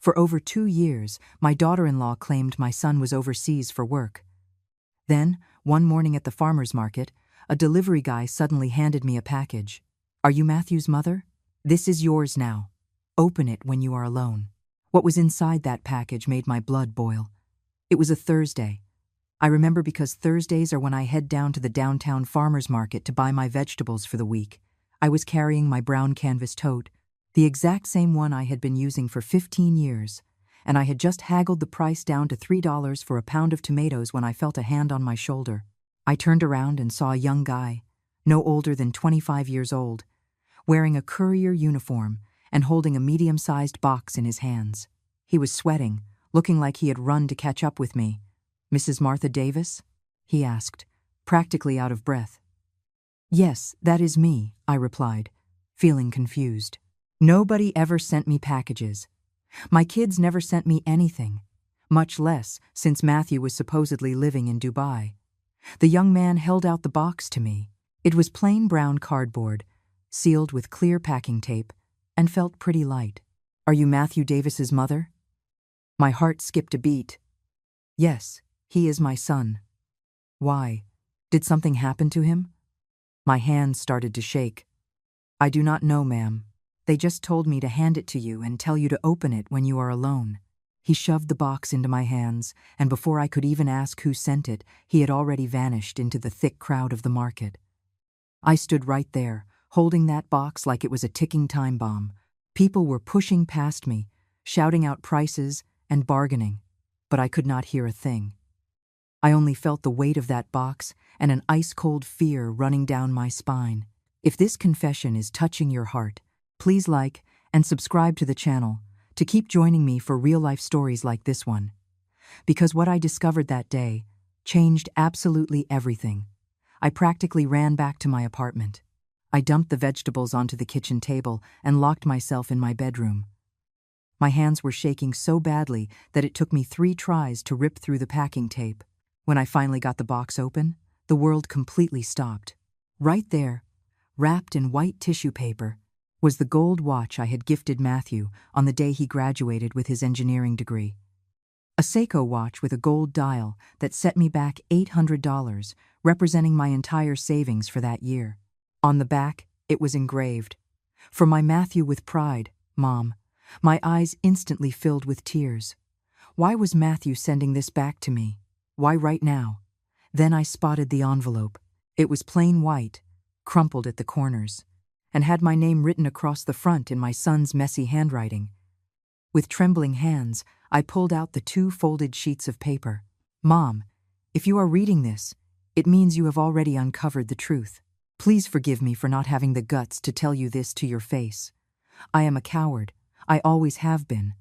For over 2 years, my daughter-in-law claimed my son was overseas for work. Then, one morning at the farmer's market, a delivery guy suddenly handed me a package. "Are you Matthew's mother? This is yours now. Open it when you are alone." What was inside that package made my blood boil. It was a Thursday. I remember because Thursdays are when I head down to the downtown farmer's market to buy my vegetables for the week. I was carrying my brown canvas tote, the exact same one I had been using for 15 years, and I had just haggled the price down to $3 for a pound of tomatoes when I felt a hand on my shoulder. I turned around and saw a young guy, no older than 25 years old, wearing a courier uniform and holding a medium-sized box in his hands. He was sweating, looking like he had run to catch up with me. "Mrs. Martha Davis?" he asked, practically out of breath. "Yes, that is me," I replied, feeling confused. Nobody ever sent me packages. My kids never sent me anything, much less since Matthew was supposedly living in Dubai. The young man held out the box to me. It was plain brown cardboard, sealed with clear packing tape, and felt pretty light. "Are you Matthew Davis's mother?" My heart skipped a beat. "Yes, he is my son." "Why? Did something happen to him?" My hands started to shake. "I do not know, ma'am. They just told me to hand it to you and tell you to open it when you are alone." He shoved the box into my hands, and before I could even ask who sent it, he had already vanished into the thick crowd of the market. I stood right there, holding that box like it was a ticking time bomb. People were pushing past me, shouting out prices and bargaining, but I could not hear a thing. I only felt the weight of that box and an ice-cold fear running down my spine. If this confession is touching your heart, please like and subscribe to the channel to keep joining me for real-life stories like this one. Because what I discovered that day changed absolutely everything. I practically ran back to my apartment. I dumped the vegetables onto the kitchen table and locked myself in my bedroom. My hands were shaking so badly that it took me 3 tries to rip through the packing tape. When I finally got the box open, the world completely stopped. Right there, wrapped in white tissue paper, was the gold watch I had gifted Matthew on the day he graduated with his engineering degree. A Seiko watch with a gold dial that set me back $800, representing my entire savings for that year. On the back, it was engraved, "For my Matthew with pride, Mom." My eyes instantly filled with tears. Why was Matthew sending this back to me? Why right now? Then I spotted the envelope. It was plain white, crumpled at the corners, and had my name written across the front in my son's messy handwriting. With trembling hands, I pulled out the 2 folded sheets of paper. "Mom, if you are reading this, it means you have already uncovered the truth. Please forgive me for not having the guts to tell you this to your face. I am a coward. I always have been.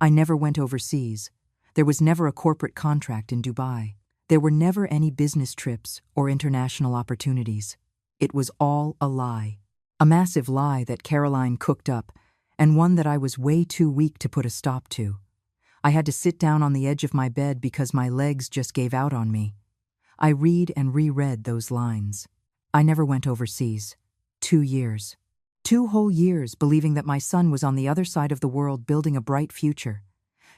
I never went overseas. There was never a corporate contract in Dubai. There were never any business trips or international opportunities. It was all a lie. A massive lie that Caroline cooked up, and one that I was way too weak to put a stop to. I had to sit down on the edge of my bed because my legs just gave out on me. I read and reread those lines. I never went overseas. 2 years. 2 whole years believing that my son was on the other side of the world building a bright future.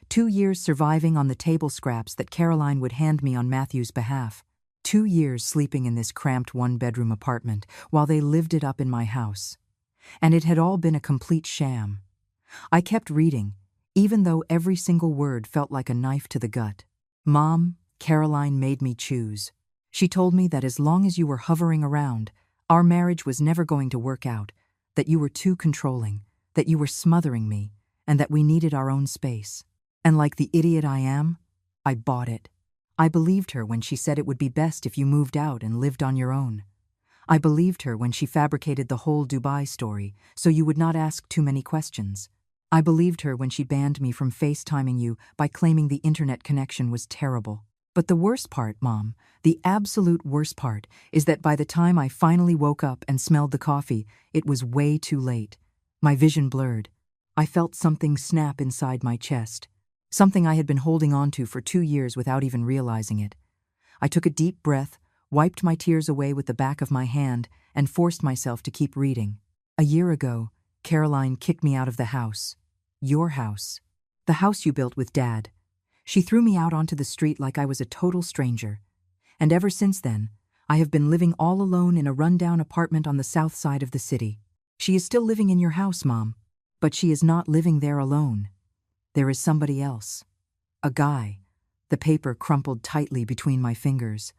2 years surviving on the table scraps that Caroline would hand me on Matthew's behalf. 2 years sleeping in this cramped 1-bedroom apartment while they lived it up in my house. And it had all been a complete sham. I kept reading, even though every single word felt like a knife to the gut. Mom, Caroline made me choose. She told me that as long as you were hovering around, our marriage was never going to work out, that you were too controlling, that you were smothering me, and that we needed our own space. And like the idiot I am, I bought it. I believed her when she said it would be best if you moved out and lived on your own. I believed her when she fabricated the whole Dubai story so you would not ask too many questions. I believed her when she banned me from FaceTiming you by claiming the internet connection was terrible. But the worst part, Mom, the absolute worst part, is that by the time I finally woke up and smelled the coffee, it was way too late. My vision blurred. I felt something snap inside my chest. Something I had been holding on to for 2 years without even realizing it. I took a deep breath, wiped my tears away with the back of my hand, and forced myself to keep reading. A year ago, Caroline kicked me out of the house. Your house. The house you built with Dad. She threw me out onto the street like I was a total stranger. And ever since then, I have been living all alone in a rundown apartment on the south side of the city. She is still living in your house, Mom. But she is not living there alone. There is somebody else. A guy. The paper crumpled tightly between my fingers.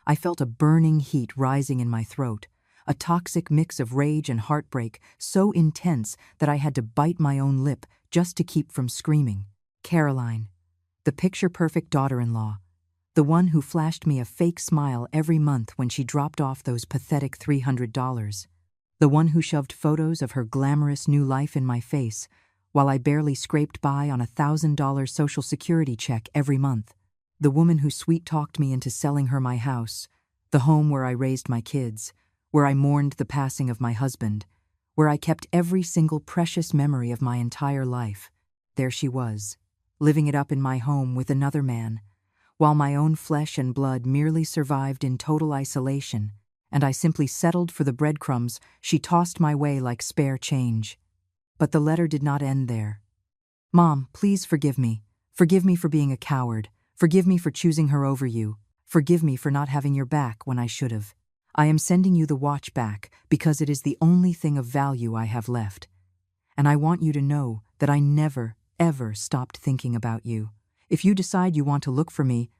I felt a burning heat rising in my throat, a toxic mix of rage and heartbreak so intense that I had to bite my own lip just to keep from screaming. Caroline, the picture-perfect daughter-in-law, the one who flashed me a fake smile every month when she dropped off those pathetic $300, the one who shoved photos of her glamorous new life in my face while I barely scraped by on a $1,000 Social Security check every month, the woman who sweet-talked me into selling her my house, the home where I raised my kids, where I mourned the passing of my husband, where I kept every single precious memory of my entire life. There she was, living it up in my home with another man, while my own flesh and blood merely survived in total isolation, and I simply settled for the breadcrumbs she tossed my way like spare change. But the letter did not end there. Mom, please forgive me. Forgive me for being a coward. Forgive me for choosing her over you. Forgive me for not having your back when I should have. I am sending you the watch back because it is the only thing of value I have left. And I want you to know that I never, ever stopped thinking about you. If you decide you want to look for me,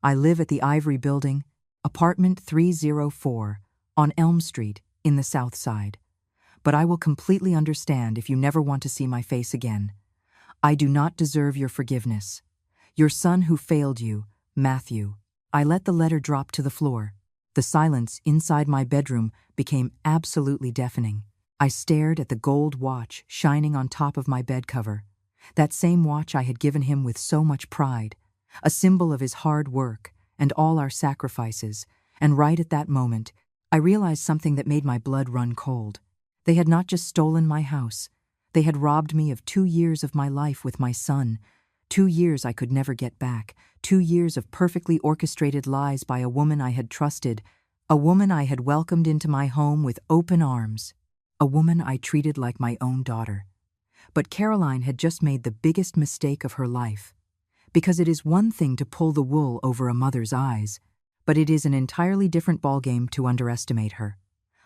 I live at the Ivory Building, apartment 304, on Elm Street, in the South Side. But I will completely understand if you never want to see my face again. I do not deserve your forgiveness. Your son who failed you, Matthew. I let the letter drop to the floor. The silence inside my bedroom became absolutely deafening. I stared at the gold watch shining on top of my bed cover. That same watch I had given him with so much pride, a symbol of his hard work and all our sacrifices, and right at that moment, I realized something that made my blood run cold. They had not just stolen my house, they had robbed me of 2 years of my life with my son, 2 years I could never get back, 2 years of perfectly orchestrated lies by a woman I had trusted, a woman I had welcomed into my home with open arms, a woman I treated like my own daughter. But Caroline had just made the biggest mistake of her life. Because it is one thing to pull the wool over a mother's eyes, but it is an entirely different ballgame to underestimate her.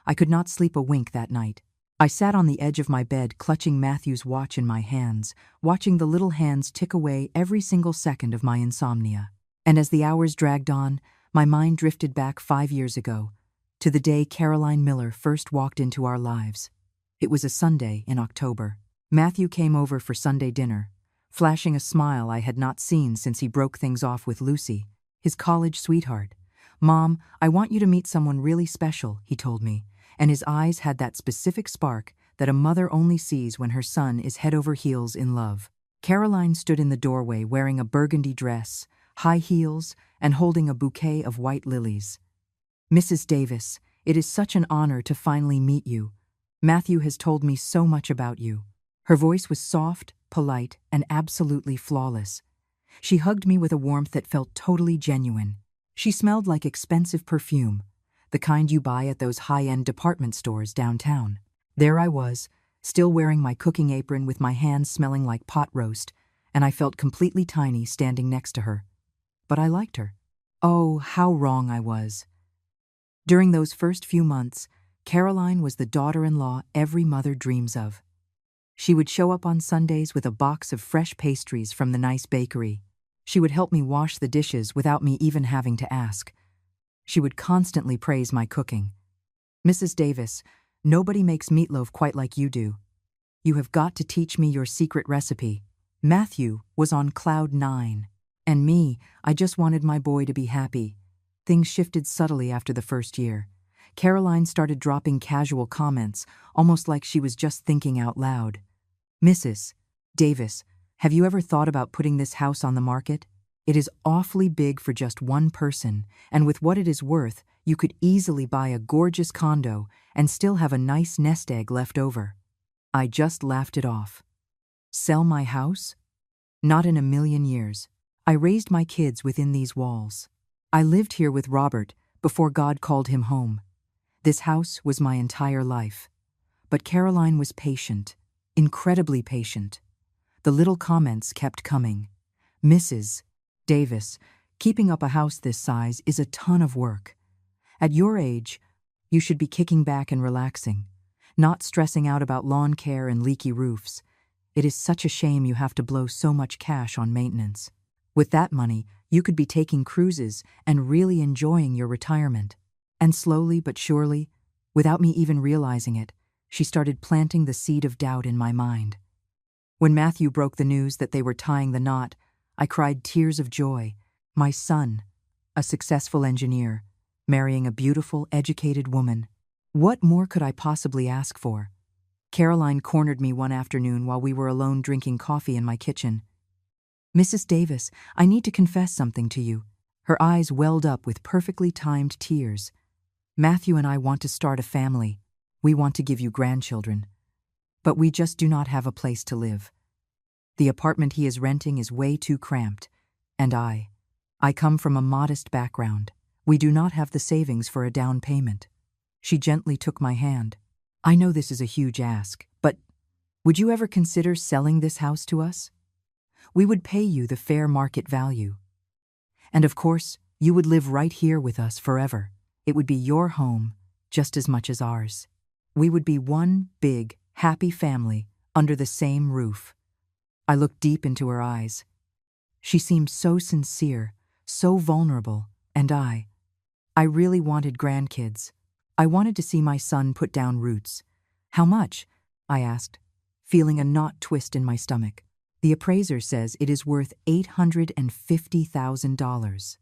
I could not sleep a wink that night. I sat on the edge of my bed clutching Matthew's watch in my hands, watching the little hands tick away every single second of my insomnia. And as the hours dragged on, my mind drifted back 5 years ago, to the day Caroline Miller first walked into our lives. It was a Sunday in October. Matthew came over for Sunday dinner, flashing a smile I had not seen since he broke things off with Lucy, his college sweetheart. Mom, I want you to meet someone really special, he told me, and his eyes had that specific spark that a mother only sees when her son is head over heels in love. Caroline stood in the doorway wearing a burgundy dress, high heels, and holding a bouquet of white lilies. Mrs. Davis, it is such an honor to finally meet you. Matthew has told me so much about you. Her voice was soft, polite, and absolutely flawless. She hugged me with a warmth that felt totally genuine. She smelled like expensive perfume, the kind you buy at those high-end department stores downtown. There I was, still wearing my cooking apron with my hands smelling like pot roast, and I felt completely tiny standing next to her. But I liked her. Oh, how wrong I was. During those first few months, Caroline was the daughter-in-law every mother dreams of. She would show up on Sundays with a box of fresh pastries from the nice bakery. She would help me wash the dishes without me even having to ask. She would constantly praise my cooking. Mrs. Davis, nobody makes meatloaf quite like you do. You have got to teach me your secret recipe. Matthew was on cloud 9. And me, I just wanted my boy to be happy. Things shifted subtly after the first year. Caroline started dropping casual comments, almost like she was just thinking out loud. Mrs. Davis, have you ever thought about putting this house on the market? It is awfully big for just one person, and with what it is worth, you could easily buy a gorgeous condo and still have a nice nest egg left over. I just laughed it off. Sell my house? Not in a million years. I raised my kids within these walls. I lived here with Robert before God called him home. This house was my entire life. But Caroline was patient, incredibly patient. The little comments kept coming. Mrs. Davis, keeping up a house this size is a ton of work. At your age, you should be kicking back and relaxing, not stressing out about lawn care and leaky roofs. It is such a shame you have to blow so much cash on maintenance. With that money, you could be taking cruises and really enjoying your retirement. And slowly but surely, without me even realizing it, she started planting the seed of doubt in my mind. When Matthew broke the news that they were tying the knot, I cried tears of joy. My son, a successful engineer, marrying a beautiful, educated woman. What more could I possibly ask for? Caroline cornered me one afternoon while we were alone drinking coffee in my kitchen. Mrs. Davis, I need to confess something to you. Her eyes welled up with perfectly timed tears. Matthew and I want to start a family. We want to give you grandchildren. But we just do not have a place to live. The apartment he is renting is way too cramped. And I come from a modest background. We do not have the savings for a down payment. She gently took my hand. I know this is a huge ask, but would you ever consider selling this house to us? We would pay you the fair market value. And of course, you would live right here with us forever. It would be your home just as much as ours. We would be one big, happy family under the same roof. I looked deep into her eyes. She seemed so sincere, so vulnerable, and I really wanted grandkids. I wanted to see my son put down roots. How much? I asked, feeling a knot twist in my stomach. The appraiser says it is worth $850,000.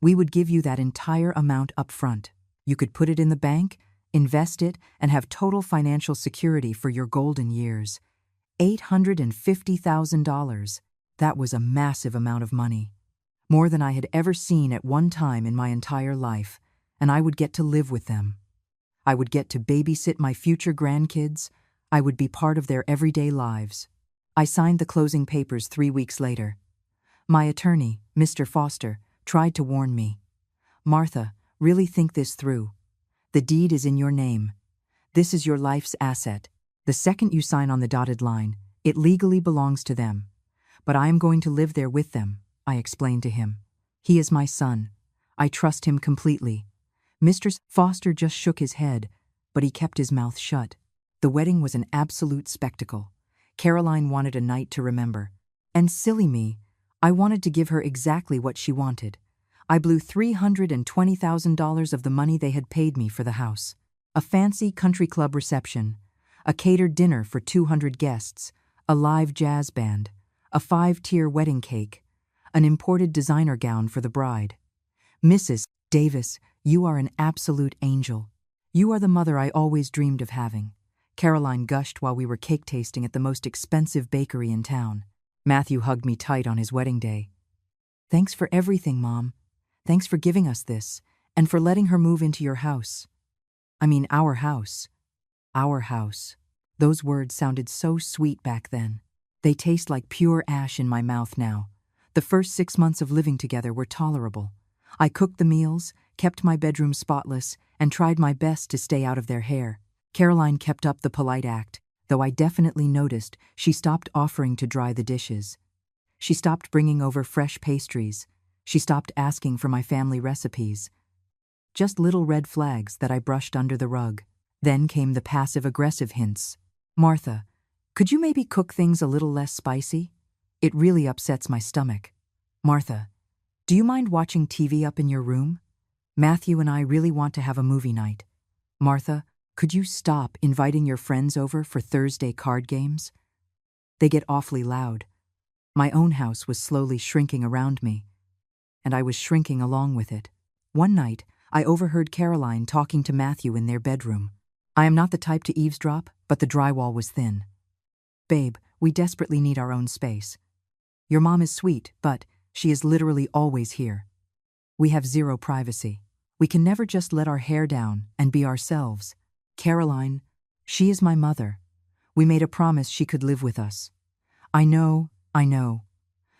We would give you that entire amount up front. You could put it in the bank, invest it, and have total financial security for your golden years. $850,000. That was a massive amount of money. More than I had ever seen at one time in my entire life, and I would get to live with them. I would get to babysit my future grandkids. I would be part of their everyday lives. I signed the closing papers 3 weeks later. My attorney, Mr. Foster, tried to warn me. Martha, really think this through. The deed is in your name. This is your life's asset. The second you sign on the dotted line, it legally belongs to them. But I am going to live there with them, I explained to him. He is my son. I trust him completely. Mr. Foster just shook his head, but he kept his mouth shut. The wedding was an absolute spectacle. Caroline wanted a night to remember. And silly me, I wanted to give her exactly what she wanted. I blew $320,000 of the money they had paid me for the house. A fancy country club reception, a catered dinner for 200 guests, a live jazz band, a 5-tier wedding cake, an imported designer gown for the bride. Mrs. Davis, you are an absolute angel. You are the mother I always dreamed of having. Caroline gushed while we were cake tasting at the most expensive bakery in town. Matthew hugged me tight on his wedding day. Thanks for everything, Mom. Thanks for giving us this, and for letting her move into your house. I mean, our house. Our house. Those words sounded so sweet back then. They taste like pure ash in my mouth now. The first 6 months of living together were tolerable. I cooked the meals, kept my bedroom spotless, and tried my best to stay out of their hair. Caroline kept up the polite act, though I definitely noticed she stopped offering to dry the dishes. She stopped bringing over fresh pastries. She stopped asking for my family recipes. Just little red flags that I brushed under the rug. Then came the passive-aggressive hints. Martha, could you maybe cook things a little less spicy? It really upsets my stomach. Martha, do you mind watching TV up in your room? Matthew and I really want to have a movie night. Martha, could you stop inviting your friends over for Thursday card games? They get awfully loud. My own house was slowly shrinking around me, and I was shrinking along with it. One night, I overheard Caroline talking to Matthew in their bedroom. I am not the type to eavesdrop, but the drywall was thin. Babe, we desperately need our own space. Your mom is sweet, but she is literally always here. We have zero privacy. We can never just let our hair down and be ourselves. Caroline, she is my mother. We made a promise she could live with us. I know.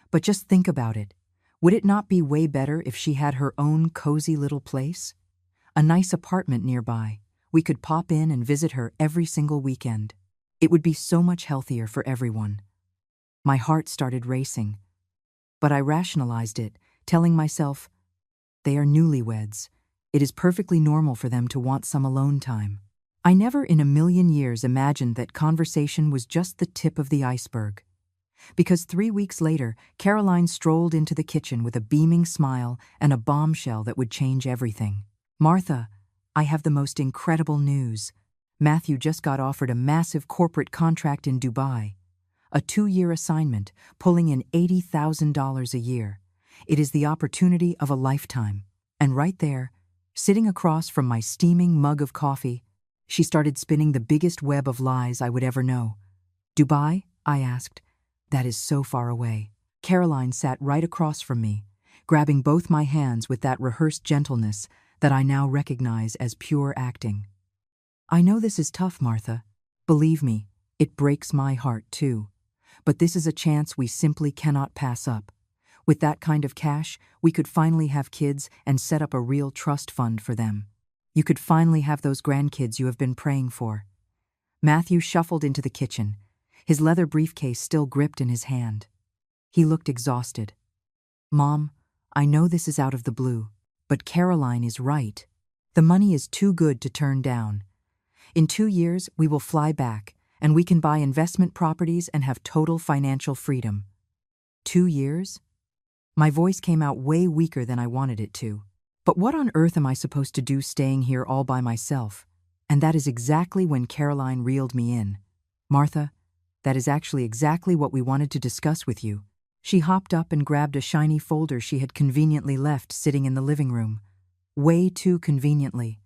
But just think about it. Would it not be way better if she had her own cozy little place? A nice apartment nearby. We could pop in and visit her every single weekend. It would be so much healthier for everyone. My heart started racing. But I rationalized it, telling myself, they are newlyweds. It is perfectly normal for them to want some alone time. I never in a million years imagined that conversation was just the tip of the iceberg. Because 3 weeks later, Caroline strolled into the kitchen with a beaming smile and a bombshell that would change everything. Martha, I have the most incredible news. Matthew just got offered a massive corporate contract in Dubai. A 2-year assignment, pulling in $80,000 a year. It is the opportunity of a lifetime. And right there, sitting across from my steaming mug of coffee, she started spinning the biggest web of lies I would ever know. Dubai? I asked. That is so far away. Caroline sat right across from me, grabbing both my hands with that rehearsed gentleness that I now recognize as pure acting. I know this is tough, Martha. Believe me, it breaks my heart too. But this is a chance we simply cannot pass up. With that kind of cash, we could finally have kids and set up a real trust fund for them. You could finally have those grandkids you have been praying for. Matthew shuffled into the kitchen, his leather briefcase still gripped in his hand. He looked exhausted. Mom, I know this is out of the blue, but Caroline is right. The money is too good to turn down. In 2 years, we will fly back, and we can buy investment properties and have total financial freedom. 2 years? My voice came out way weaker than I wanted it to. But what on earth am I supposed to do staying here all by myself? And that is exactly when Caroline reeled me in. Martha, that is actually exactly what we wanted to discuss with you. She hopped up and grabbed a shiny folder she had conveniently left sitting in the living room. Way too conveniently.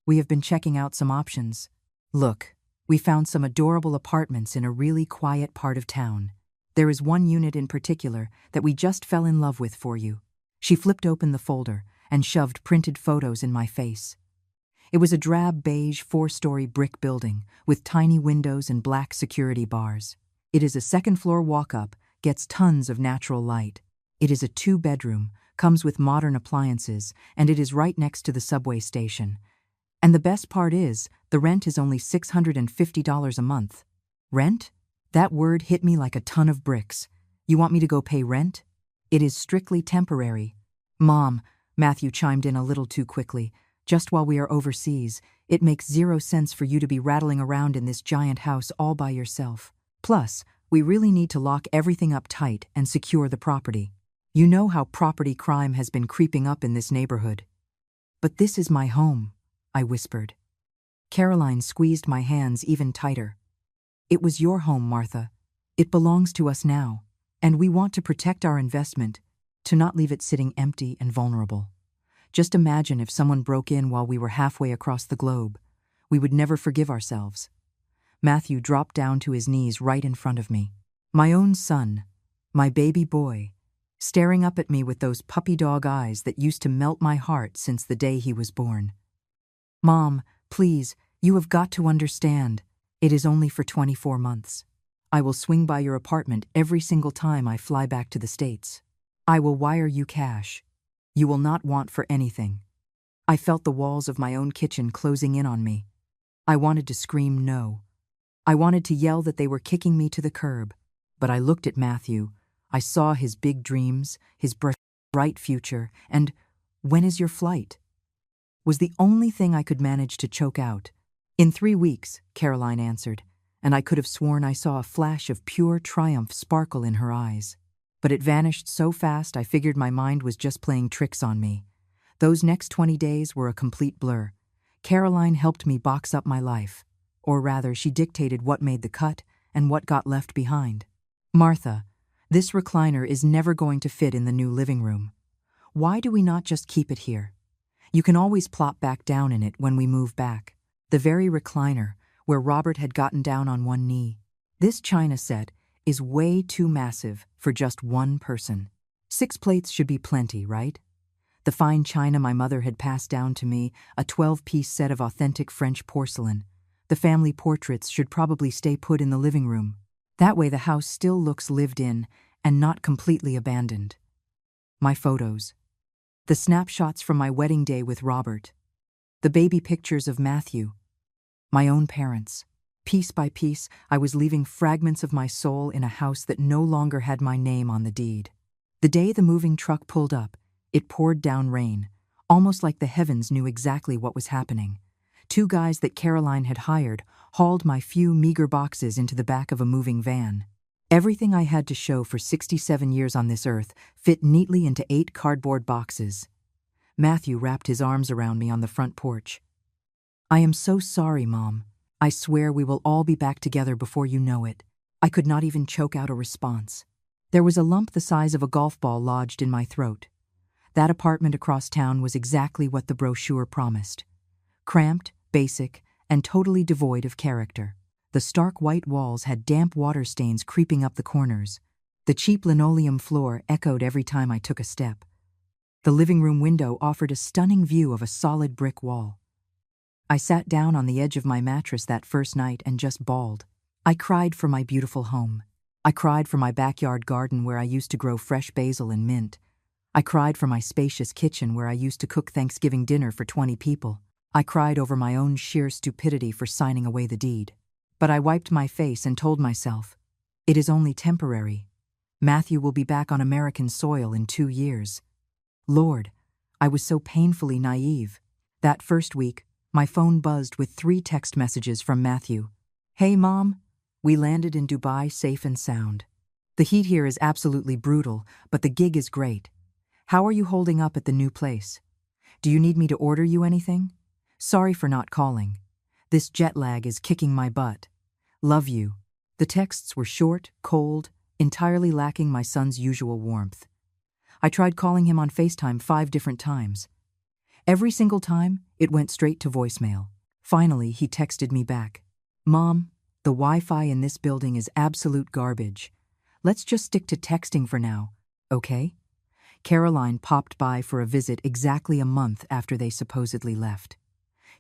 We have been checking out some options. Look, we found some adorable apartments in a really quiet part of town. There is one unit in particular that we just fell in love with for you. She flipped open the folder and shoved printed photos in my face. It was a drab beige 4-story brick building with tiny windows and black security bars. It is a 2nd-floor walk-up, gets tons of natural light. It is a 2-bedroom, comes with modern appliances, and it is right next to the subway station. And the best part is, the rent is only $650 a month. Rent? That word hit me like a ton of bricks. You want me to go pay rent? It is strictly temporary. Mom, Matthew chimed in a little too quickly. Just while we are overseas, it makes 0 sense for you to be rattling around in this giant house all by yourself. Plus, we really need to lock everything up tight and secure the property. You know how property crime has been creeping up in this neighborhood. But this is my home, I whispered. Caroline squeezed my hands even tighter. It was your home, Martha. It belongs to us now, and we want to protect our investment, to not leave it sitting empty and vulnerable. Just imagine if someone broke in while we were halfway across the globe. We would never forgive ourselves. Matthew dropped down to his knees right in front of me. My own son, my baby boy, staring up at me with those puppy dog eyes that used to melt my heart since the day he was born. Mom, please, you have got to understand. It is only for 24 months. I will swing by your apartment every single time I fly back to the States. I will wire you cash. You will not want for anything. I felt the walls of my own kitchen closing in on me. I wanted to scream no. I wanted to yell that they were kicking me to the curb. But I looked at Matthew. I saw his big dreams, his bright future, and when is your flight? Was the only thing I could manage to choke out. In 3 weeks, Caroline answered, and I could have sworn I saw a flash of pure triumph sparkle in her eyes. But it vanished so fast I figured my mind was just playing tricks on me. Those next 20 days were a complete blur. Caroline helped me box up my life. Or rather, she dictated what made the cut and what got left behind. Martha, this recliner is never going to fit in the new living room. Why do we not just keep it here? You can always plop back down in it when we move back. The very recliner where Robert had gotten down on one knee. This china set is way too massive for just one person. 6 plates should be plenty, right? The fine china my mother had passed down to me, a 12-piece set of authentic French porcelain. The family portraits should probably stay put in the living room. That way the house still looks lived in and not completely abandoned. My photos. The snapshots from my wedding day with Robert. The baby pictures of Matthew. My own parents. Piece by piece, I was leaving fragments of my soul in a house that no longer had my name on the deed. The day the moving truck pulled up, it poured down rain, almost like the heavens knew exactly what was happening. Two guys that Caroline had hired hauled my few meager boxes into the back of a moving van. Everything I had to show for 67 years on this earth fit neatly into 8 cardboard boxes. Matthew wrapped his arms around me on the front porch. "I am so sorry, Mom. I swear we will all be back together before you know it." I could not even choke out a response. There was a lump the size of a golf ball lodged in my throat. That apartment across town was exactly what the brochure promised. Cramped, basic, and totally devoid of character. The stark white walls had damp water stains creeping up the corners. The cheap linoleum floor echoed every time I took a step. The living room window offered a stunning view of a solid brick wall. I sat down on the edge of my mattress that first night and just bawled. I cried for my beautiful home. I cried for my backyard garden where I used to grow fresh basil and mint. I cried for my spacious kitchen where I used to cook Thanksgiving dinner for 20 people. I cried over my own sheer stupidity for signing away the deed. But I wiped my face and told myself, it is only temporary. Matthew will be back on American soil in 2 years. Lord, I was so painfully naive. That first week, my phone buzzed with 3 text messages from Matthew. "Hey, Mom, we landed in Dubai safe and sound. The heat here is absolutely brutal, but the gig is great. How are you holding up at the new place? Do you need me to order you anything? Sorry for not calling. This jet lag is kicking my butt. Love you." The texts were short, cold, entirely lacking my son's usual warmth. I tried calling him on FaceTime 5 different times. Every single time, it went straight to voicemail. Finally, he texted me back. "Mom, the Wi-Fi in this building is absolute garbage. Let's just stick to texting for now, okay?" Caroline popped by for a visit exactly a month after they supposedly left.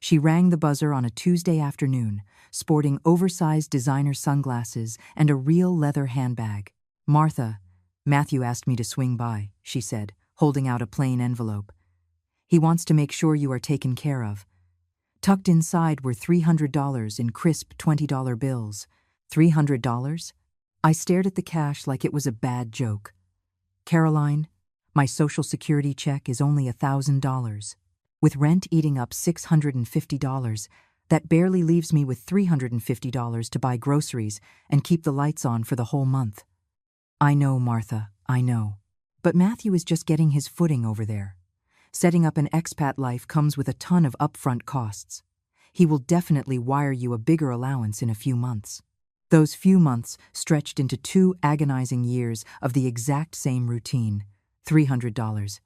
She rang the buzzer on a Tuesday afternoon, sporting oversized designer sunglasses and a real leather handbag. "Martha, Matthew asked me to swing by," she said, holding out a plain envelope. "He wants to make sure you are taken care of." Tucked inside were $300 in crisp $20 bills. $300? I stared at the cash like it was a bad joke. "Caroline, my Social Security check is only $1,000. With rent eating up $650, that barely leaves me with $350 to buy groceries and keep the lights on for the whole month." "I know, Martha, I know. But Matthew is just getting his footing over there. Setting up an expat life comes with a ton of upfront costs. He will definitely wire you a bigger allowance in a few months." Those few months stretched into 2 agonizing years of the exact same routine. $300.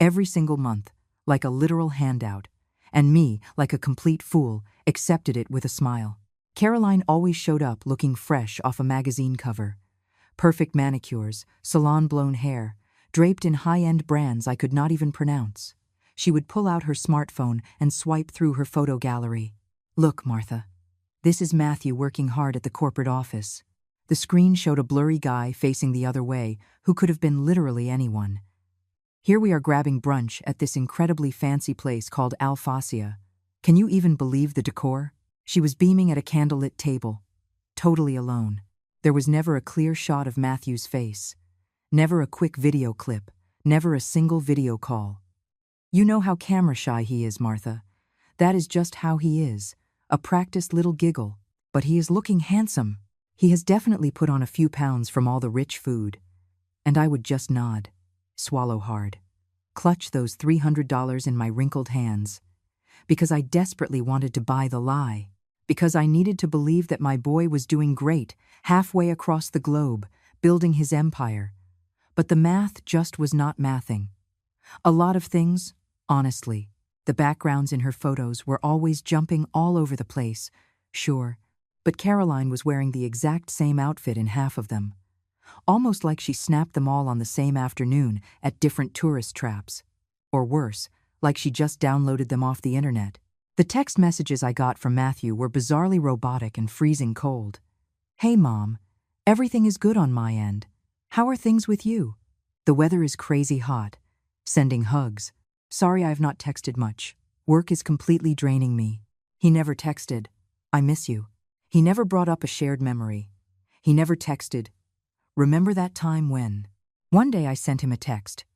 Every single month, like a literal handout, and me, like a complete fool, accepted it with a smile. Caroline always showed up looking fresh off a magazine cover. Perfect manicures, salon-blown hair, draped in high-end brands I could not even pronounce. She would pull out her smartphone and swipe through her photo gallery. "Look, Martha. This is Matthew working hard at the corporate office." The screen showed a blurry guy facing the other way who could have been literally anyone. "Here we are grabbing brunch at this incredibly fancy place called Alfacia. Can you even believe the decor?" She was beaming at a candlelit table, totally alone. There was never a clear shot of Matthew's face. Never a quick video clip. Never a single video call. "You know how camera shy he is, Martha. That is just how he is. A practiced little giggle. But he is looking handsome. He has definitely put on a few pounds from all the rich food." And I would just nod, swallow hard, clutch those $300 in my wrinkled hands. Because I desperately wanted to buy the lie. Because I needed to believe that my boy was doing great, halfway across the globe, building his empire. But the math just was not mathing. A lot of things, honestly. The backgrounds in her photos were always jumping all over the place, sure, but Caroline was wearing the exact same outfit in half of them. Almost like she snapped them all on the same afternoon at different tourist traps. Or worse, like she just downloaded them off the internet. The text messages I got from Matthew were bizarrely robotic and freezing cold. "Hey, Mom, everything is good on my end. How are things with you? The weather is crazy hot. Sending hugs. Sorry I have not texted much. Work is completely draining me." He never texted, "I miss you." He never brought up a shared memory. He never texted, "Remember that time when?" One day I sent him a text.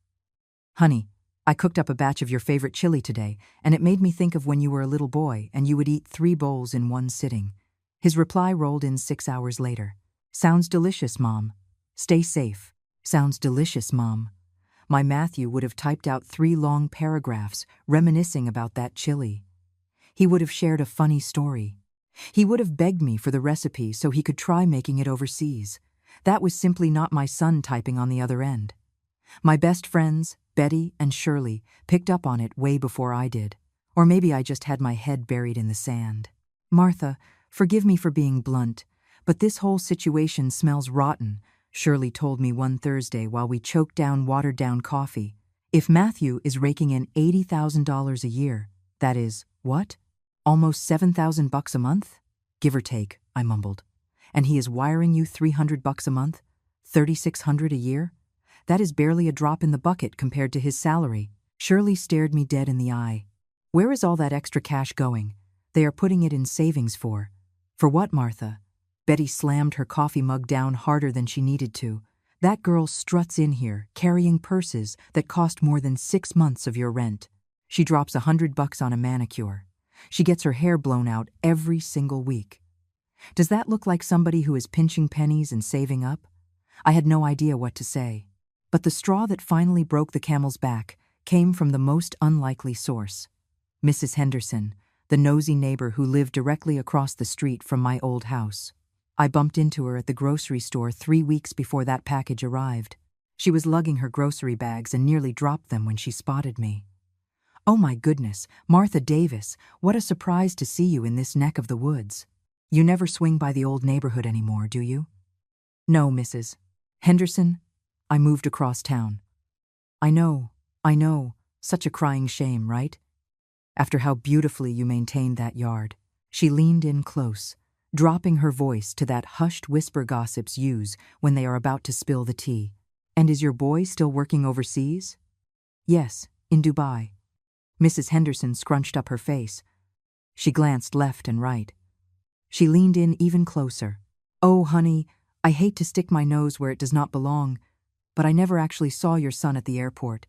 "Honey, I cooked up a batch of your favorite chili today, and it made me think of when you were a little boy and you would eat 3 bowls in one sitting." His reply rolled in 6 hours later. "Sounds delicious, Mom. Stay safe." "Sounds delicious, Mom." My Matthew would have typed out 3 long paragraphs reminiscing about that chili. He would have shared a funny story. He would have begged me for the recipe so he could try making it overseas. That was simply not my son typing on the other end. My best friends, Betty and Shirley, picked up on it way before I did. Or maybe I just had my head buried in the sand. "Martha, forgive me for being blunt, but this whole situation smells rotten," Shirley told me one Thursday while we choked down watered-down coffee. "If Matthew is raking in $80,000 a year, that is, what? Almost $7,000 a month? Give or take," I mumbled. "And he is wiring you $300 a month? $3,600 a year? That is barely a drop in the bucket compared to his salary." Shirley stared me dead in the eye. "Where is all that extra cash going? They are putting it in savings for." "For what, Martha?" Betty slammed her coffee mug down harder than she needed to. "That girl struts in here, carrying purses that cost more than 6 months of your rent. She drops $100 on a manicure. She gets her hair blown out every single week. Does that look like somebody who is pinching pennies and saving up?" I had no idea what to say. But the straw that finally broke the camel's back came from the most unlikely source. Mrs. Henderson, the nosy neighbor who lived directly across the street from my old house. I bumped into her at the grocery store 3 weeks before that package arrived. She was lugging her grocery bags and nearly dropped them when she spotted me. "Oh my goodness, Martha Davis, what a surprise to see you in this neck of the woods. You never swing by the old neighborhood anymore, do you?" "No, Mrs. Henderson. I moved across town." I know. Such a crying shame, right? After how beautifully you maintained that yard." She leaned in close, dropping her voice to that hushed whisper gossips use when they are about to spill the tea. "And is your boy still working overseas?" "Yes, in Dubai." Mrs. Henderson scrunched up her face. She glanced left and right. She leaned in even closer. "Oh, honey, I hate to stick my nose where it does not belong, but I never actually saw your son at the airport."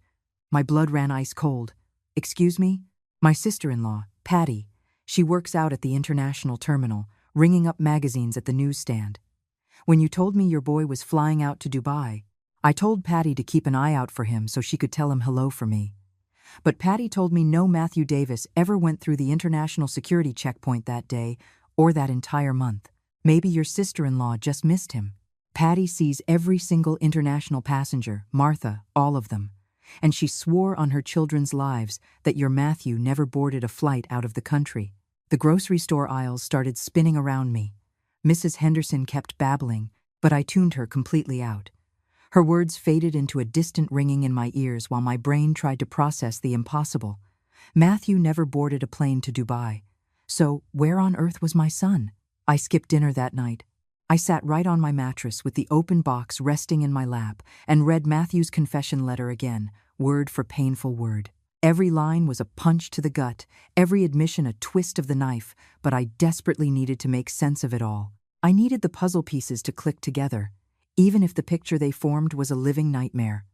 My blood ran ice cold. "Excuse me?" "My sister-in-law, Patty. She works out at the international terminal, ringing up magazines at the newsstand. When you told me your boy was flying out to Dubai, I told Patty to keep an eye out for him so she could tell him hello for me. But Patty told me no Matthew Davis ever went through the international security checkpoint that day or that entire month. Maybe your sister-in-law just missed him. Patty sees every single international passenger, Martha, all of them. And she swore on her children's lives that your Matthew never boarded a flight out of the country." The grocery store aisles started spinning around me. Mrs. Henderson kept babbling, but I tuned her completely out. Her words faded into a distant ringing in my ears while my brain tried to process the impossible. Matthew never boarded a plane to Dubai. So where on earth was my son? I skipped dinner that night. I sat right on my mattress with the open box resting in my lap and read Matthew's confession letter again, word for painful word. Every line was a punch to the gut, every admission a twist of the knife, but I desperately needed to make sense of it all. I needed the puzzle pieces to click together, even if the picture they formed was a living nightmare.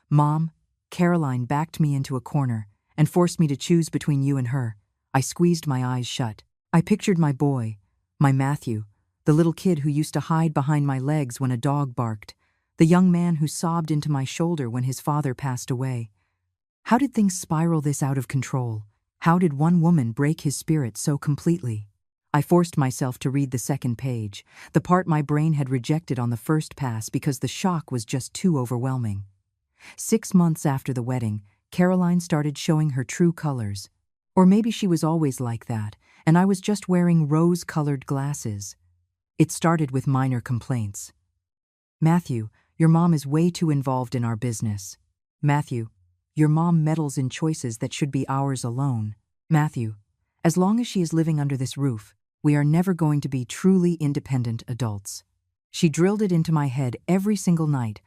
"Mom," Caroline backed me into a corner and forced me to choose between you and her. I squeezed my eyes shut. I pictured my boy, my Matthew, the little kid who used to hide behind my legs when a dog barked, the young man who sobbed into my shoulder when his father passed away. How did things spiral this out of control? How did one woman break his spirit so completely? I forced myself to read the second page, the part my brain had rejected on the first pass because the shock was just too overwhelming. 6 months after the wedding, Caroline started showing her true colors. Or maybe she was always like that, and I was just wearing rose-colored glasses. It started with minor complaints. "Matthew, your mom is way too involved in our business." "Matthew, your mom meddles in choices that should be ours alone." "Matthew, as long as she is living under this roof, we are never going to be truly independent adults." She drilled it into my head every single night,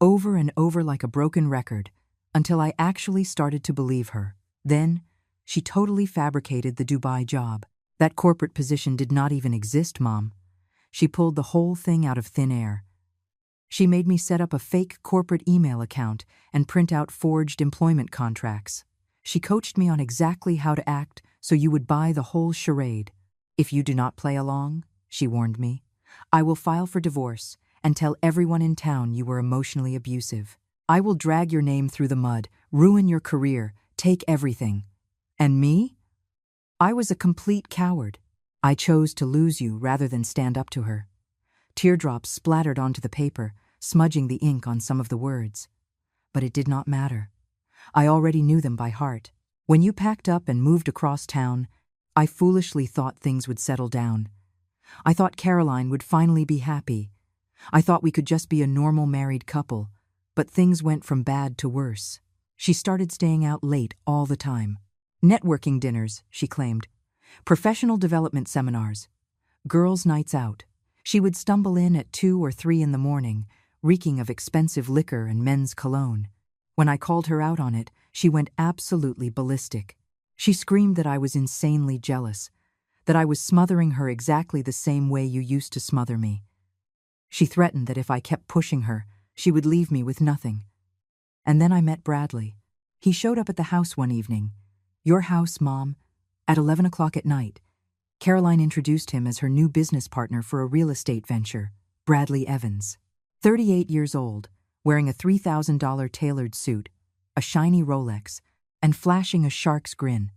over and over like a broken record, until I actually started to believe her. Then, she totally fabricated the Dubai job. That corporate position did not even exist, Mom. She pulled the whole thing out of thin air. She made me set up a fake corporate email account and print out forged employment contracts. She coached me on exactly how to act so you would buy the whole charade. If you do not play along, she warned me, I will file for divorce and tell everyone in town you were emotionally abusive. I will drag your name through the mud, ruin your career, take everything. And me? I was a complete coward. I chose to lose you rather than stand up to her. Teardrops splattered onto the paper, smudging the ink on some of the words. But it did not matter. I already knew them by heart. When you packed up and moved across town, I foolishly thought things would settle down. I thought Caroline would finally be happy. I thought we could just be a normal married couple, but things went from bad to worse. She started staying out late all the time. Networking dinners, she claimed. Professional development seminars. Girls' nights out. She would stumble in at 2 or 3 in the morning, reeking of expensive liquor and men's cologne. When I called her out on it, she went absolutely ballistic. She screamed that I was insanely jealous, that I was smothering her exactly the same way you used to smother me. She threatened that if I kept pushing her, she would leave me with nothing. And then I met Bradley. He showed up at the house one evening. Your house, Mom, at 11 o'clock at night. Caroline introduced him as her new business partner for a real estate venture, Bradley Evans. 38 years old, wearing a $3,000 tailored suit, a shiny Rolex, and flashing a shark's grin.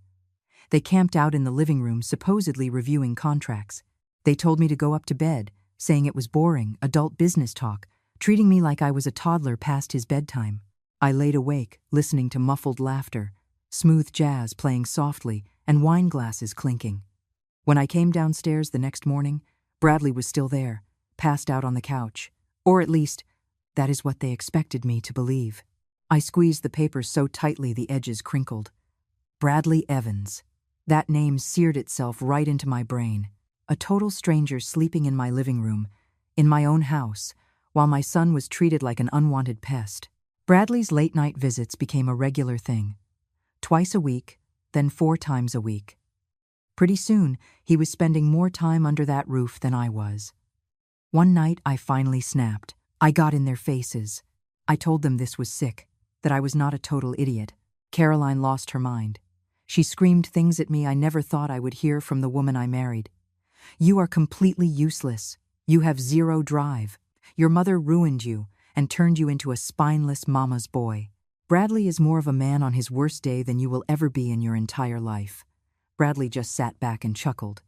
They camped out in the living room, supposedly reviewing contracts. They told me to go up to bed, saying it was boring, adult business talk, treating me like I was a toddler past his bedtime. I laid awake, listening to muffled laughter, smooth jazz playing softly, and wine glasses clinking. When I came downstairs the next morning, Bradley was still there, passed out on the couch. Or at least, that is what they expected me to believe. I squeezed the paper so tightly the edges crinkled. Bradley Evans. That name seared itself right into my brain. A total stranger sleeping in my living room, in my own house, while my son was treated like an unwanted pest. Bradley's late-night visits became a regular thing. Twice a week, then 4 times a week. Pretty soon, he was spending more time under that roof than I was. One night, I finally snapped. I got in their faces. I told them this was sick, that I was not a total idiot. Caroline lost her mind. She screamed things at me I never thought I would hear from the woman I married. You are completely useless. You have 0 drive. Your mother ruined you and turned you into a spineless mama's boy. Bradley is more of a man on his worst day than you will ever be in your entire life. Bradley just sat back and chuckled.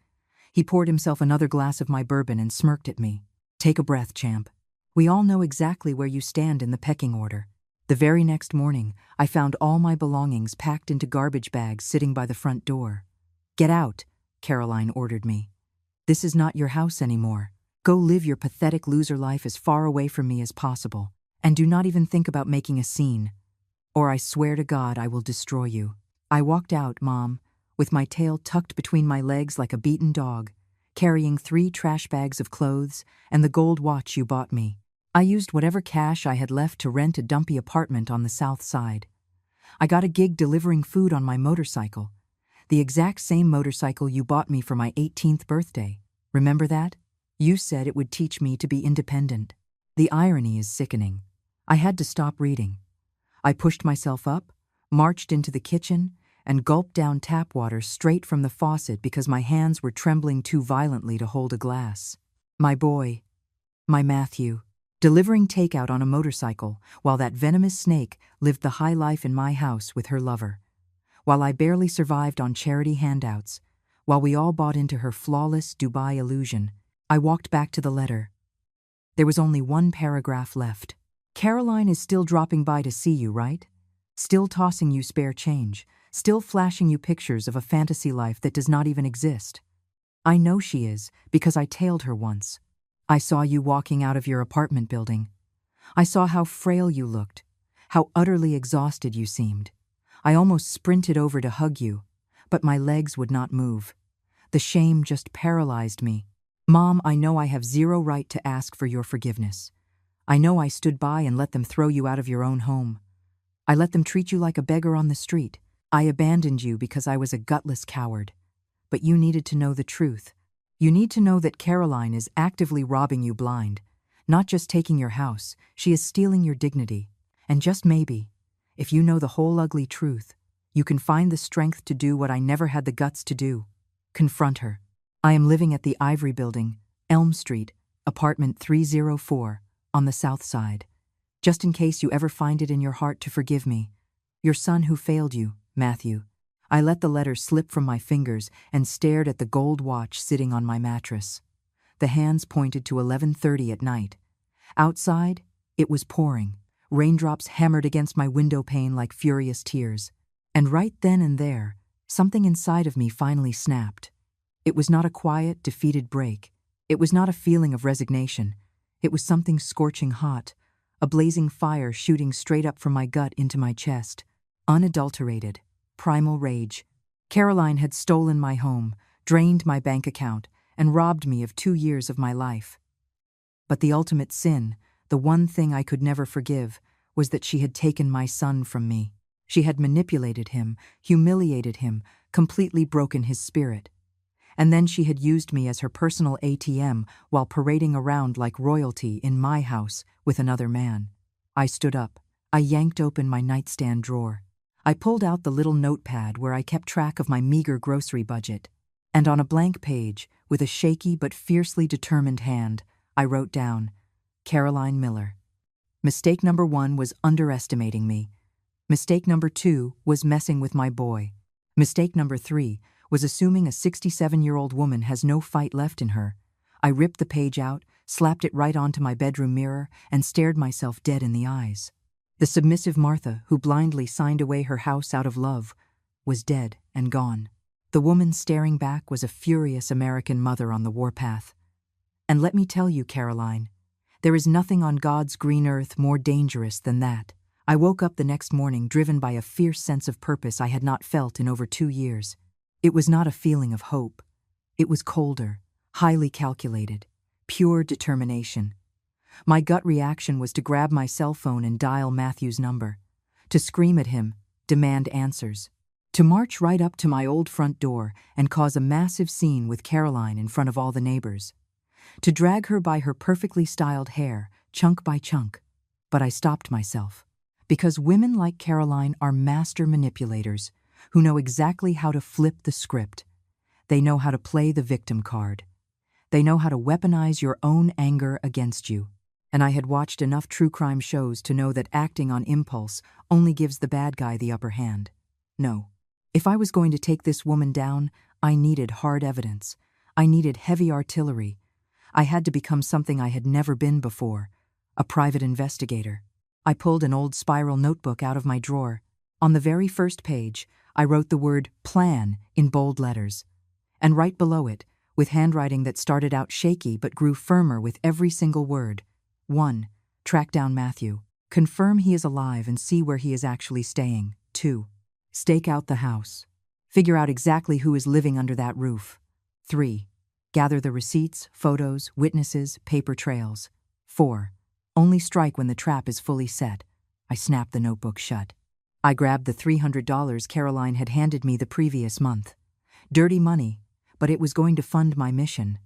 He poured himself another glass of my bourbon and smirked at me. Take a breath, champ. We all know exactly where you stand in the pecking order. The very next morning, I found all my belongings packed into garbage bags sitting by the front door. Get out, Caroline ordered me. This is not your house anymore. Go live your pathetic loser life as far away from me as possible. And do not even think about making a scene. Or I swear to God I will destroy you. I walked out, Mom, with my tail tucked between my legs like a beaten dog, carrying 3 trash bags of clothes and the gold watch you bought me. I used whatever cash I had left to rent a dumpy apartment on the south side. I got a gig delivering food on my motorcycle, the exact same motorcycle you bought me for my 18th birthday. Remember that? You said it would teach me to be independent. The irony is sickening. I had to stop reading. I pushed myself up, marched into the kitchen, and gulped down tap water straight from the faucet because my hands were trembling too violently to hold a glass. My boy, my Matthew, delivering takeout on a motorcycle while that venomous snake lived the high life in my house with her lover. While I barely survived on charity handouts, while we all bought into her flawless Dubai illusion, I walked back to the letter. There was only 1 paragraph left. Caroline is still dropping by to see you, right? Still tossing you spare change, still flashing you pictures of a fantasy life that does not even exist. I know she is, because I tailed her once. I saw you walking out of your apartment building. I saw how frail you looked, how utterly exhausted you seemed. I almost sprinted over to hug you, but my legs would not move. The shame just paralyzed me. Mom, I know I have 0 right to ask for your forgiveness. I know I stood by and let them throw you out of your own home. I let them treat you like a beggar on the street. I abandoned you because I was a gutless coward. But you needed to know the truth. You need to know that Caroline is actively robbing you blind. Not just taking your house, she is stealing your dignity. And just maybe, if you know the whole ugly truth, you can find the strength to do what I never had the guts to do. Confront her. I am living at the Ivory Building, Elm Street, apartment 304, on the south side. Just in case you ever find it in your heart to forgive me. Your son who failed you, Matthew. I let the letter slip from my fingers and stared at the gold watch sitting on my mattress. The hands pointed to 11:30 at night. Outside, it was pouring. Raindrops hammered against my window pane like furious tears. And right then and there, something inside of me finally snapped. It was not a quiet, defeated break. It was not a feeling of resignation. It was something scorching hot, a blazing fire shooting straight up from my gut into my chest. Unadulterated, primal rage. Caroline had stolen my home, drained my bank account, and robbed me of 2 years of my life. But the ultimate sin, the one thing I could never forgive, was that she had taken my son from me. She had manipulated him, humiliated him, completely broken his spirit. And then she had used me as her personal ATM while parading around like royalty in my house with another man. I stood up. I yanked open my nightstand drawer. I pulled out the little notepad where I kept track of my meager grocery budget. And on a blank page, with a shaky but fiercely determined hand, I wrote down, Caroline Miller. Mistake number 1 was underestimating me. Mistake number 2 was messing with my boy. Mistake number 3 was assuming a 67-year-old woman has no fight left in her. I ripped the page out, slapped it right onto my bedroom mirror, and stared myself dead in the eyes. The submissive Martha, who blindly signed away her house out of love, was dead and gone. The woman staring back was a furious American mother on the warpath. And let me tell you, Caroline, there is nothing on God's green earth more dangerous than that. I woke up the next morning driven by a fierce sense of purpose I had not felt in over 2 years. It was not a feeling of hope. It was colder, highly calculated, pure determination. My gut reaction was to grab my cell phone and dial Matthew's number, to scream at him, demand answers, to march right up to my old front door and cause a massive scene with Caroline in front of all the neighbors, to drag her by her perfectly styled hair, chunk by chunk. But I stopped myself, because women like Caroline are master manipulators who know exactly how to flip the script. They know how to play the victim card. They know how to weaponize your own anger against you. And I had watched enough true crime shows to know that acting on impulse only gives the bad guy the upper hand. No. If I was going to take this woman down, I needed hard evidence. I needed heavy artillery. I had to become something I had never been before, a private investigator. I pulled an old spiral notebook out of my drawer. On the very first page, I wrote the word plan in bold letters. And right below it, with handwriting that started out shaky but grew firmer with every single word, 1. Track down Matthew. Confirm he is alive and see where he is actually staying. 2. Stake out the house. Figure out exactly who is living under that roof. 3. Gather the receipts, photos, witnesses, paper trails. 4. Only strike when the trap is fully set. I snapped the notebook shut. I grabbed the $300 Caroline had handed me the previous month. Dirty money, but it was going to fund my mission.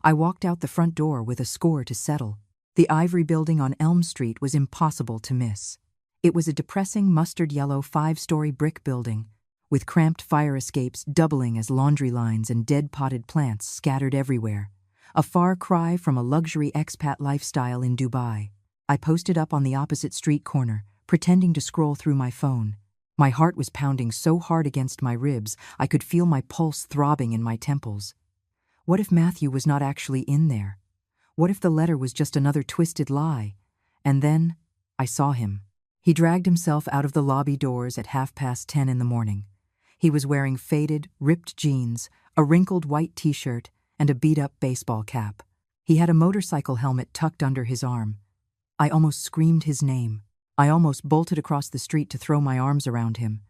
I walked out the front door with a score to settle. The Ivory Building on Elm Street was impossible to miss. It was a depressing mustard-yellow 5-story brick building, with cramped fire escapes doubling as laundry lines and dead potted plants scattered everywhere. A far cry from a luxury expat lifestyle in Dubai. I posted up on the opposite street corner, pretending to scroll through my phone. My heart was pounding so hard against my ribs, I could feel my pulse throbbing in my temples. What if Matthew was not actually in there? What if the letter was just another twisted lie? And then, I saw him. He dragged himself out of the lobby doors at 10:30 in the morning. He was wearing faded, ripped jeans, a wrinkled white t-shirt, and a beat-up baseball cap. He had a motorcycle helmet tucked under his arm. I almost screamed his name. I almost bolted across the street to throw my arms around him.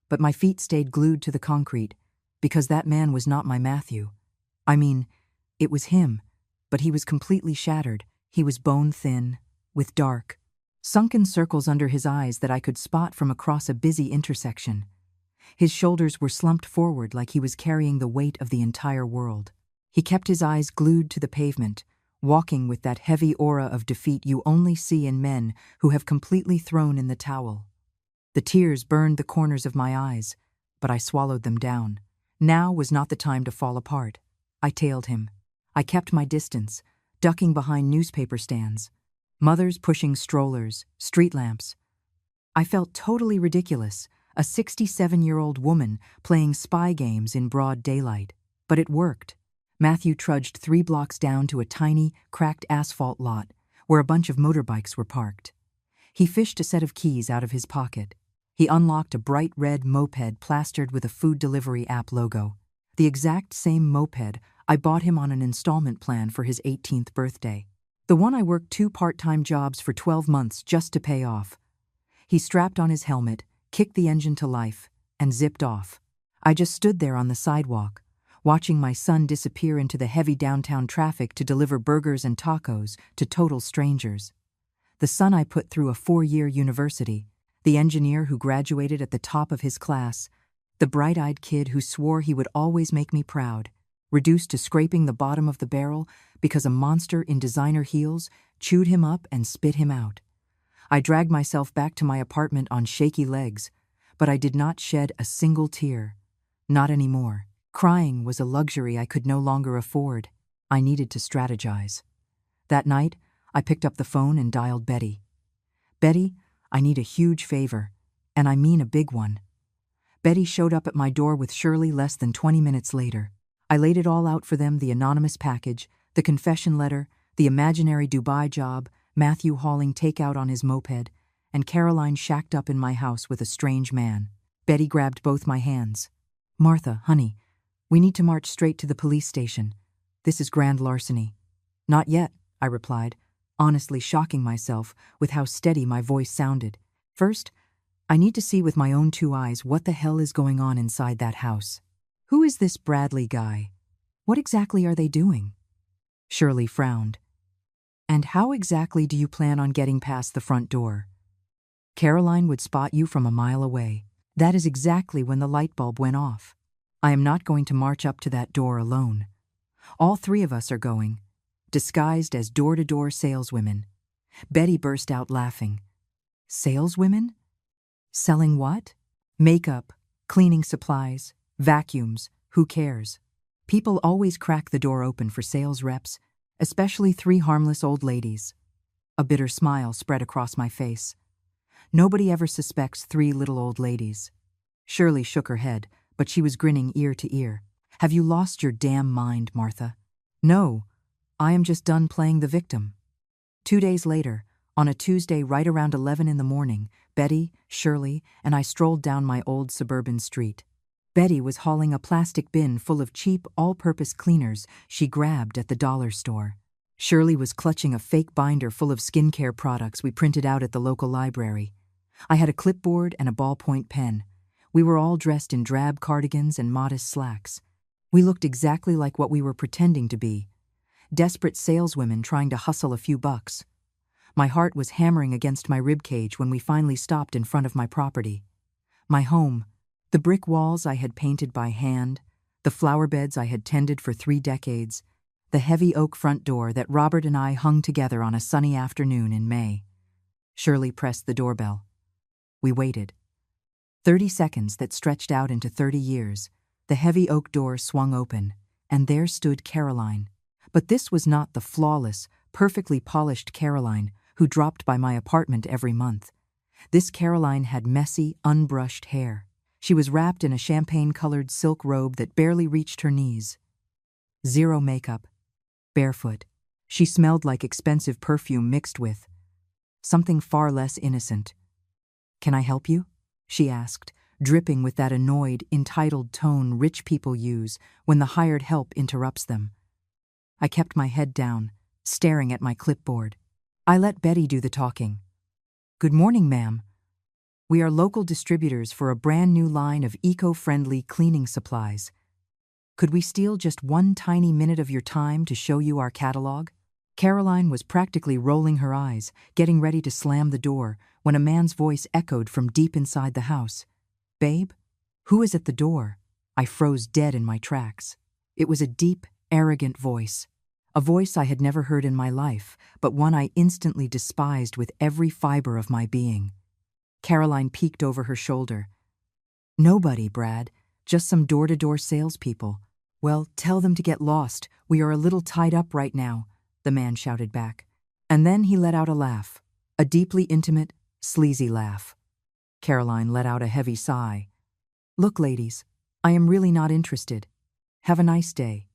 But my feet stayed glued to the concrete, because that man was not my Matthew. I mean, it was him, but he was completely shattered. He was bone-thin, with dark, sunken circles under his eyes that I could spot from across a busy intersection. His shoulders were slumped forward like he was carrying the weight of the entire world. He kept his eyes glued to the pavement, walking with that heavy aura of defeat you only see in men who have completely thrown in the towel. The tears burned the corners of my eyes, but I swallowed them down. Now was not the time to fall apart. I tailed him. I kept my distance, ducking behind newspaper stands, mothers pushing strollers, street lamps. I felt totally ridiculous, a 67-year-old woman playing spy games in broad daylight. But it worked. Matthew trudged 3 blocks down to a tiny, cracked asphalt lot where a bunch of motorbikes were parked. He fished a set of keys out of his pocket. He unlocked a bright red moped plastered with a food delivery app logo. The exact same moped I bought him on an installment plan for his 18th birthday. The one I worked 2 part-time jobs for 12 months just to pay off. He strapped on his helmet, kicked the engine to life, and zipped off. I just stood there on the sidewalk, watching my son disappear into the heavy downtown traffic to deliver burgers and tacos to total strangers. The son I put through a 4-year university, the engineer who graduated at the top of his class, the bright-eyed kid who swore he would always make me proud, reduced to scraping the bottom of the barrel because a monster in designer heels chewed him up and spit him out. I dragged myself back to my apartment on shaky legs, but I did not shed a single tear. Not anymore. Crying was a luxury I could no longer afford. I needed to strategize. That night, I picked up the phone and dialed Betty. "Betty, I need a huge favor, and I mean a big one." Betty showed up at my door with Shirley less than 20 minutes later. I laid it all out for them, the anonymous package, the confession letter, the imaginary Dubai job, Matthew hauling takeout on his moped, and Caroline shacked up in my house with a strange man. Betty grabbed both my hands. "Martha, honey, we need to march straight to the police station. This is grand larceny." "Not yet," I replied, honestly shocking myself with how steady my voice sounded. "First, I need to see with my own 2 eyes what the hell is going on inside that house. Who is this Bradley guy? What exactly are they doing?" Shirley frowned. "And how exactly do you plan on getting past the front door?" "Caroline would spot you from a mile away." That is exactly when the light bulb went off. I am not going to march up to that door alone. All 3 of us are going, disguised as door-to-door saleswomen. Betty burst out laughing. "Saleswomen? Selling what?" "Makeup, cleaning supplies, vacuums, who cares? People always crack the door open for sales reps, especially 3 harmless old ladies." A bitter smile spread across my face. "Nobody ever suspects 3 little old ladies." Shirley shook her head, but she was grinning ear to ear. "Have you lost your damn mind, Martha?" "No, I am just done playing the victim." 2 days later, on a Tuesday right around 11 in the morning, Betty, Shirley, and I strolled down my old suburban street. Betty was hauling a plastic bin full of cheap, all-purpose cleaners she grabbed at the dollar store. Shirley was clutching a fake binder full of skincare products we printed out at the local library. I had a clipboard and a ballpoint pen. We were all dressed in drab cardigans and modest slacks. We looked exactly like what we were pretending to be, desperate saleswomen trying to hustle a few bucks. My heart was hammering against my ribcage when we finally stopped in front of my property. My home, the brick walls I had painted by hand, the flower beds I had tended for 3 decades, the heavy oak front door that Robert and I hung together on a sunny afternoon in May. Shirley pressed the doorbell. We waited. 30 seconds that stretched out into 30 years. The heavy oak door swung open, and there stood Caroline. But this was not the flawless, perfectly polished Caroline who dropped by my apartment every month. This Caroline had messy, unbrushed hair. She was wrapped in a champagne-colored silk robe that barely reached her knees. 0 makeup. Barefoot. She smelled like expensive perfume mixed with something far less innocent. "Can I help you?" she asked, dripping with that annoyed, entitled tone rich people use when the hired help interrupts them. I kept my head down, staring at my clipboard. I let Betty do the talking. "Good morning, ma'am. We are local distributors for a brand new line of eco-friendly cleaning supplies. Could we steal just 1 tiny minute of your time to show you our catalog?" Caroline was practically rolling her eyes, getting ready to slam the door, when a man's voice echoed from deep inside the house. "Babe, "Who is at the door?" I froze dead in my tracks. It was a deep, arrogant voice. A voice I had never heard in my life, but one I instantly despised with every fiber of my being. Caroline peeked over her shoulder. "Nobody, Brad. Just some door-to-door salespeople." "Well, tell them to get lost. We are a little tied up right now," the man shouted back. And then he let out a laugh, a deeply intimate, sleazy laugh. Caroline let out a heavy sigh. "Look, ladies, I am really not interested. Have a nice day."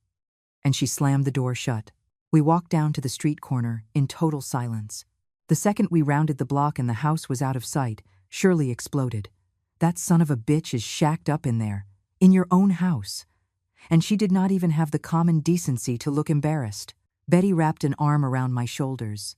And she slammed the door shut. We walked down to the street corner in total silence. The second we rounded the block and the house was out of sight, Shirley exploded. "That son of a bitch is shacked up in there, in your own house." And she did not even have the common decency to look embarrassed. Betty wrapped an arm around my shoulders.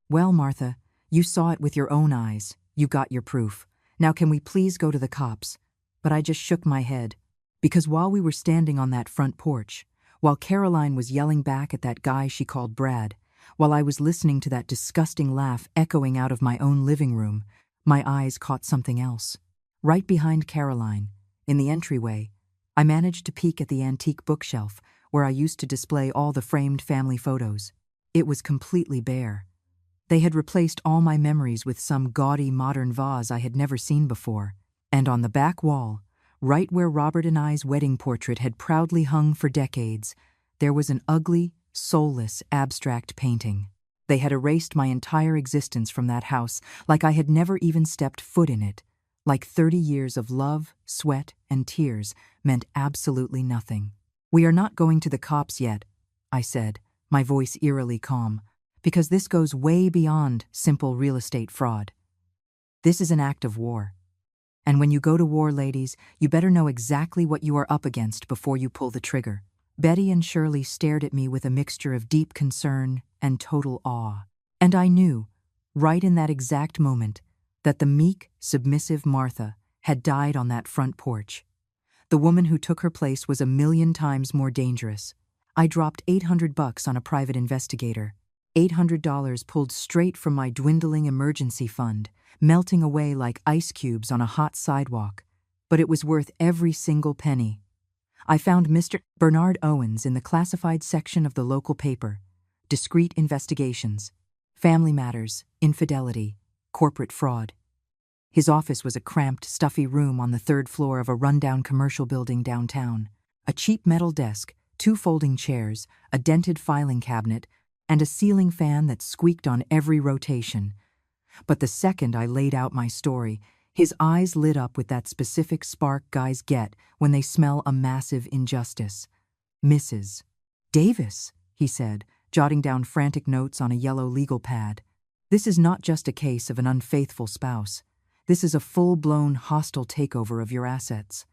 "Well, Martha, you saw it with your own eyes. You got your proof. Now can we please go to the cops?" But I just shook my head. Because while we were standing on that front porch, while Caroline was yelling back at that guy she called Brad, while I was listening to that disgusting laugh echoing out of my own living room, my eyes caught something else. Right behind Caroline, in the entryway, I managed to peek at the antique bookshelf where I used to display all the framed family photos. It was completely bare. They had replaced all my memories with some gaudy modern vase I had never seen before. And on the back wall, right where Robert and I's wedding portrait had proudly hung for decades, there was an ugly, soulless, abstract painting. They had erased my entire existence from that house, like I had never even stepped foot in it. Like 30 years of love, sweat, and tears meant absolutely nothing. "We are not going to the cops yet," I said, my voice eerily calm, "because this goes way beyond simple real estate fraud. This is an act of war. And when you go to war, ladies, you better know exactly what you are up against before you pull the trigger." Betty and Shirley stared at me with a mixture of deep concern and total awe. And I knew, right in that exact moment, that the meek, submissive Martha had died on that front porch. The woman who took her place was 1,000,000 times more dangerous. I dropped $800 on a private investigator. $800 pulled straight from my dwindling emergency fund, melting away like ice cubes on a hot sidewalk. But it was worth every single penny. I found Mr. Bernard Owens in the classified section of the local paper. Discreet investigations, family matters, infidelity, corporate fraud. His office was a cramped, stuffy room on the 3rd floor of a rundown commercial building downtown. A cheap metal desk, 2 folding chairs, a dented filing cabinet, and a ceiling fan that squeaked on every rotation. But the second I laid out my story, his eyes lit up with that specific spark guys get when they smell a massive injustice. "Mrs. Davis," he said, jotting down frantic notes on a yellow legal pad. "This is not just a case of an unfaithful spouse. This is a full-blown hostile takeover of your assets.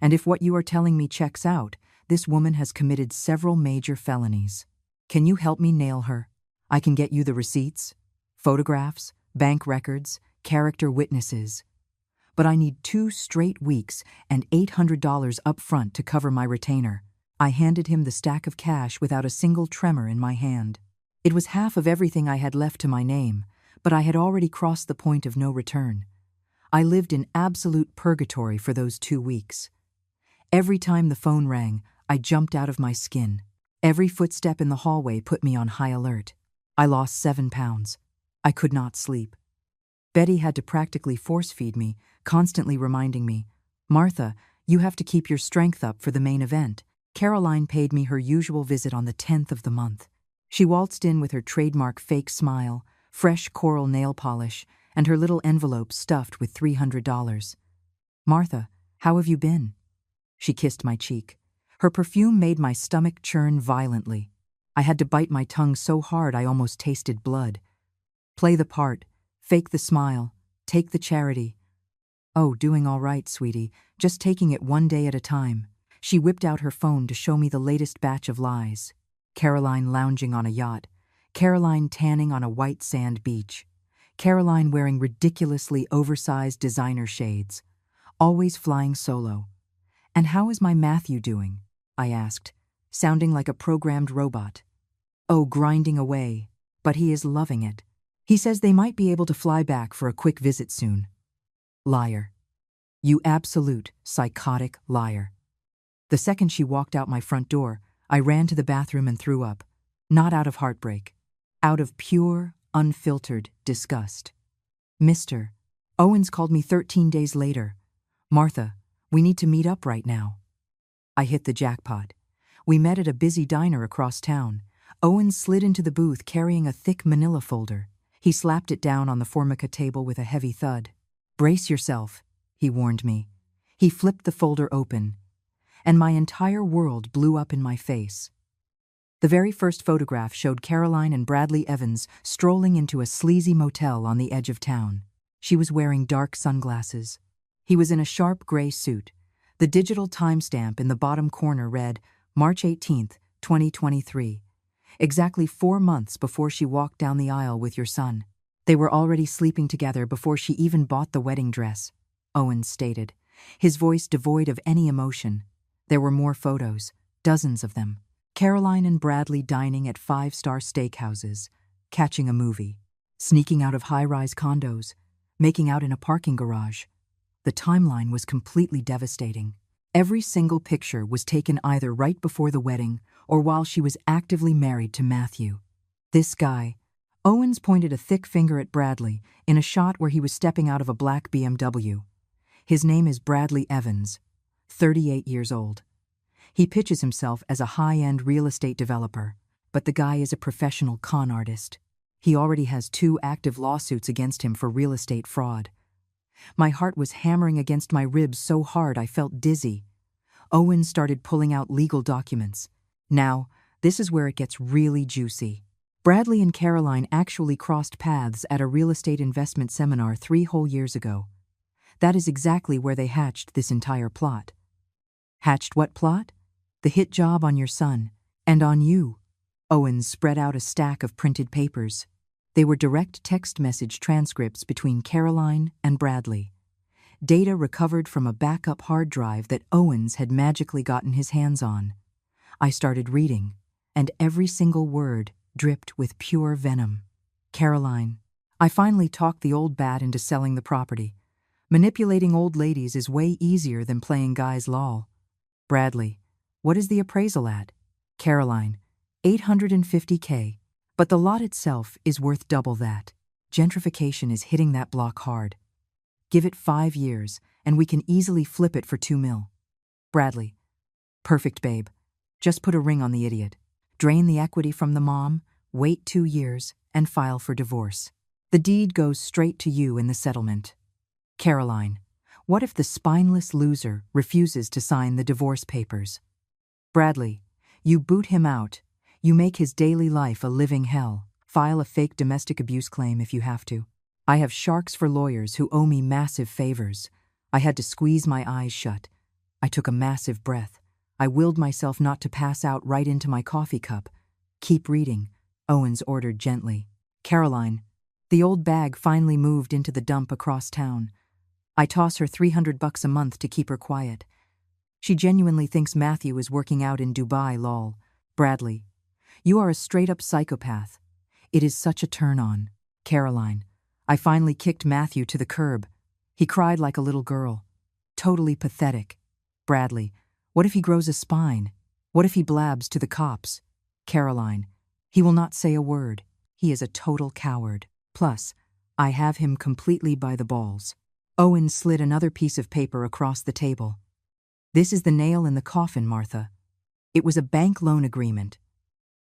And if what you are telling me checks out, this woman has committed several major felonies. Can you help me nail her? I can get you the receipts, photographs, bank records, character witnesses. But I need 2 straight weeks and $800 up front to cover my retainer." I handed him the stack of cash without a single tremor in my hand. It was half of everything I had left to my name, but I had already crossed the point of no return. I lived in absolute purgatory for those 2 weeks. Every time the phone rang, I jumped out of my skin. Every footstep in the hallway put me on high alert. I lost 7 pounds. I could not sleep. Betty had to practically force-feed me, constantly reminding me, "Martha, you have to keep your strength up for the main event." Caroline paid me her usual visit on the 10th of the month. She waltzed in with her trademark fake smile, fresh coral nail polish, and her little envelope stuffed with $300. "Martha, how have you been?" She kissed my cheek. Her perfume made my stomach churn violently. I had to bite my tongue so hard I almost tasted blood. Play the part, fake the smile, take the charity. "Oh, doing all right, sweetie, just taking it one day at a time." She whipped out her phone to show me the latest batch of lies. Caroline lounging on a yacht. Caroline tanning on a white sand beach. Caroline wearing ridiculously oversized designer shades. Always flying solo. "And how is my Matthew doing?" I asked, sounding like a programmed robot. "Oh, grinding away, but he is loving it. He says they might be able to fly back for a quick visit soon." Liar. You absolute, psychotic liar. The second she walked out my front door, I ran to the bathroom and threw up. Not out of heartbreak. Out of pure, unfiltered disgust. Mr. Owens called me 13 days later. Martha, we need to meet up right now. I hit the jackpot. We met at a busy diner across town. Owens slid into the booth carrying a thick manila folder. He slapped it down on the formica table with a heavy thud. Brace yourself, he warned me. He flipped the folder open, and my entire world blew up in my face. The very first photograph showed Caroline and Bradley Evans strolling into a sleazy motel on the edge of town. She was wearing dark sunglasses. He was in a sharp gray suit. The digital timestamp in the bottom corner read, March 18, 2023. Exactly 4 months before she walked down the aisle with your son. They were already sleeping together before she even bought the wedding dress, Owens stated, his voice devoid of any emotion. There were more photos, dozens of them. Caroline and Bradley dining at 5-star steakhouses, catching a movie, sneaking out of high-rise condos, making out in a parking garage. The timeline was completely devastating. Every single picture was taken either right before the wedding or while she was actively married to Matthew. This guy, Owens pointed a thick finger at Bradley in a shot where he was stepping out of a black BMW. His name is Bradley Evans, 38 years old. He pitches himself as a high-end real estate developer, but the guy is a professional con artist. He already has 2 active lawsuits against him for real estate fraud. My heart was hammering against my ribs so hard I felt dizzy. Owens started pulling out legal documents. Now, this is where it gets really juicy. Bradley and Caroline actually crossed paths at a real estate investment seminar 3 whole years ago. That is exactly where they hatched this entire plot. Hatched what plot? The hit job on your son, and on you. Owens spread out a stack of printed papers. They were direct text message transcripts between Caroline and Bradley. Data recovered from a backup hard drive that Owens had magically gotten his hands on. I started reading, and every single word dripped with pure venom. Caroline, I finally talked the old bat into selling the property. Manipulating old ladies is way easier than playing guys lol. Bradley, what is the appraisal at? Caroline, $850K. But the lot itself is worth double that. Gentrification is hitting that block hard. Give it 5 years, and we can easily flip it for $2 million. Bradley, perfect, babe. Just put a ring on the idiot. Drain the equity from the mom, wait 2 years, and file for divorce. The deed goes straight to you in the settlement. Caroline, what if the spineless loser refuses to sign the divorce papers? Bradley, you boot him out. You make his daily life a living hell. File a fake domestic abuse claim if you have to. I have sharks for lawyers who owe me massive favors. I had to squeeze my eyes shut. I took a massive breath. I willed myself not to pass out right into my coffee cup. Keep reading, Owens ordered gently. Caroline, the old bag finally moved into the dump across town. I toss her $300 a month to keep her quiet. She genuinely thinks Matthew is working out in Dubai, lol. Bradley, you are a straight-up psychopath. It is such a turn-on. Caroline, I finally kicked Matthew to the curb. He cried like a little girl. Totally pathetic. Bradley, what if he grows a spine? What if he blabs to the cops? Caroline, he will not say a word. He is a total coward. Plus, I have him completely by the balls. Owen slid another piece of paper across the table. This is the nail in the coffin, Martha. It was a bank loan agreement.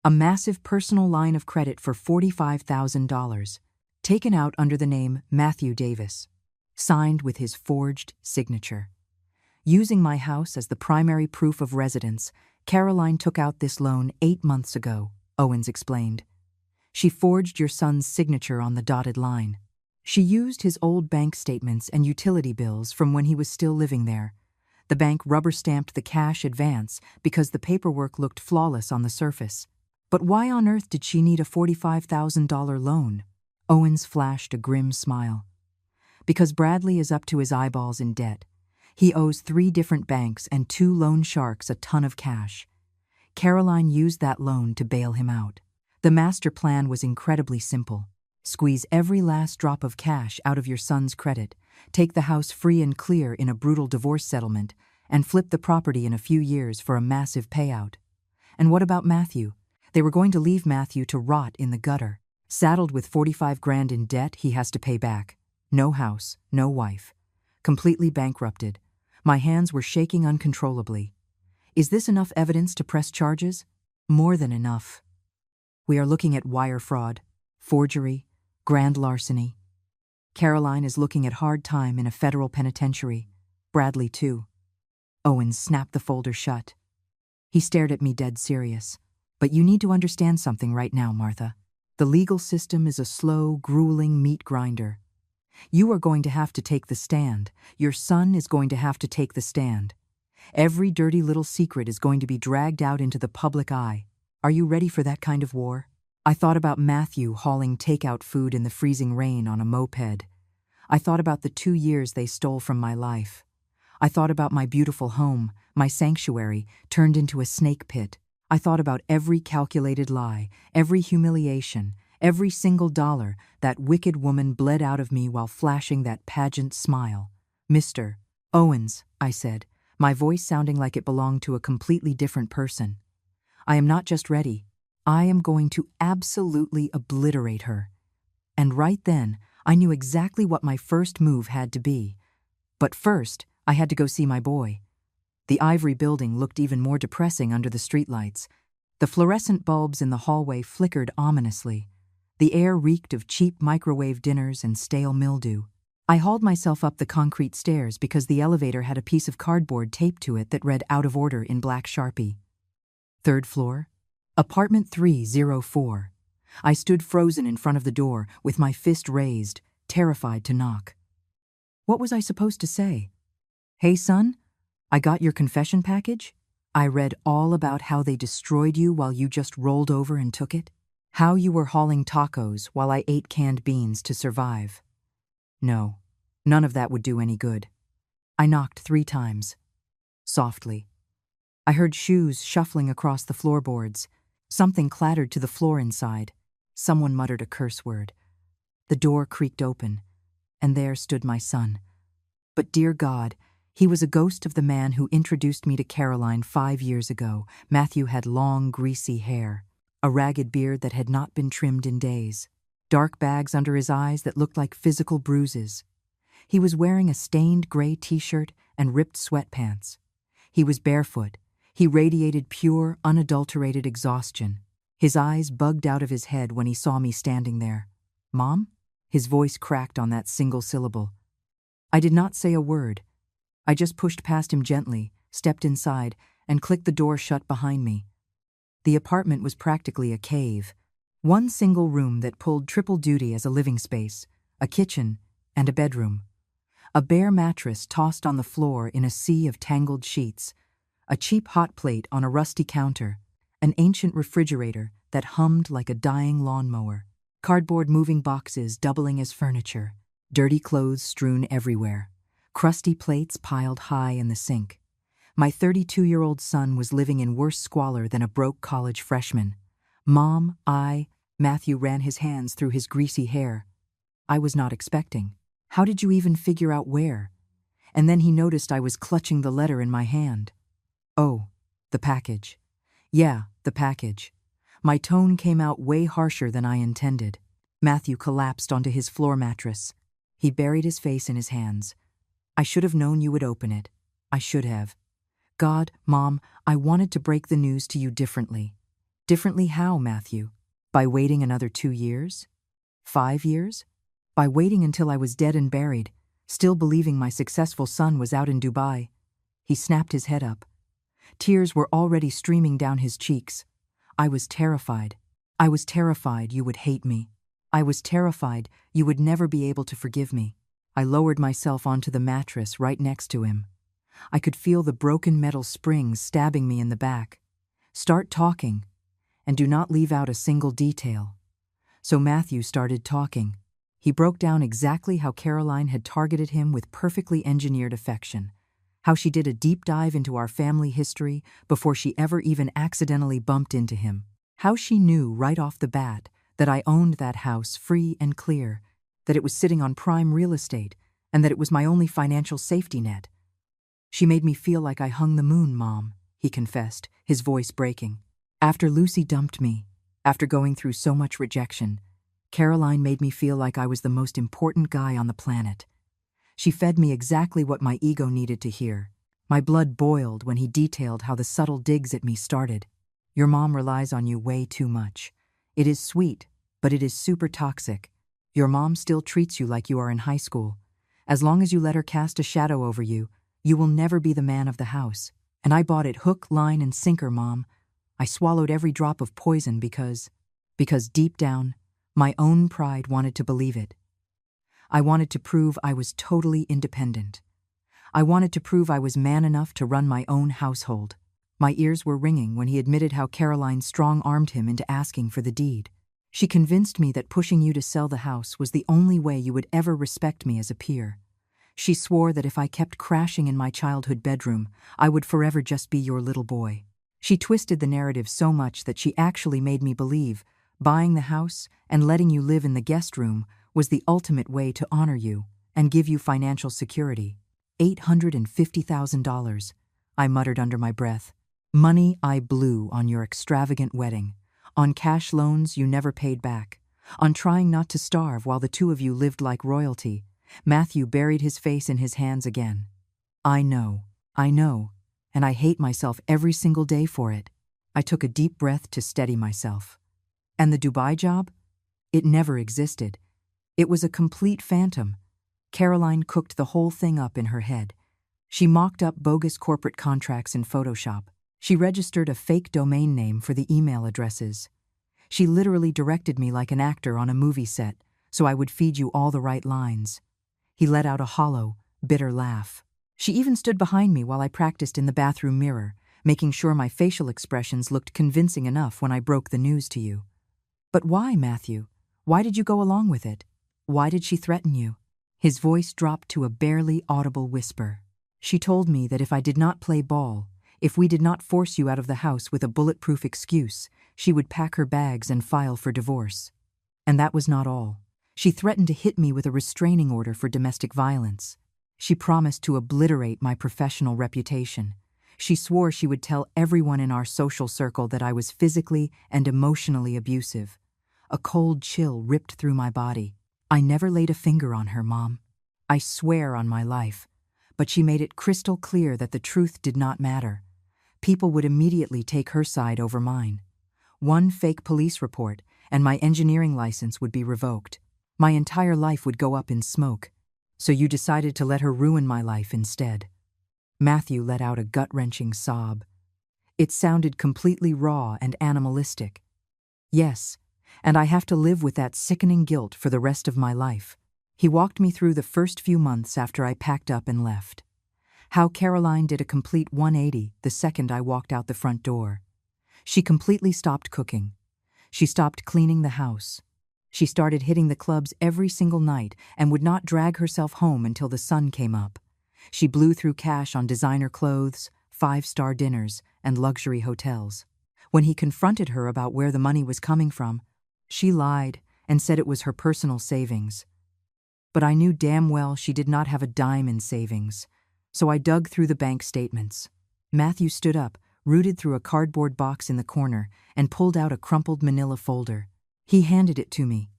A massive personal line of credit for $45,000, taken out under the name Matthew Davis, signed with his forged signature. Using my house as the primary proof of residence, Caroline took out this loan 8 months ago, Owens explained. She forged your son's signature on the dotted line. She used his old bank statements and utility bills from when he was still living there. The bank rubber-stamped the cash advance because the paperwork looked flawless on the surface. But why on earth did she need a $45,000 loan? Owens flashed a grim smile. Because Bradley is up to his eyeballs in debt. He owes 3 different banks and 2 loan sharks a ton of cash. Caroline used that loan to bail him out. The master plan was incredibly simple. Squeeze every last drop of cash out of your son's credit, take the house free and clear in a brutal divorce settlement, and flip the property in a few years for a massive payout. And what about Matthew? They were going to leave Matthew to rot in the gutter. Saddled with 45 grand in debt he has to pay back. No house, no wife. Completely bankrupted. My hands were shaking uncontrollably. Is this enough evidence to press charges? More than enough. We are looking at wire fraud, forgery, grand larceny. Caroline is looking at hard time in a federal penitentiary. Bradley, too. Owens snapped the folder shut. He stared at me dead serious. But you need to understand something right now, Martha. The legal system is a slow, grueling meat grinder. You are going to have to take the stand. Your son is going to have to take the stand. Every dirty little secret is going to be dragged out into the public eye. Are you ready for that kind of war? I thought about Matthew hauling takeout food in the freezing rain on a moped. I thought about the 2 years they stole from my life. I thought about my beautiful home, my sanctuary, turned into a snake pit. I thought about every calculated lie, every humiliation, every single dollar that wicked woman bled out of me while flashing that pageant smile. Mr. Owens, I said, my voice sounding like it belonged to a completely different person. I am not just ready. I am going to absolutely obliterate her. And right then, I knew exactly what my first move had to be. But first, I had to go see my boy. The ivory building looked even more depressing under the streetlights. The fluorescent bulbs in the hallway flickered ominously. The air reeked of cheap microwave dinners and stale mildew. I hauled myself up the concrete stairs because the elevator had a piece of cardboard taped to it that read out of order in black Sharpie. 3rd floor, apartment 304. I stood frozen in front of the door, with my fist raised, terrified to knock. What was I supposed to say? Hey, son? I got your confession package? I read all about how they destroyed you while you just rolled over and took it. How you were hauling tacos while I ate canned beans to survive. No, none of that would do any good. I knocked 3 times. Softly. I heard shoes shuffling across the floorboards. Something clattered to the floor inside. Someone muttered a curse word. The door creaked open, and there stood my son. But dear God, he was a ghost of the man who introduced me to Caroline 5 years ago. Matthew had long, greasy hair, a ragged beard that had not been trimmed in days, dark bags under his eyes that looked like physical bruises. He was wearing a stained gray t-shirt and ripped sweatpants. He was barefoot. He radiated pure, unadulterated exhaustion. His eyes bugged out of his head when he saw me standing there. Mom? His voice cracked on that single syllable. I did not say a word. I just pushed past him gently, stepped inside, and clicked the door shut behind me. The apartment was practically a cave. One single room that pulled triple duty as a living space, a kitchen, and a bedroom. A bare mattress tossed on the floor in a sea of tangled sheets. A cheap hot plate on a rusty counter. An ancient refrigerator that hummed like a dying lawnmower. Cardboard moving boxes doubling as furniture. Dirty clothes strewn everywhere. Crusty plates piled high in the sink. My 32-year-old son was living in worse squalor than a broke college freshman. Mom, Matthew ran his hands through his greasy hair. I was not expecting. How did you even figure out where? And then he noticed I was clutching the letter in my hand. Oh, the package. Yeah, the package. My tone came out way harsher than I intended. Matthew collapsed onto his floor mattress. He buried his face in his hands. I should have known you would open it. I should have. God, Mom, I wanted to break the news to you differently. Differently how, Matthew? By waiting another 2 years? 5 years? By waiting until I was dead and buried, still believing my successful son was out in Dubai. He snapped his head up. Tears were already streaming down his cheeks. I was terrified. I was terrified you would hate me. I was terrified you would never be able to forgive me. I lowered myself onto the mattress right next to him. I could feel the broken metal springs stabbing me in the back. Start talking, and do not leave out a single detail. So Matthew started talking. He broke down exactly how Caroline had targeted him with perfectly engineered affection, how she did a deep dive into our family history before she ever even accidentally bumped into him, how she knew right off the bat that I owned that house free and clear, that it was sitting on prime real estate, and that it was my only financial safety net. She made me feel like I hung the moon, Mom, he confessed, his voice breaking. After Lucy dumped me, after going through so much rejection, Caroline made me feel like I was the most important guy on the planet. She fed me exactly what my ego needed to hear. My blood boiled when he detailed how the subtle digs at me started. Your mom relies on you way too much. It is sweet, but it is super toxic. Your mom still treats you like you are in high school. As long as you let her cast a shadow over you, you will never be the man of the house. And I bought it hook, line, and sinker, Mom. I swallowed every drop of poison because deep down, my own pride wanted to believe it. I wanted to prove I was totally independent. I wanted to prove I was man enough to run my own household. My ears were ringing when he admitted how Caroline strong-armed him into asking for the deed. She convinced me that pushing you to sell the house was the only way you would ever respect me as a peer. She swore that if I kept crashing in my childhood bedroom, I would forever just be your little boy. She twisted the narrative so much that she actually made me believe buying the house and letting you live in the guest room was the ultimate way to honor you and give you financial security. $850,000, I muttered under my breath. Money I blew on your extravagant wedding, on cash loans you never paid back, on trying not to starve while the two of you lived like royalty. Matthew buried his face in his hands again. I know, and I hate myself every single day for it. I took a deep breath to steady myself. And the Dubai job? It never existed. It was a complete phantom. Caroline cooked the whole thing up in her head. She mocked up bogus corporate contracts in Photoshop. She registered a fake domain name for the email addresses. She literally directed me like an actor on a movie set, so I would feed you all the right lines. He let out a hollow, bitter laugh. She even stood behind me while I practiced in the bathroom mirror, making sure my facial expressions looked convincing enough when I broke the news to you. But why, Matthew? Why did you go along with it? Why did she threaten you? His voice dropped to a barely audible whisper. She told me that if I did not play ball, if we did not force you out of the house with a bulletproof excuse, she would pack her bags and file for divorce. And that was not all. She threatened to hit me with a restraining order for domestic violence. She promised to obliterate my professional reputation. She swore she would tell everyone in our social circle that I was physically and emotionally abusive. A cold chill ripped through my body. I never laid a finger on her, Mom. I swear on my life. But she made it crystal clear that the truth did not matter. People would immediately take her side over mine. One fake police report, and my engineering license would be revoked. My entire life would go up in smoke. So you decided to let her ruin my life instead. Matthew let out a gut-wrenching sob. It sounded completely raw and animalistic. Yes, and I have to live with that sickening guilt for the rest of my life. He walked me through the first few months after I packed up and left. How Caroline did a complete 180 the second I walked out the front door. She completely stopped cooking. She stopped cleaning the house. She started hitting the clubs every single night and would not drag herself home until the sun came up. She blew through cash on designer clothes, 5-star dinners, and luxury hotels. When he confronted her about where the money was coming from, she lied and said it was her personal savings. But I knew damn well she did not have a dime in savings, so I dug through the bank statements. Matthew stood up, rooted through a cardboard box in the corner, and pulled out a crumpled manila folder. He handed it to me.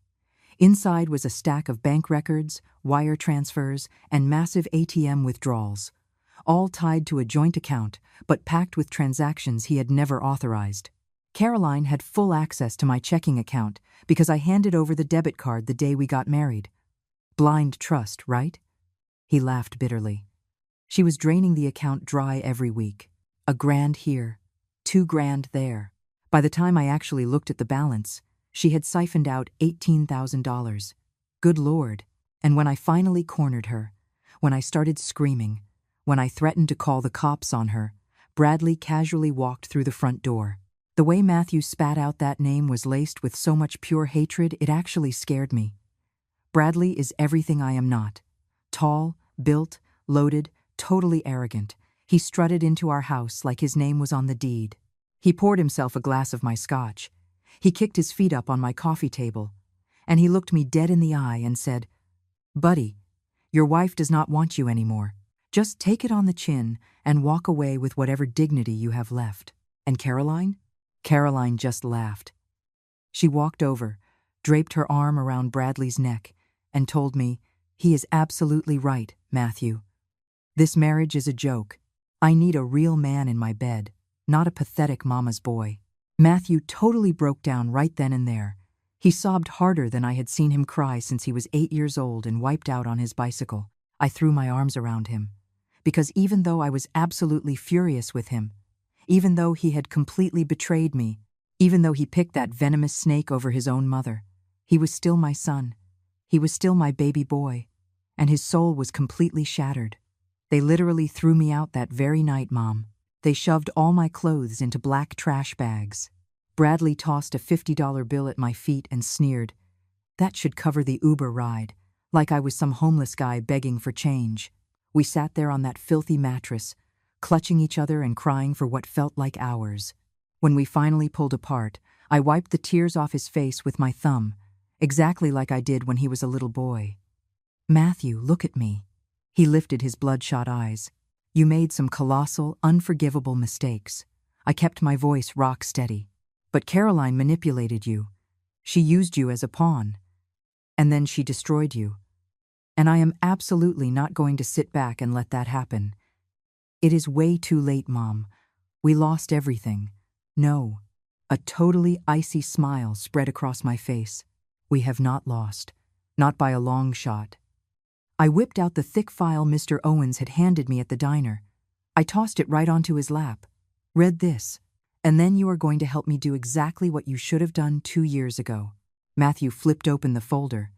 Inside was a stack of bank records, wire transfers, and massive ATM withdrawals, all tied to a joint account, but packed with transactions he had never authorized. Caroline had full access to my checking account because I handed over the debit card the day we got married. Blind trust, right? He laughed bitterly. She was draining the account dry every week. $1,000 here, $2,000 there. By the time I actually looked at the balance, she had siphoned out $18,000. Good Lord. And when I finally cornered her, when I started screaming, when I threatened to call the cops on her, Bradley casually walked through the front door. The way Matthew spat out that name was laced with so much pure hatred it actually scared me. Bradley is everything I am not. Tall, built, loaded, totally arrogant. He strutted into our house like his name was on the deed. He poured himself a glass of my scotch. He kicked his feet up on my coffee table, and he looked me dead in the eye and said, "Buddy, your wife does not want you anymore. Just take it on the chin and walk away with whatever dignity you have left." And Caroline? Caroline just laughed. She walked over, draped her arm around Bradley's neck, and told me, "He is absolutely right, Matthew. This marriage is a joke. I need a real man in my bed, not a pathetic mama's boy." Matthew totally broke down right then and there. He sobbed harder than I had seen him cry since he was 8 years old and wiped out on his bicycle. I threw my arms around him, because even though I was absolutely furious with him, even though he had completely betrayed me, even though he picked that venomous snake over his own mother, he was still my son. He was still my baby boy, and his soul was completely shattered. They literally threw me out that very night, Mom. They shoved all my clothes into black trash bags. Bradley tossed a $50 bill at my feet and sneered. That should cover the Uber ride, like I was some homeless guy begging for change. We sat there on that filthy mattress, clutching each other and crying for what felt like hours. When we finally pulled apart, I wiped the tears off his face with my thumb, exactly like I did when he was a little boy. "Matthew, look at me." He lifted his bloodshot eyes. "You made some colossal, unforgivable mistakes." I kept my voice rock steady. "But Caroline manipulated you. She used you as a pawn. And then she destroyed you. And I am absolutely not going to sit back and let that happen. It is way too late, Mom. We lost everything." "No." A totally icy smile spread across my face. "We have not lost. Not by a long shot." I whipped out the thick file Mr. Owens had handed me at the diner. I tossed it right onto his lap. "Read this, and then you are going to help me do exactly what you should have done 2 years ago." Matthew flipped open the folder.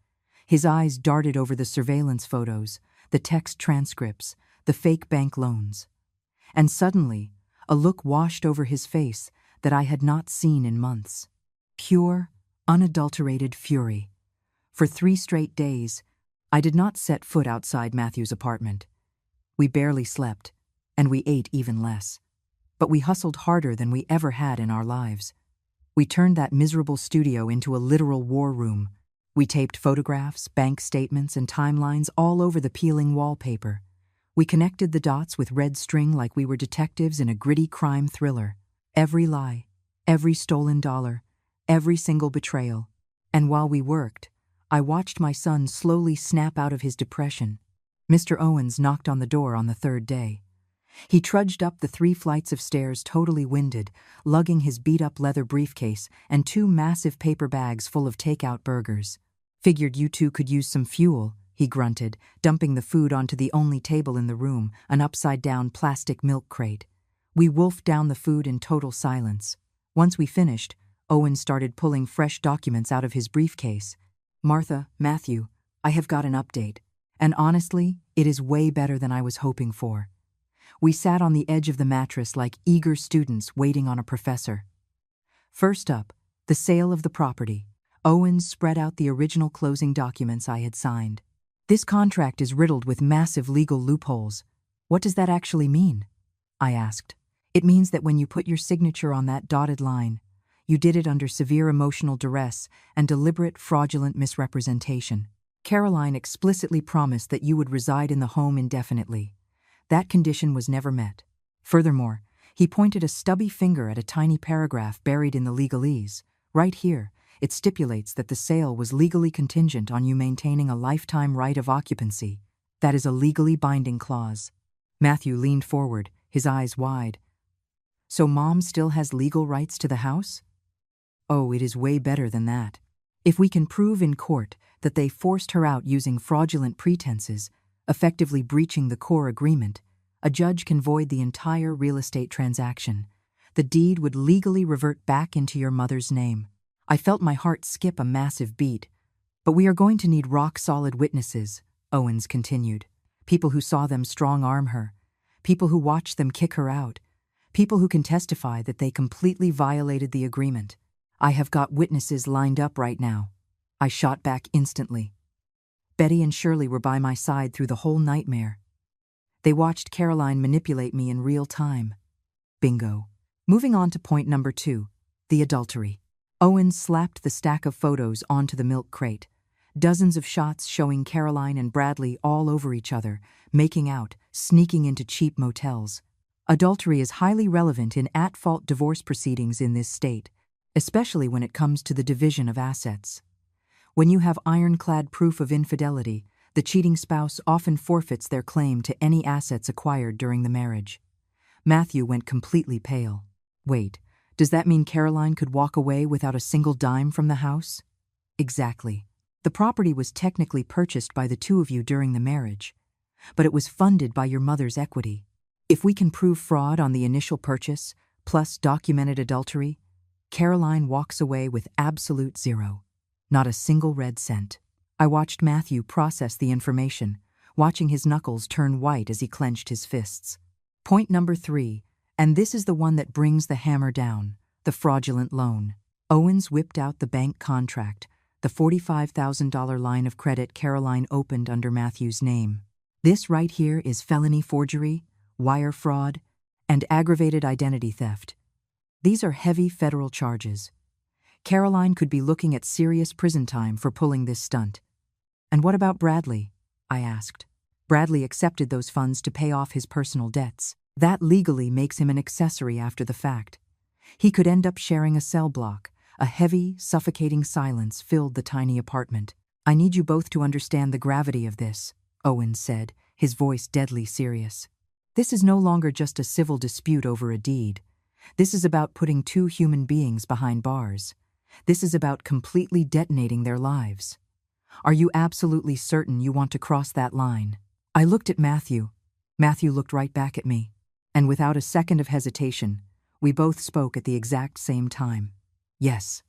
His eyes darted over the surveillance photos, the text transcripts, the fake bank loans. And suddenly, a look washed over his face that I had not seen in months. Pure, unadulterated fury. For 3 straight days, I did not set foot outside Matthew's apartment. We barely slept, and we ate even less. But we hustled harder than we ever had in our lives. We turned that miserable studio into a literal war room. We taped photographs, bank statements, and timelines all over the peeling wallpaper. We connected the dots with red string like we were detectives in a gritty crime thriller. Every lie, every stolen dollar, every single betrayal. And while we worked, I watched my son slowly snap out of his depression. Mr. Owens knocked on the door on the 3rd day. He trudged up the 3 flights of stairs totally winded, lugging his beat-up leather briefcase and 2 massive paper bags full of takeout burgers. "Figured you two could use some fuel," he grunted, dumping the food onto the only table in the room, an upside-down plastic milk crate. We wolfed down the food in total silence. Once we finished, Owen started pulling fresh documents out of his briefcase. "Martha, Matthew, I have got an update. And honestly, it is way better than I was hoping for." We sat on the edge of the mattress like eager students waiting on a professor. First up, the sale of the property. Owens spread out the original closing documents I had signed. "This contract is riddled with massive legal loopholes. What does that actually mean?" I asked. "It means that when you put your signature on that dotted line, you did it under severe emotional duress and deliberate fraudulent misrepresentation. Caroline explicitly promised that you would reside in the home indefinitely. That condition was never met. Furthermore, he pointed a stubby finger at a tiny paragraph buried in the legalese. Right here, it stipulates that the sale was legally contingent on you maintaining a lifetime right of occupancy. That is a legally binding clause." Matthew leaned forward, his eyes wide. "So Mom still has legal rights to the house?" "Oh, it is way better than that. If we can prove in court that they forced her out using fraudulent pretenses, effectively breaching the core agreement, a judge can void the entire real estate transaction. The deed would legally revert back into your mother's name." I felt my heart skip a massive beat. "But we are going to need rock-solid witnesses," Owens continued. "People who saw them strong-arm her. People who watched them kick her out. People who can testify that they completely violated the agreement. I have got witnesses lined up right now." I shot back instantly. Betty and Shirley were by my side through the whole nightmare. They watched Caroline manipulate me in real time. Bingo. Moving on to point number 2, the adultery. Owen slapped the stack of photos onto the milk crate. Dozens of shots showing Caroline and Bradley all over each other, making out, sneaking into cheap motels. Adultery is highly relevant in at-fault divorce proceedings in this state, especially when it comes to the division of assets. When you have ironclad proof of infidelity, the cheating spouse often forfeits their claim to any assets acquired during the marriage. Matthew went completely pale. Wait, does that mean Caroline could walk away without a single dime from the house? Exactly. The property was technically purchased by the two of you during the marriage, but it was funded by your mother's equity. If we can prove fraud on the initial purchase, plus documented adultery, Caroline walks away with absolute zero. Not a single red cent. I watched Matthew process the information, watching his knuckles turn white as he clenched his fists. Point number 3, and this is the one that brings the hammer down, the fraudulent loan. Owens whipped out the bank contract, the $45,000 line of credit Caroline opened under Matthew's name. This right here is felony forgery, wire fraud, and aggravated identity theft. These are heavy federal charges. Caroline could be looking at serious prison time for pulling this stunt. And what about Bradley? I asked. Bradley accepted those funds to pay off his personal debts. That legally makes him an accessory after the fact. He could end up sharing a cell block. A heavy, suffocating silence filled the tiny apartment. I need you both to understand the gravity of this, Owen said, his voice deadly serious. This is no longer just a civil dispute over a deed. This is about putting two human beings behind bars. This is about completely detonating their lives. Are you absolutely certain you want to cross that line? I looked at Matthew. Matthew looked right back at me. And without a second of hesitation, we both spoke at the exact same time. Yes.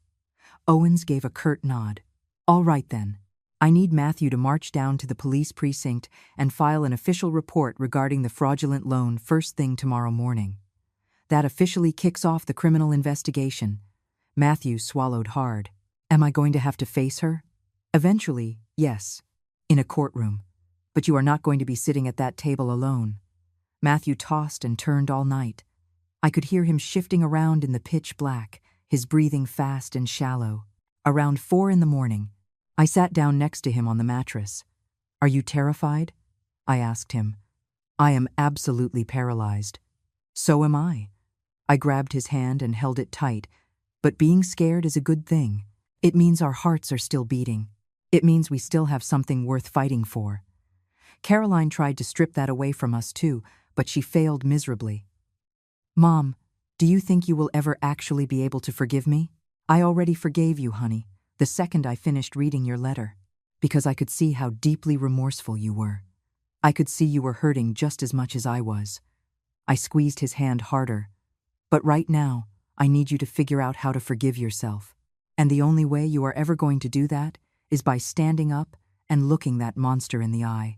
Owens gave a curt nod. All right then. I need Matthew to march down to the police precinct and file an official report regarding the fraudulent loan first thing tomorrow morning. That officially kicks off the criminal investigation. Matthew swallowed hard. Am I going to have to face her? Eventually, yes. In a courtroom. But you are not going to be sitting at that table alone. Matthew tossed and turned all night. I could hear him shifting around in the pitch black, his breathing fast and shallow. Around 4 a.m, I sat down next to him on the mattress. Are you terrified? I asked him. I am absolutely paralyzed. So am I. I grabbed his hand and held it tight, but being scared is a good thing. It means our hearts are still beating. It means we still have something worth fighting for. Caroline tried to strip that away from us too, but she failed miserably. Mom, do you think you will ever actually be able to forgive me? I already forgave you, honey, the second I finished reading your letter, because I could see how deeply remorseful you were. I could see you were hurting just as much as I was. I squeezed his hand harder. But right now, I need you to figure out how to forgive yourself. And the only way you are ever going to do that is by standing up and looking that monster in the eye.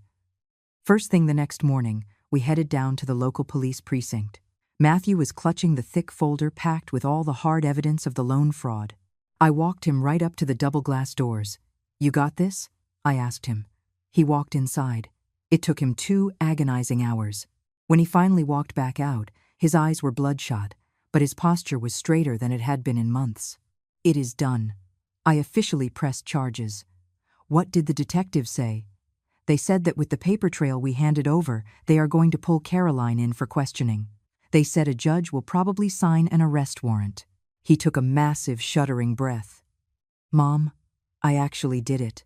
First thing the next morning, we headed down to the local police precinct. Matthew was clutching the thick folder packed with all the hard evidence of the loan fraud. I walked him right up to the double-glass doors. You got this? I asked him. He walked inside. It took him 2 agonizing hours. When he finally walked back out, his eyes were bloodshot, but his posture was straighter than it had been in months. It is done. I officially pressed charges. What did the detectives say? They said that with the paper trail we handed over, they are going to pull Caroline in for questioning. They said a judge will probably sign an arrest warrant. He took a massive, shuddering breath. Mom, I actually did it.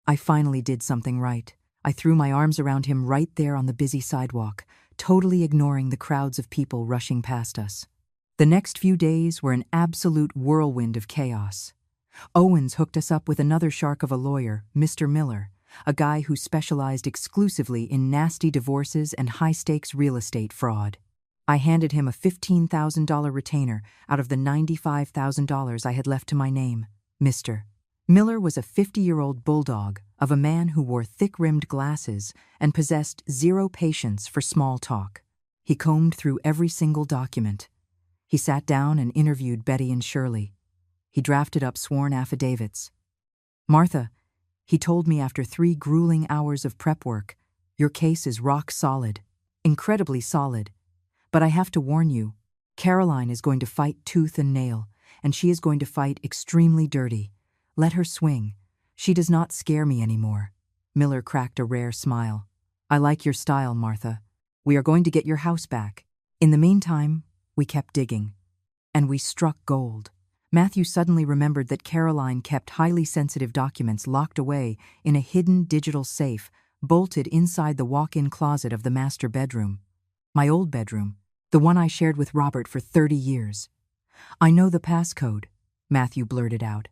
I finally did something right. I threw my arms around him right there on the busy sidewalk, totally ignoring the crowds of people rushing past us. The next few days were an absolute whirlwind of chaos. Owens hooked us up with another shark of a lawyer, Mr. Miller, a guy who specialized exclusively in nasty divorces and high-stakes real estate fraud. I handed him a $15,000 retainer out of the $95,000 I had left to my name. Mr. Miller was a 50-year-old bulldog of a man who wore thick-rimmed glasses and possessed zero patience for small talk. He combed through every single document. He sat down and interviewed Betty and Shirley. He drafted up sworn affidavits. Martha, he told me after 3 grueling hours of prep work, your case is rock solid, incredibly solid. But I have to warn you, Caroline is going to fight tooth and nail, and she is going to fight extremely dirty. Let her swing. She does not scare me anymore." Miller cracked a rare smile. "I like your style, Martha. We are going to get your house back." In the meantime, we kept digging. And we struck gold. Matthew suddenly remembered that Caroline kept highly sensitive documents locked away in a hidden digital safe bolted inside the walk-in closet of the master bedroom. My old bedroom, the one I shared with Robert for 30 years. "I know the passcode," Matthew blurted out.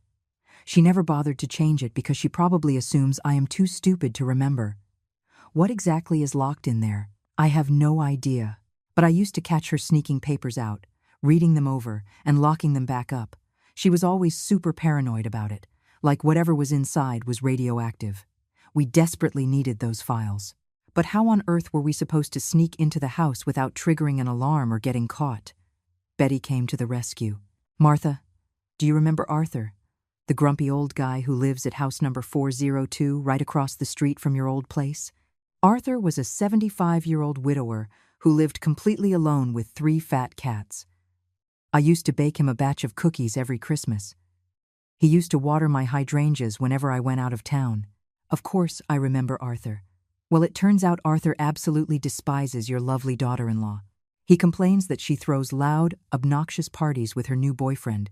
"She never bothered to change it because she probably assumes I am too stupid to remember. What exactly is locked in there? I have no idea. But I used to catch her sneaking papers out, reading them over, and locking them back up. She was always super paranoid about it, like whatever was inside was radioactive. We desperately needed those files. But how on earth were we supposed to sneak into the house without triggering an alarm or getting caught?" Betty came to the rescue. "Martha, do you remember Arthur? The grumpy old guy who lives at house number 402 right across the street from your old place?" Arthur was a 75-year-old widower who lived completely alone with 3 fat cats. I used to bake him a batch of cookies every Christmas. He used to water my hydrangeas whenever I went out of town. Of course, I remember Arthur. Well, it turns out Arthur absolutely despises your lovely daughter-in-law. He complains that she throws loud, obnoxious parties with her new boyfriend,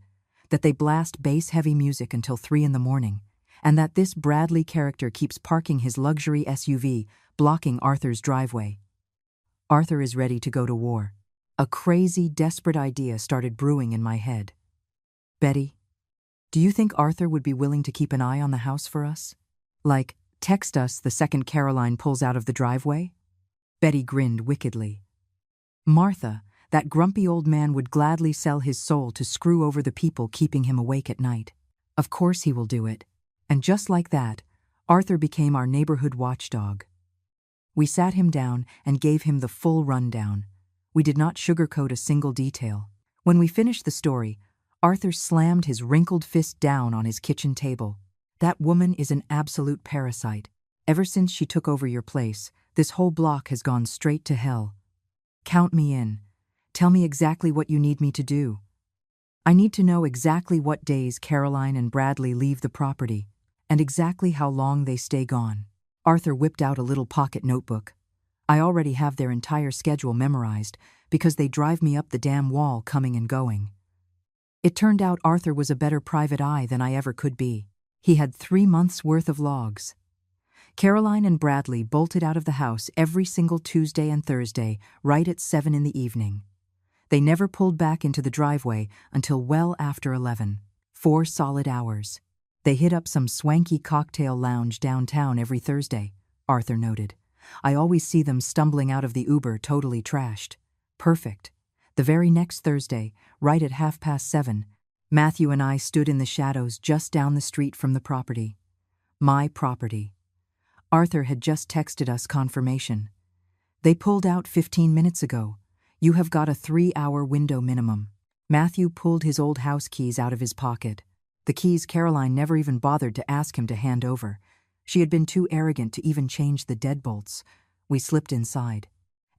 that they blast bass-heavy music until 3 in the morning, and that this Bradley character keeps parking his luxury SUV, blocking Arthur's driveway. Arthur is ready to go to war. A crazy, desperate idea started brewing in my head. "Betty, do you think Arthur would be willing to keep an eye on the house for us? Like, text us the second Caroline pulls out of the driveway?" Betty grinned wickedly. "Martha, that grumpy old man would gladly sell his soul to screw over the people keeping him awake at night. Of course he will do it." And just like that, Arthur became our neighborhood watchdog. We sat him down and gave him the full rundown. We did not sugarcoat a single detail. When we finished the story, Arthur slammed his wrinkled fist down on his kitchen table. "That woman is an absolute parasite. Ever since she took over your place, this whole block has gone straight to hell. Count me in. Tell me exactly what you need me to do. I need to know exactly what days Caroline and Bradley leave the property, and exactly how long they stay gone." Arthur whipped out a little pocket notebook. "I already have their entire schedule memorized because they drive me up the damn wall coming and going." It turned out Arthur was a better private eye than I ever could be. He had 3 months' worth of logs. Caroline and Bradley bolted out of the house every single Tuesday and Thursday, right at 7 in the evening. They never pulled back into the driveway until well after 11. 4 solid hours. They hit up some swanky cocktail lounge downtown every Thursday, Arthur noted. "I always see them stumbling out of the Uber totally trashed." Perfect. The very next Thursday, right at 7:30, Matthew and I stood in the shadows just down the street from the property. My property. Arthur had just texted us confirmation. "They pulled out 15 minutes ago. You have got a 3-hour window minimum." Matthew pulled his old house keys out of his pocket. The keys Caroline never even bothered to ask him to hand over. She had been too arrogant to even change the deadbolts. We slipped inside.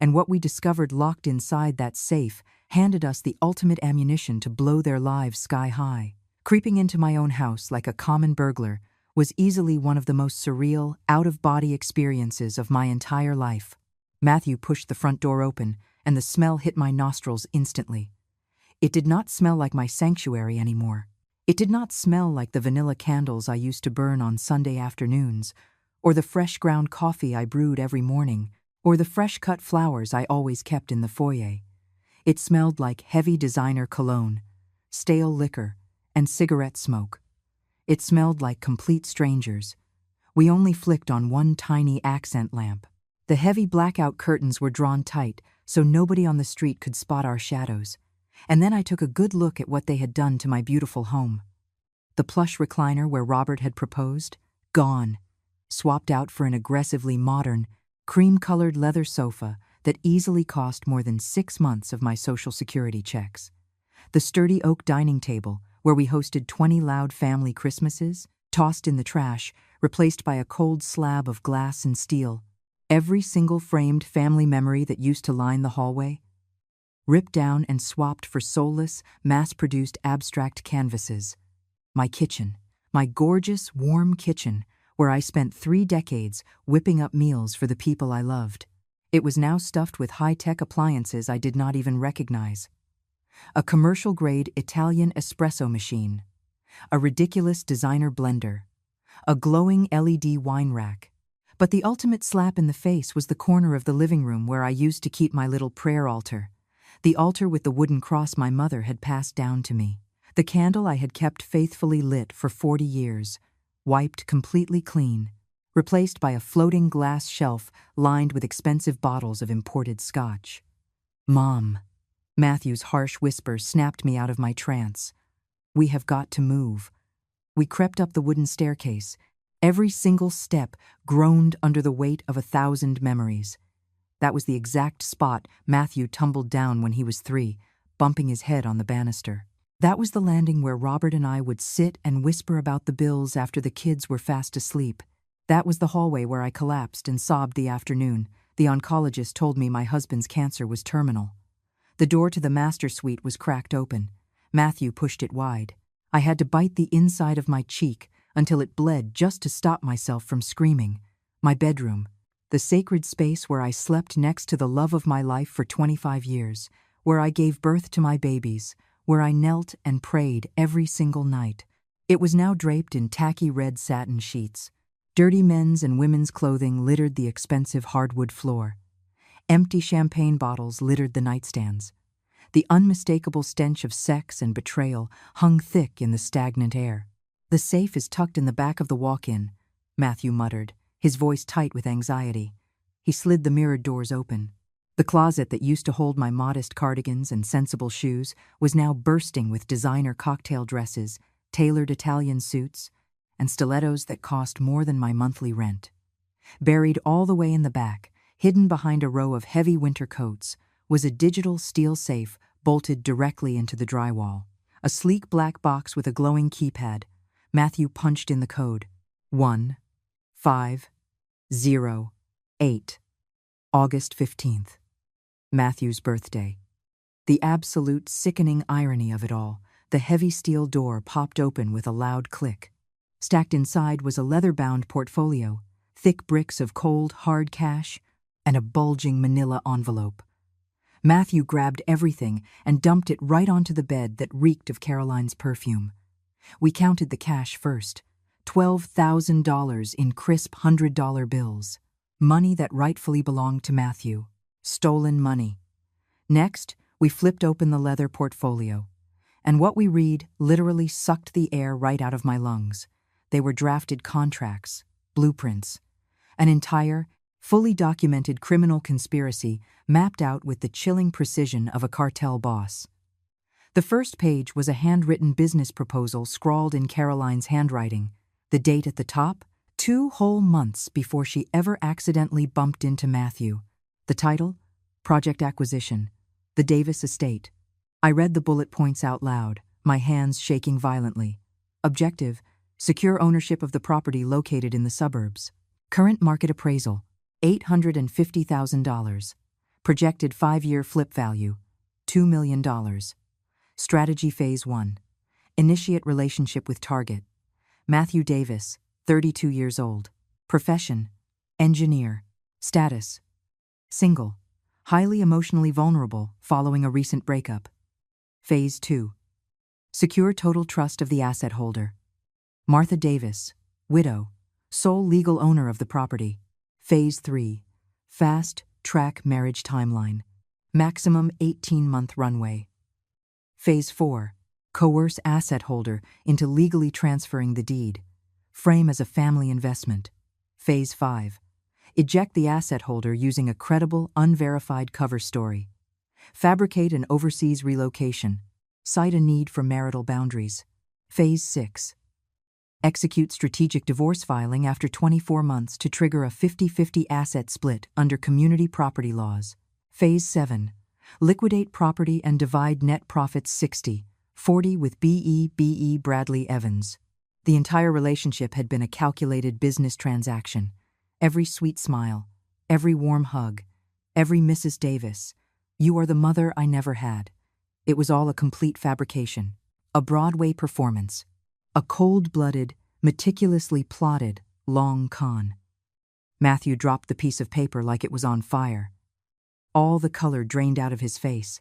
And what we discovered locked inside that safe handed us the ultimate ammunition to blow their lives sky high. Creeping into my own house like a common burglar was easily one of the most surreal, out-of-body experiences of my entire life. Matthew pushed the front door open, and the smell hit my nostrils instantly. It did not smell like my sanctuary anymore. It did not smell like the vanilla candles I used to burn on Sunday afternoons, or the fresh ground coffee I brewed every morning, or the fresh-cut flowers I always kept in the foyer. It smelled like heavy designer cologne, stale liquor, and cigarette smoke. It smelled like complete strangers. We only flicked on one tiny accent lamp. The heavy blackout curtains were drawn tight so nobody on the street could spot our shadows. And then I took a good look at what they had done to my beautiful home. The plush recliner where Robert had proposed, gone, swapped out for an aggressively modern, cream-colored leather sofa that easily cost more than 6 months of my Social Security checks. The sturdy oak dining table, where we hosted 20 loud family Christmases, tossed in the trash, replaced by a cold slab of glass and steel. Every single framed family memory that used to line the hallway, ripped down and swapped for soulless, mass-produced abstract canvases. My kitchen, my gorgeous, warm kitchen, where I spent 3 decades whipping up meals for the people I loved. It was now stuffed with high-tech appliances I did not even recognize. A commercial-grade Italian espresso machine, a ridiculous designer blender, a glowing LED wine rack. But the ultimate slap in the face was the corner of the living room where I used to keep my little prayer altar, the altar with the wooden cross my mother had passed down to me, the candle I had kept faithfully lit for 40 years, wiped completely clean, replaced by a floating glass shelf lined with expensive bottles of imported scotch. "Mom," Matthew's harsh whisper snapped me out of my trance. "We have got to move." We crept up the wooden staircase. Every single step groaned under the weight of 1,000 memories. That was the exact spot Matthew tumbled down when he was 3, bumping his head on the banister. That was the landing where Robert and I would sit and whisper about the bills after the kids were fast asleep. That was the hallway where I collapsed and sobbed the afternoon the oncologist told me my husband's cancer was terminal. The door to the master suite was cracked open. Matthew pushed it wide. I had to bite the inside of my cheek until it bled just to stop myself from screaming. My bedroom, the sacred space where I slept next to the love of my life for 25 years, where I gave birth to my babies, where I knelt and prayed every single night. It was now draped in tacky red satin sheets. Dirty men's and women's clothing littered the expensive hardwood floor. Empty champagne bottles littered the nightstands. The unmistakable stench of sex and betrayal hung thick in the stagnant air. "The safe is tucked in the back of the walk-in," Matthew muttered, his voice tight with anxiety. He slid the mirrored doors open. The closet that used to hold my modest cardigans and sensible shoes was now bursting with designer cocktail dresses, tailored Italian suits, and stilettos that cost more than my monthly rent. Buried all the way in the back, hidden behind a row of heavy winter coats, was a digital steel safe bolted directly into the drywall. A sleek black box with a glowing keypad. Matthew punched in the code. 1508. August 15th. Matthew's birthday. The absolute sickening irony of it all. The heavy steel door popped open with a loud click. Stacked inside was a leather-bound portfolio, thick bricks of cold, hard cash, and a bulging manila envelope. Matthew grabbed everything and dumped it right onto the bed that reeked of Caroline's perfume. We counted the cash first. $12,000 in crisp $100 bills. Money that rightfully belonged to Matthew. Stolen money. Next, we flipped open the leather portfolio. And what we read literally sucked the air right out of my lungs. They were drafted contracts, blueprints, an entire, fully documented criminal conspiracy mapped out with the chilling precision of a cartel boss. The first page was a handwritten business proposal scrawled in Caroline's handwriting. The date at the top, 2 whole months before she ever accidentally bumped into Matthew. The title, Project Acquisition, the Davis Estate. I read the bullet points out loud, my hands shaking violently. Objective, secure ownership of the property located in the suburbs. Current market appraisal, $850,000. Projected 5-year flip value, $2 million. Strategy Phase 1. Initiate relationship with target. Matthew Davis, 32 years old. Profession, engineer. Status, single. Highly emotionally vulnerable following a recent breakup. Phase 2. Secure total trust of the asset holder. Martha Davis, widow, sole legal owner of the property. Phase 3. Fast track marriage timeline. Maximum 18-month runway. Phase 4. Coerce asset holder into legally transferring the deed. Frame as a family investment. Phase 5. Eject the asset holder using a credible, unverified cover story. Fabricate an overseas relocation. Cite a need for marital boundaries. Phase 6. Execute strategic divorce filing after 24 months to trigger a 50-50 asset split under community property laws. Phase 7. Liquidate property and divide net profits 60-40 with B.E. Bradley Evans. The entire relationship had been a calculated business transaction. Every sweet smile, every warm hug, every Mrs. Davis, You are the mother I never had. It was all a complete fabrication. A Broadway performance. A cold-blooded, meticulously plotted, long con. Matthew dropped the piece of paper like it was on fire. All the color drained out of his face.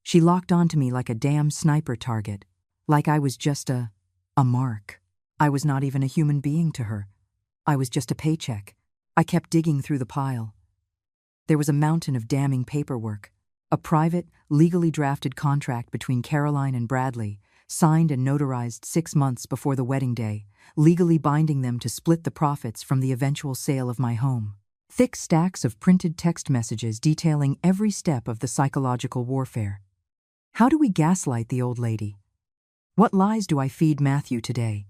She locked onto me like a damn sniper target, like I was just a mark. I was not even a human being to her. I was just a paycheck. I kept digging through the pile. There was a mountain of damning paperwork. A private, legally drafted contract between Caroline and Bradley, signed and notarized 6 months before the wedding day, legally binding them to split the profits from the eventual sale of my home. Thick stacks of printed text messages detailing every step of the psychological warfare. How do we gaslight the old lady? What lies do I feed Matthew today?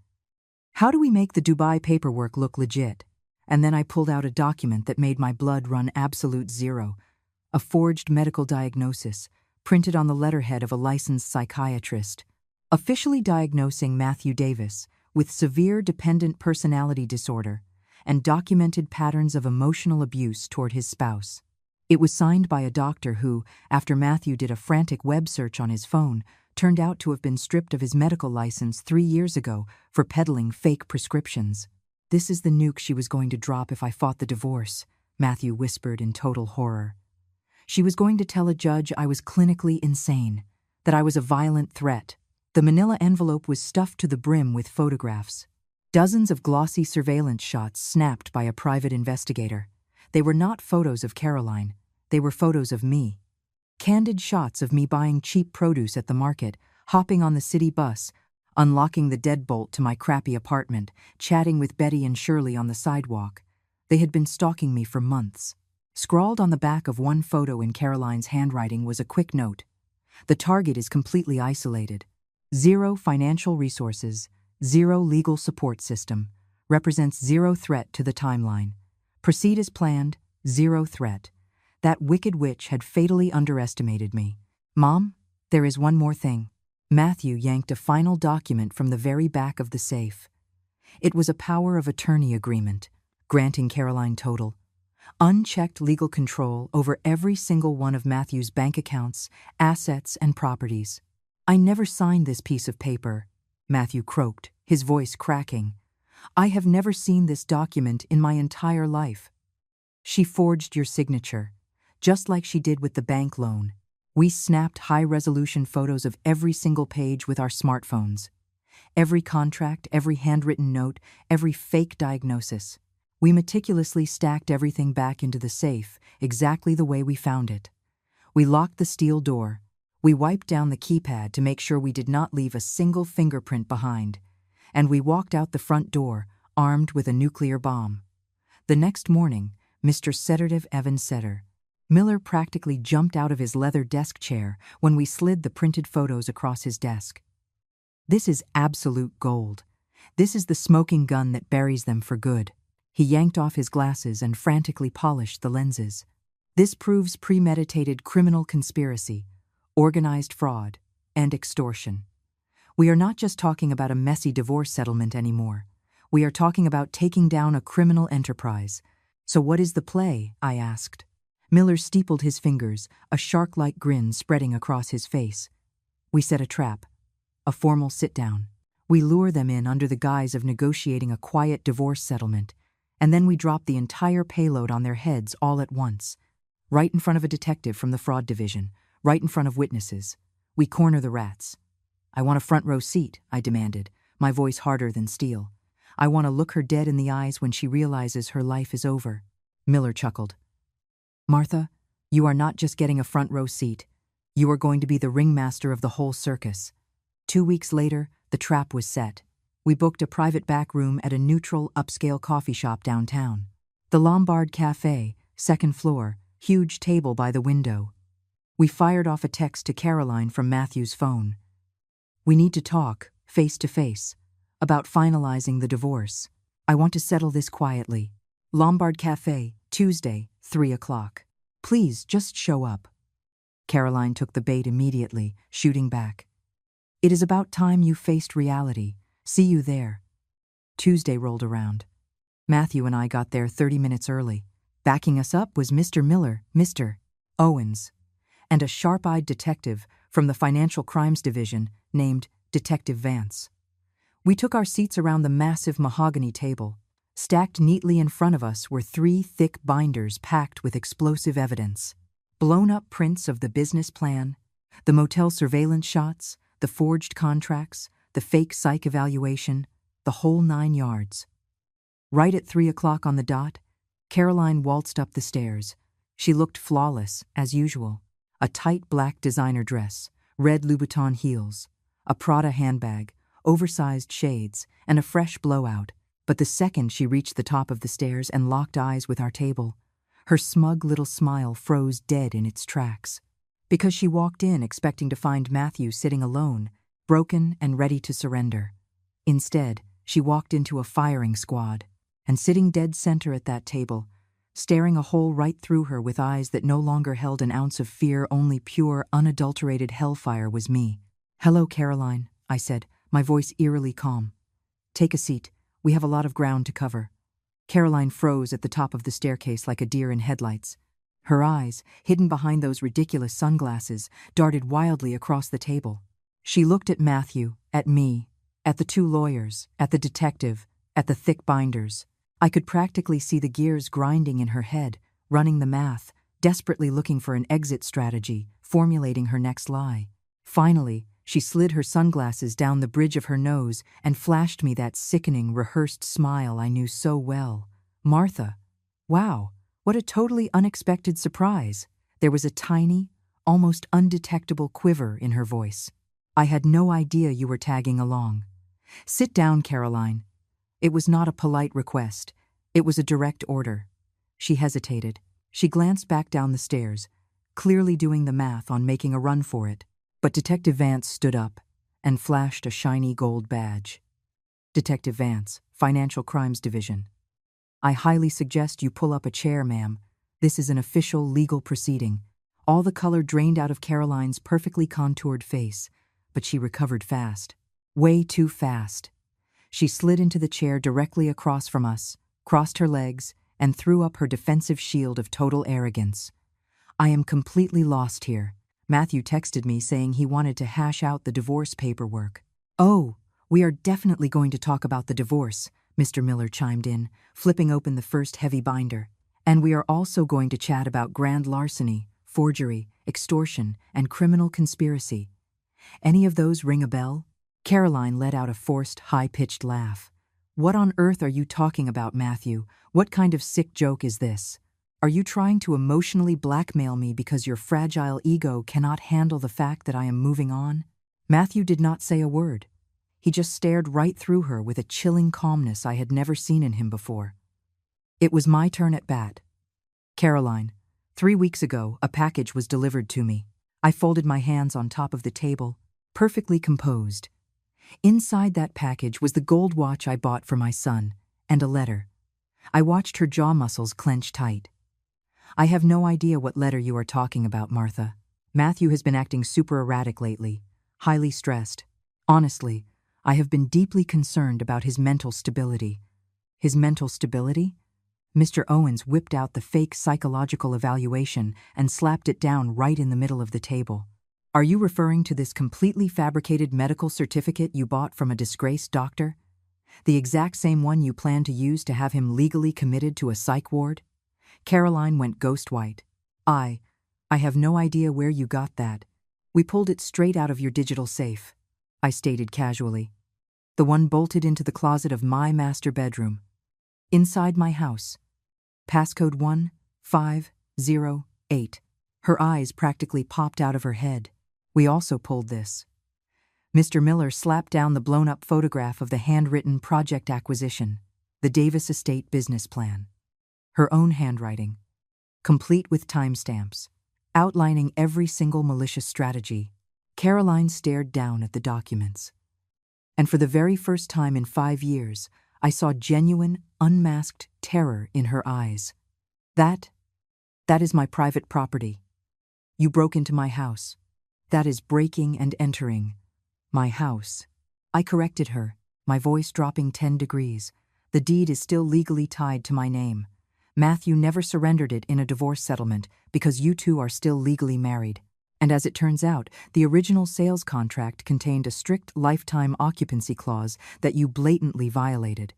How do we make the Dubai paperwork look legit? And then I pulled out a document that made my blood run absolute zero. A forged medical diagnosis, printed on the letterhead of a licensed psychiatrist, officially diagnosing Matthew Davis with severe dependent personality disorder and documented patterns of emotional abuse toward his spouse. It was signed by a doctor who, after Matthew did a frantic web search on his phone, turned out to have been stripped of his medical license 3 years ago for peddling fake prescriptions. This is the nuke she was going to drop if I fought the divorce, Matthew whispered in total horror. She was going to tell a judge I was clinically insane, that I was a violent threat. The manila envelope was stuffed to the brim with photographs. Dozens of glossy surveillance shots snapped by a private investigator. They were not photos of Caroline. They were photos of me. Candid shots of me buying cheap produce at the market, hopping on the city bus, unlocking the deadbolt to my crappy apartment, chatting with Betty and Shirley on the sidewalk. They had been stalking me for months. Scrawled on the back of one photo in Caroline's handwriting was a quick note. The target is completely isolated. 0 financial resources, 0 legal support system. Represents 0 threat to the timeline. Proceed as planned, 0 threat. That wicked witch had fatally underestimated me. Mom, there is one more thing. Matthew yanked a final document from the very back of the safe. It was a power of attorney agreement, granting Caroline total, unchecked legal control over every single one of Matthew's bank accounts, assets, and properties. I never signed this piece of paper, Matthew croaked, his voice cracking. I have never seen this document in my entire life. She forged your signature, just like she did with the bank loan. We snapped high-resolution photos of every single page with our smartphones. Every contract, every handwritten note, every fake diagnosis. We meticulously stacked everything back into the safe, exactly the way we found it. We locked the steel door. We wiped down the keypad to make sure we did not leave a single fingerprint behind. And we walked out the front door, armed with a nuclear bomb. The next morning, Mr. Sedative Evan Setter, Miller practically jumped out of his leather desk chair when we slid the printed photos across his desk. This is absolute gold. This is the smoking gun that buries them for good. He yanked off his glasses and frantically polished the lenses. This proves premeditated criminal conspiracy, organized fraud, and extortion. We are not just talking about a messy divorce settlement anymore. We are talking about taking down a criminal enterprise. So what is the play? I asked. Miller steepled his fingers, a shark-like grin spreading across his face. We set a trap. A formal sit-down. We lure them in under the guise of negotiating a quiet divorce settlement, and then we drop the entire payload on their heads all at once. Right in front of a detective from the fraud division, right in front of witnesses. We corner the rats. I want a front row seat, I demanded, my voice harder than steel. I want to look her dead in the eyes when she realizes her life is over. Miller chuckled. Martha, you are not just getting a front row seat. You are going to be the ringmaster of the whole circus. 2 weeks later, the trap was set. We booked a private back room at a neutral, upscale coffee shop downtown. The Lombard Cafe, 2nd floor, huge table by the window. We fired off a text to Caroline from Matthew's phone. We need to talk, face to face, about finalizing the divorce. I want to settle this quietly. Lombard Cafe, Tuesday, 3 o'clock. Please, just show up. Caroline took the bait immediately, shooting back. It is about time you faced reality. See you there. Tuesday rolled around. Matthew and I got there 30 minutes early. Backing us up was Mr. Miller, Mr. Owens. and a sharp-eyed detective from the Financial Crimes Division named Detective Vance. We took our seats around the massive mahogany table. Stacked neatly in front of us were 3 thick binders packed with explosive evidence. Blown-up prints of the business plan, the motel surveillance shots, the forged contracts, the fake psych evaluation, the whole 9 yards. Right at 3 o'clock on the dot, Caroline waltzed up the stairs. She looked flawless, as usual. A tight black designer dress, red Louboutin heels, a Prada handbag, oversized shades, and a fresh blowout. But the second she reached the top of the stairs and locked eyes with our table, her smug little smile froze dead in its tracks. Because she walked in expecting to find Matthew sitting alone, broken and ready to surrender. Instead, she walked into a firing squad, and sitting dead center at that table, staring a hole right through her with eyes that no longer held an ounce of fear, only pure, unadulterated hellfire, was me. "Hello, Caroline," I said, my voice eerily calm. "Take a seat. We have a lot of ground to cover." Caroline froze at the top of the staircase like a deer in headlights. Her eyes, hidden behind those ridiculous sunglasses, darted wildly across the table. She looked at Matthew, at me, at the 2 lawyers, at the detective, at the thick binders. I could practically see the gears grinding in her head, running the math, desperately looking for an exit strategy, formulating her next lie. Finally, she slid her sunglasses down the bridge of her nose and flashed me that sickening, rehearsed smile I knew so well. "Martha. Wow, what a totally unexpected surprise." There was a tiny, almost undetectable quiver in her voice. "I had no idea you were tagging along." "Sit down, Caroline." It was not a polite request. It was a direct order. She hesitated. She glanced back down the stairs, clearly doing the math on making a run for it. But Detective Vance stood up and flashed a shiny gold badge. "Detective Vance, Financial Crimes Division. I highly suggest you pull up a chair, ma'am. This is an official legal proceeding." All the color drained out of Caroline's perfectly contoured face, but she recovered fast. Way too fast. She slid into the chair directly across from us, crossed her legs, and threw up her defensive shield of total arrogance. "I am completely lost here. Matthew texted me saying he wanted to hash out the divorce paperwork." "Oh, we are definitely going to talk about the divorce," Mr. Miller chimed in, flipping open the first heavy binder. "And we are also going to chat about grand larceny, forgery, extortion, and criminal conspiracy. Any of those ring a bell?" Caroline let out a forced, high-pitched laugh. "What on earth are you talking about, Matthew? What kind of sick joke is this? Are you trying to emotionally blackmail me because your fragile ego cannot handle the fact that I am moving on?" Matthew did not say a word. He just stared right through her with a chilling calmness I had never seen in him before. It was my turn at bat. "Caroline, 3 weeks ago, a package was delivered to me." I folded my hands on top of the table, perfectly composed. Inside that package was the gold watch I bought for my son, and a letter. I watched her jaw muscles clench tight. "I have no idea what letter you are talking about, Martha. Matthew has been acting super erratic lately, highly stressed. Honestly, I have been deeply concerned about his mental stability." "His mental stability?" Mr. Owens whipped out the fake psychological evaluation and slapped it down right in the middle of the table. "Are you referring to this completely fabricated medical certificate you bought from a disgraced doctor? The exact same one you plan to use to have him legally committed to a psych ward?" Caroline went ghost white. I have no idea where you got that. We pulled it straight out of your digital safe," I stated casually. "The one bolted into the closet of my master bedroom. Inside my house. Passcode 1508. Her eyes practically popped out of her head. "We also pulled this." Mr. Miller slapped down the blown-up photograph of the handwritten project acquisition, the Davis Estate business plan. Her own handwriting, complete with timestamps, outlining every single malicious strategy. Caroline stared down at the documents. And for the very first time in 5 years, I saw genuine, unmasked terror in her eyes. That is my private property. You broke into my house. That is breaking and entering my house." I corrected her, my voice dropping 10 degrees. "The deed is still legally tied to my name. Matthew never surrendered it in a divorce settlement because you two are still legally married. And as it turns out, the original sales contract contained a strict lifetime occupancy clause that you blatantly violated.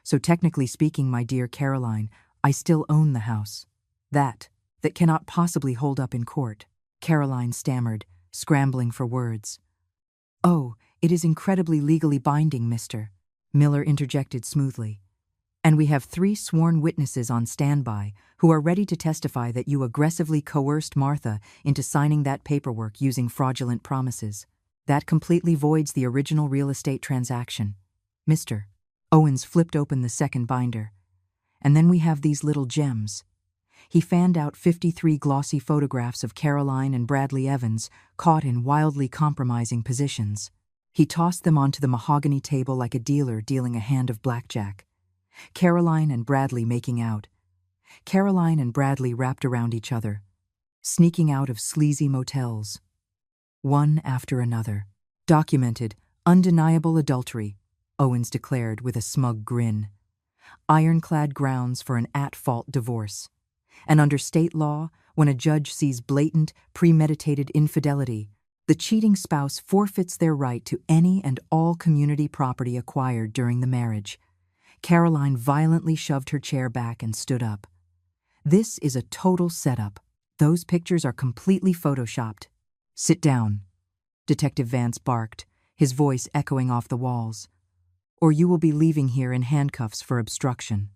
So technically speaking, my dear Caroline, I still own the house. That cannot possibly hold up in court. Caroline stammered, scrambling for words. Oh, it is incredibly legally binding, Mr. Miller interjected smoothly. And we have 3 sworn witnesses on standby who are ready to testify that you aggressively coerced Martha into signing that paperwork using fraudulent promises. That completely voids the original real estate transaction. Mr. Owens flipped open the second binder. And then we have these little gems. He fanned out 53 glossy photographs of Caroline and Bradley Evans caught in wildly compromising positions. He tossed them onto the mahogany table like a dealer dealing a hand of blackjack. Caroline and Bradley making out. Caroline and Bradley wrapped around each other, sneaking out of sleazy motels. One after another. Documented, undeniable adultery, Owens declared with a smug grin. Ironclad grounds for an at-fault divorce. And under state law, when a judge sees blatant, premeditated infidelity, the cheating spouse forfeits their right to any and all community property acquired during the marriage. Caroline violently shoved her chair back and stood up. This is a total setup. Those pictures are completely photoshopped. Sit down, Detective Vance barked, his voice echoing off the walls. Or you will be leaving here in handcuffs for obstruction.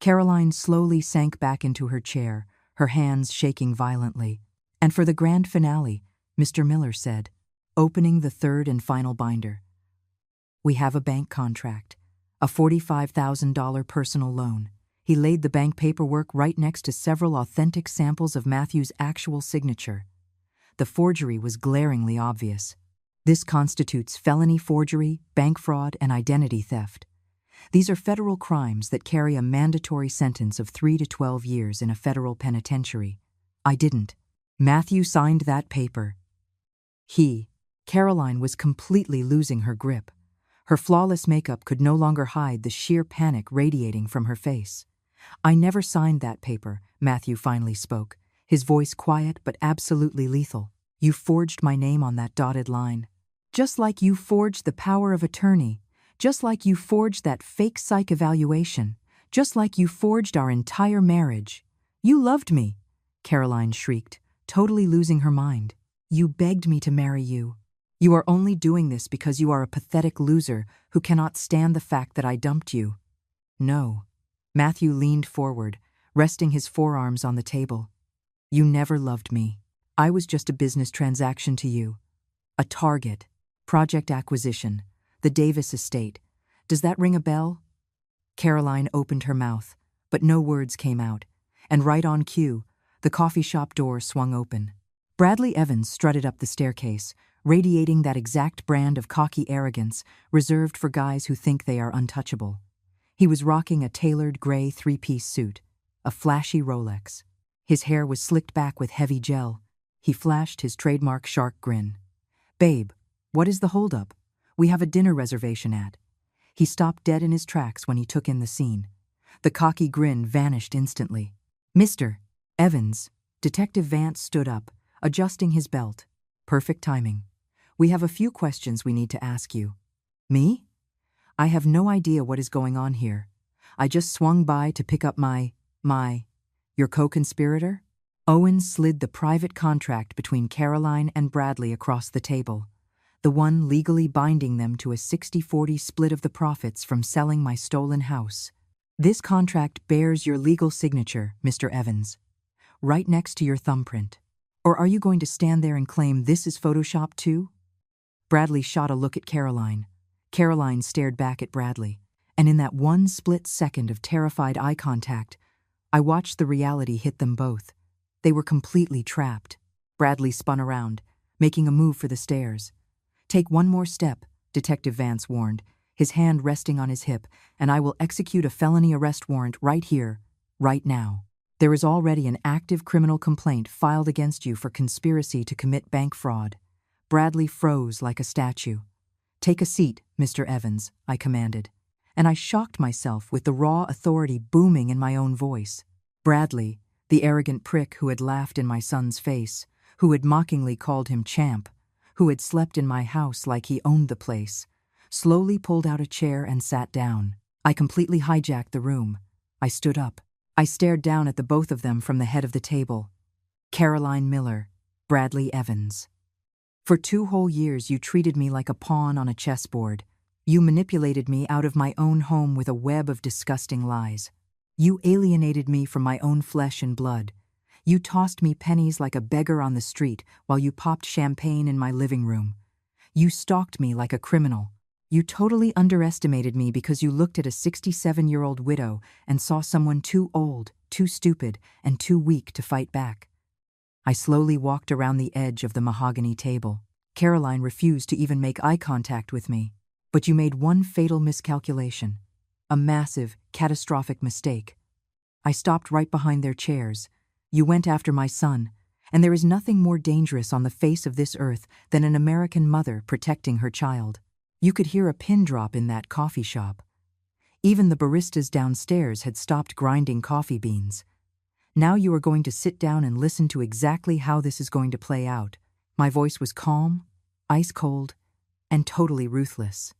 Caroline slowly sank back into her chair, her hands shaking violently. And for the grand finale, Mr. Miller said, opening the third and final binder. We have a bank contract. A $45,000 personal loan. He laid the bank paperwork right next to several authentic samples of Matthew's actual signature. The forgery was glaringly obvious. This constitutes felony forgery, bank fraud, and identity theft. These are federal crimes that carry a mandatory sentence of 3 to 12 years in a federal penitentiary. I didn't. Matthew signed that paper. Caroline was completely losing her grip. Her flawless makeup could no longer hide the sheer panic radiating from her face. I never signed that paper, Matthew finally spoke, his voice quiet but absolutely lethal. You forged my name on that dotted line. Just like you forged the power of attorney. Just like you forged that fake psych evaluation. Just like you forged our entire marriage. You loved me, Caroline shrieked, totally losing her mind. You begged me to marry you. You are only doing this because you are a pathetic loser who cannot stand the fact that I dumped you. No. Matthew leaned forward, resting his forearms on the table. You never loved me. I was just a business transaction to you. A target. Project acquisition. The Davis estate. Does that ring a bell? Caroline opened her mouth, but no words came out, and right on cue, the coffee shop door swung open. Bradley Evans strutted up the staircase, radiating that exact brand of cocky arrogance reserved for guys who think they are untouchable. He was rocking a tailored gray 3-piece suit, a flashy Rolex. His hair was slicked back with heavy gel. He flashed his trademark shark grin. Babe, what is the holdup? We have a dinner reservation at. He stopped dead in his tracks when he took in the scene. The cocky grin vanished instantly. Mr. Evans, Detective Vance stood up, adjusting his belt. Perfect timing. We have a few questions we need to ask you. Me? I have no idea what is going on here. I just swung by to pick up your co-conspirator? Owens slid the private contract between Caroline and Bradley across the table, the one legally binding them to a 60-40 split of the profits from selling my stolen house. This contract bears your legal signature, Mr. Evans, right next to your thumbprint. Or are you going to stand there and claim this is Photoshop too? Bradley shot a look at Caroline. Caroline stared back at Bradley, and in that one split second of terrified eye contact, I watched the reality hit them both. They were completely trapped. Bradley spun around, making a move for the stairs. Take one more step, Detective Vance warned, his hand resting on his hip, and I will execute a felony arrest warrant right here, right now. There is already an active criminal complaint filed against you for conspiracy to commit bank fraud. Bradley froze like a statue. Take a seat, Mr. Evans, I commanded, and I shocked myself with the raw authority booming in my own voice. Bradley, the arrogant prick who had laughed in my son's face, who had mockingly called him champ, who had slept in my house like he owned the place, slowly pulled out a chair and sat down. I completely hijacked the room. I stood up. I stared down at the both of them from the head of the table. Caroline Miller, Bradley Evans. For 2 whole years you treated me like a pawn on a chessboard. You manipulated me out of my own home with a web of disgusting lies. You alienated me from my own flesh and blood. You tossed me pennies like a beggar on the street while you popped champagne in my living room. You stalked me like a criminal. You totally underestimated me because you looked at a 67-year-old widow and saw someone too old, too stupid, and too weak to fight back. I slowly walked around the edge of the mahogany table. Caroline refused to even make eye contact with me. But you made one fatal miscalculation. A massive, catastrophic mistake. I stopped right behind their chairs. You went after my son, and there is nothing more dangerous on the face of this earth than an American mother protecting her child. You could hear a pin drop in that coffee shop. Even the baristas downstairs had stopped grinding coffee beans. Now you are going to sit down and listen to exactly how this is going to play out. My voice was calm, ice cold, and totally ruthless.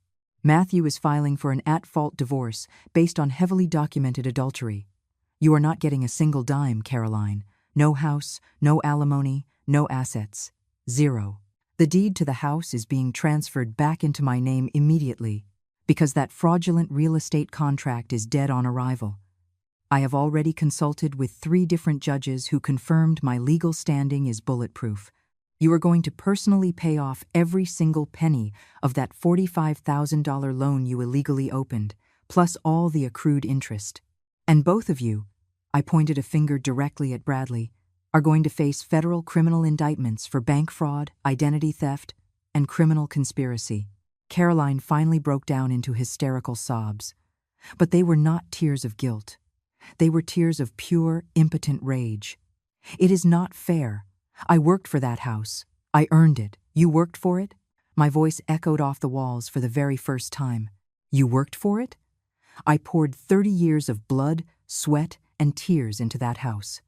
Matthew is filing for an at-fault divorce based on heavily documented adultery. You are not getting a single dime, Caroline. No house, no alimony, no assets. 0. The deed to the house is being transferred back into my name immediately because that fraudulent real estate contract is dead on arrival. I have already consulted with 3 different judges who confirmed my legal standing is bulletproof. You are going to personally pay off every single penny of that $45,000 loan you illegally opened, plus all the accrued interest. And both of you, I pointed a finger directly at Bradley, are going to face federal criminal indictments for bank fraud, identity theft, and criminal conspiracy. Caroline finally broke down into hysterical sobs. But they were not tears of guilt. They were tears of pure, impotent rage. It is not fair. I worked for that house. I earned it. You worked for it? My voice echoed off the walls for the very first time. You worked for it? I poured 30 years of blood, sweat, and tears into that house.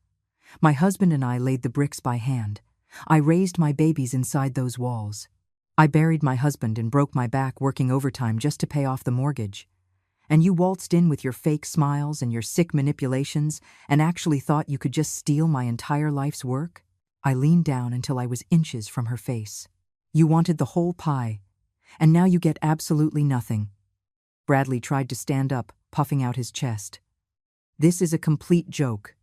My husband and I laid the bricks by hand. I raised my babies inside those walls. I buried my husband and broke my back working overtime just to pay off the mortgage. And you waltzed in with your fake smiles and your sick manipulations and actually thought you could just steal my entire life's work? I leaned down until I was inches from her face. You wanted the whole pie, and now you get absolutely nothing. Bradley tried to stand up, puffing out his chest. This is a complete joke.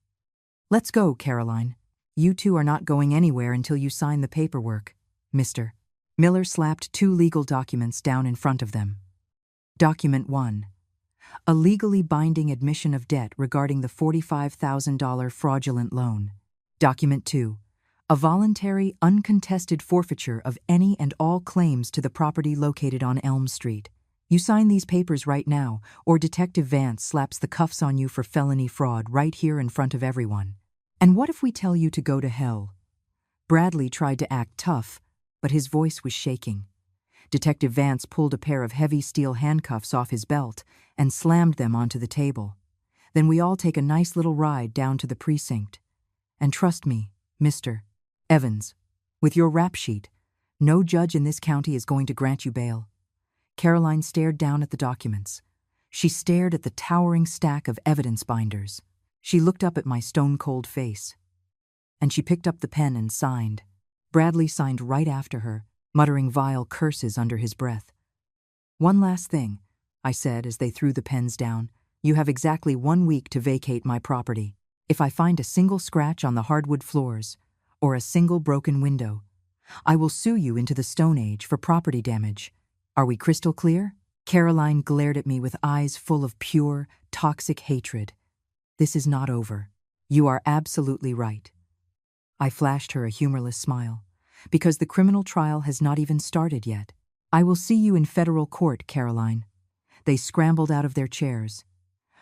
Let's go, Caroline. You two are not going anywhere until you sign the paperwork, Mr. Miller slapped 2 legal documents down in front of them. Document 1. A legally binding admission of debt regarding the $45,000 fraudulent loan. Document 2. A voluntary, uncontested forfeiture of any and all claims to the property located on Elm Street. You sign these papers right now, or Detective Vance slaps the cuffs on you for felony fraud right here in front of everyone. And what if we tell you to go to hell? Bradley tried to act tough, but his voice was shaking. Detective Vance pulled a pair of heavy steel handcuffs off his belt and slammed them onto the table. Then we all take a nice little ride down to the precinct. And trust me, Mr. Evans, with your rap sheet, no judge in this county is going to grant you bail. Caroline stared down at the documents. She stared at the towering stack of evidence binders. She looked up at my stone-cold face. And she picked up the pen and signed. Bradley signed right after her, muttering vile curses under his breath. One last thing, I said as they threw the pens down. You have exactly 1 week to vacate my property. If I find a single scratch on the hardwood floors, or a single broken window, I will sue you into the Stone Age for property damage. Are we crystal clear? Caroline glared at me with eyes full of pure, toxic hatred. This is not over. You are absolutely right. I flashed her a humorless smile. Because the criminal trial has not even started yet. I will see you in federal court, Caroline. They scrambled out of their chairs.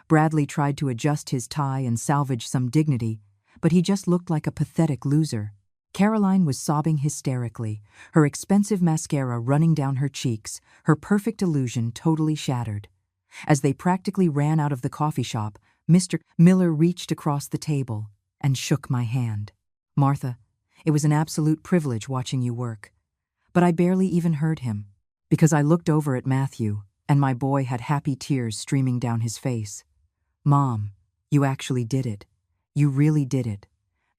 Bradley tried to adjust his tie and salvage some dignity, but he just looked like a pathetic loser. Caroline was sobbing hysterically, her expensive mascara running down her cheeks, her perfect illusion totally shattered. As they practically ran out of the coffee shop, Mr. Miller reached across the table and shook my hand. Martha, It was an absolute privilege watching you work. But I barely even heard him, because I looked over at Matthew, and my boy had happy tears streaming down his face. Mom, you actually did it. You really did it.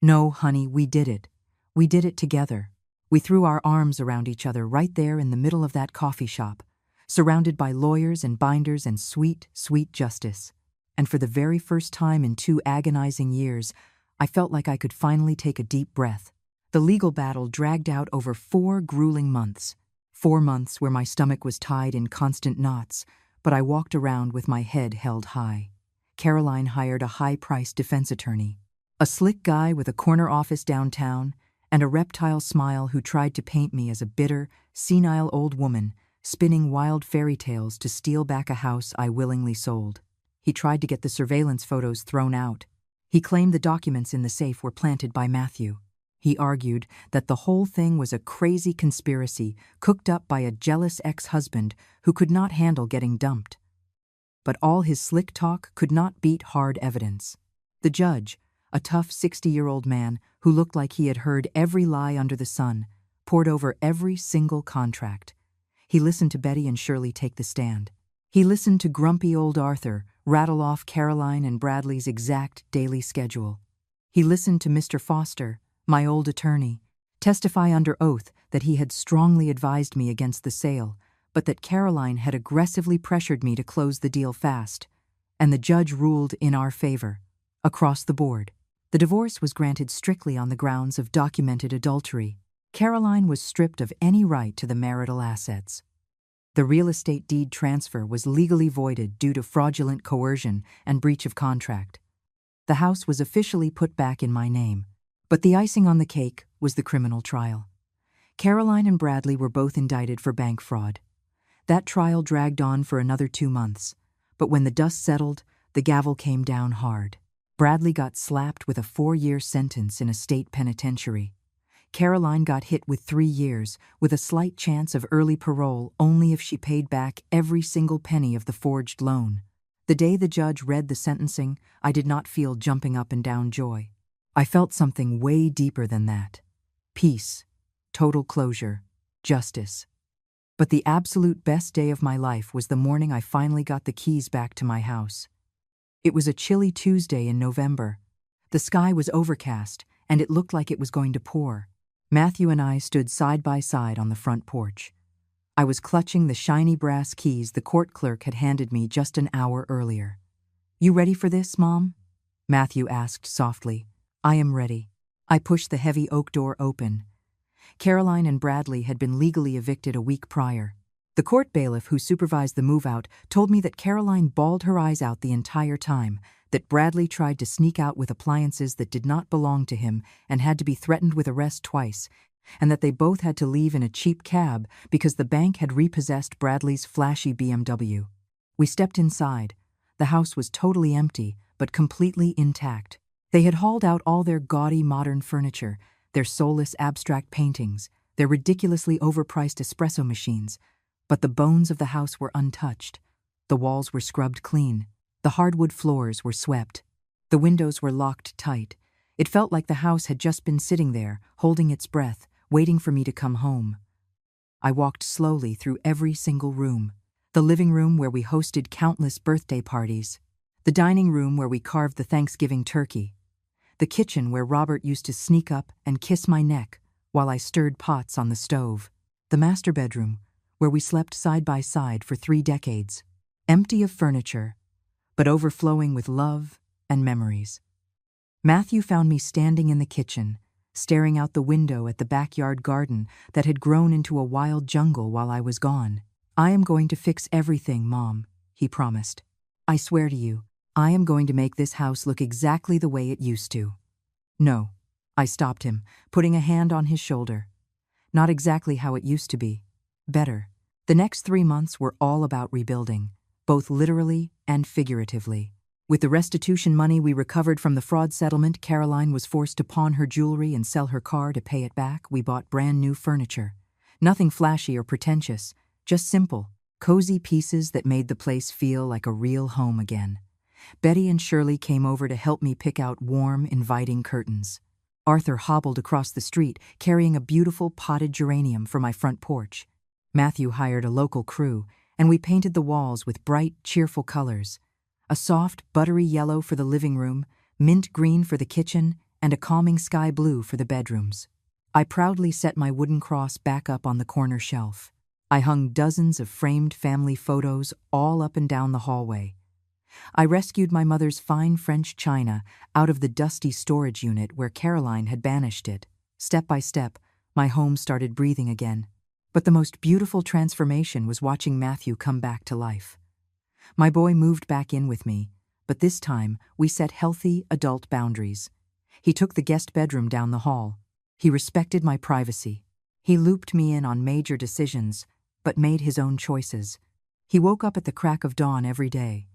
No, honey, we did it. We did it together. We threw our arms around each other right there in the middle of that coffee shop, surrounded by lawyers and binders and sweet, sweet justice. And for the very first time in 2 agonizing years, I felt like I could finally take a deep breath. The legal battle dragged out over 4 grueling months. 4 months where my stomach was tied in constant knots, but I walked around with my head held high. Caroline hired a high-priced defense attorney, a slick guy with a corner office downtown, and a reptile smile who tried to paint me as a bitter, senile old woman spinning wild fairy tales to steal back a house I willingly sold. He tried to get the surveillance photos thrown out. He claimed the documents in the safe were planted by Matthew. He argued that the whole thing was a crazy conspiracy cooked up by a jealous ex-husband who could not handle getting dumped. But all his slick talk could not beat hard evidence. The judge, a tough 60-year-old man who looked like he had heard every lie under the sun, pored over every single contract. He listened to Betty and Shirley take the stand. He listened to grumpy old Arthur rattle off Caroline and Bradley's exact daily schedule. He listened to Mr. Foster, my old attorney, testify under oath that he had strongly advised me against the sale, but that Caroline had aggressively pressured me to close the deal fast, and the judge ruled in our favor, across the board. The divorce was granted strictly on the grounds of documented adultery. Caroline was stripped of any right to the marital assets. The real estate deed transfer was legally voided due to fraudulent coercion and breach of contract. The house was officially put back in my name, but the icing on the cake was the criminal trial. Caroline and Bradley were both indicted for bank fraud. That trial dragged on for another 2 months, but when the dust settled, the gavel came down hard. Bradley got slapped with a 4-year sentence in a state penitentiary. Caroline got hit with 3 years, with a slight chance of early parole only if she paid back every single penny of the forged loan. The day the judge read the sentencing, I did not feel jumping up and down joy. I felt something way deeper than that. Peace, total closure, justice. But the absolute best day of my life was the morning I finally got the keys back to my house. It was a chilly Tuesday in November. The sky was overcast, and it looked like it was going to pour. Matthew and I stood side by side on the front porch. I was clutching the shiny brass keys the court clerk had handed me just an hour earlier. "You ready for this, Mom?" Matthew asked softly. "I am ready." I pushed the heavy oak door open. Caroline and Bradley had been legally evicted a week prior. The court bailiff who supervised the move-out told me that Caroline bawled her eyes out the entire time, that Bradley tried to sneak out with appliances that did not belong to him and had to be threatened with arrest twice, and that they both had to leave in a cheap cab because the bank had repossessed Bradley's flashy BMW. We stepped inside. The house was totally empty, but completely intact. They had hauled out all their gaudy modern furniture, their soulless abstract paintings, their ridiculously overpriced espresso machines, but the bones of the house were untouched. The walls were scrubbed clean. The hardwood floors were swept. The windows were locked tight. It felt like the house had just been sitting there, holding its breath, waiting for me to come home. I walked slowly through every single room. The living room where we hosted countless birthday parties. The dining room where we carved the Thanksgiving turkey. The kitchen where Robert used to sneak up and kiss my neck while I stirred pots on the stove. The master bedroom, where we slept side by side for 3 decades, empty of furniture, but overflowing with love and memories. Matthew found me standing in the kitchen, staring out the window at the backyard garden that had grown into a wild jungle while I was gone. "I am going to fix everything, Mom," he promised. "I swear to you, I am going to make this house look exactly the way it used to." "No," I stopped him, putting a hand on his shoulder. "Not exactly how it used to be. Better." The next 3 months were all about rebuilding, both literally and figuratively. With the restitution money we recovered from the fraud settlement, Caroline was forced to pawn her jewelry and sell her car to pay it back. We bought brand new furniture. Nothing flashy or pretentious, just simple, cozy pieces that made the place feel like a real home again. Betty and Shirley came over to help me pick out warm, inviting curtains. Arthur hobbled across the street, carrying a beautiful potted geranium for my front porch. Matthew hired a local crew, and we painted the walls with bright, cheerful colors. A soft, buttery yellow for the living room, mint green for the kitchen, and a calming sky blue for the bedrooms. I proudly set my wooden cross back up on the corner shelf. I hung dozens of framed family photos all up and down the hallway. I rescued my mother's fine French china out of the dusty storage unit where Caroline had banished it. Step by step, my home started breathing again. But the most beautiful transformation was watching Matthew come back to life. My boy moved back in with me, but this time we set healthy, adult boundaries. He took the guest bedroom down the hall. He respected my privacy. He looped me in on major decisions, but made his own choices. He woke up at the crack of dawn every day.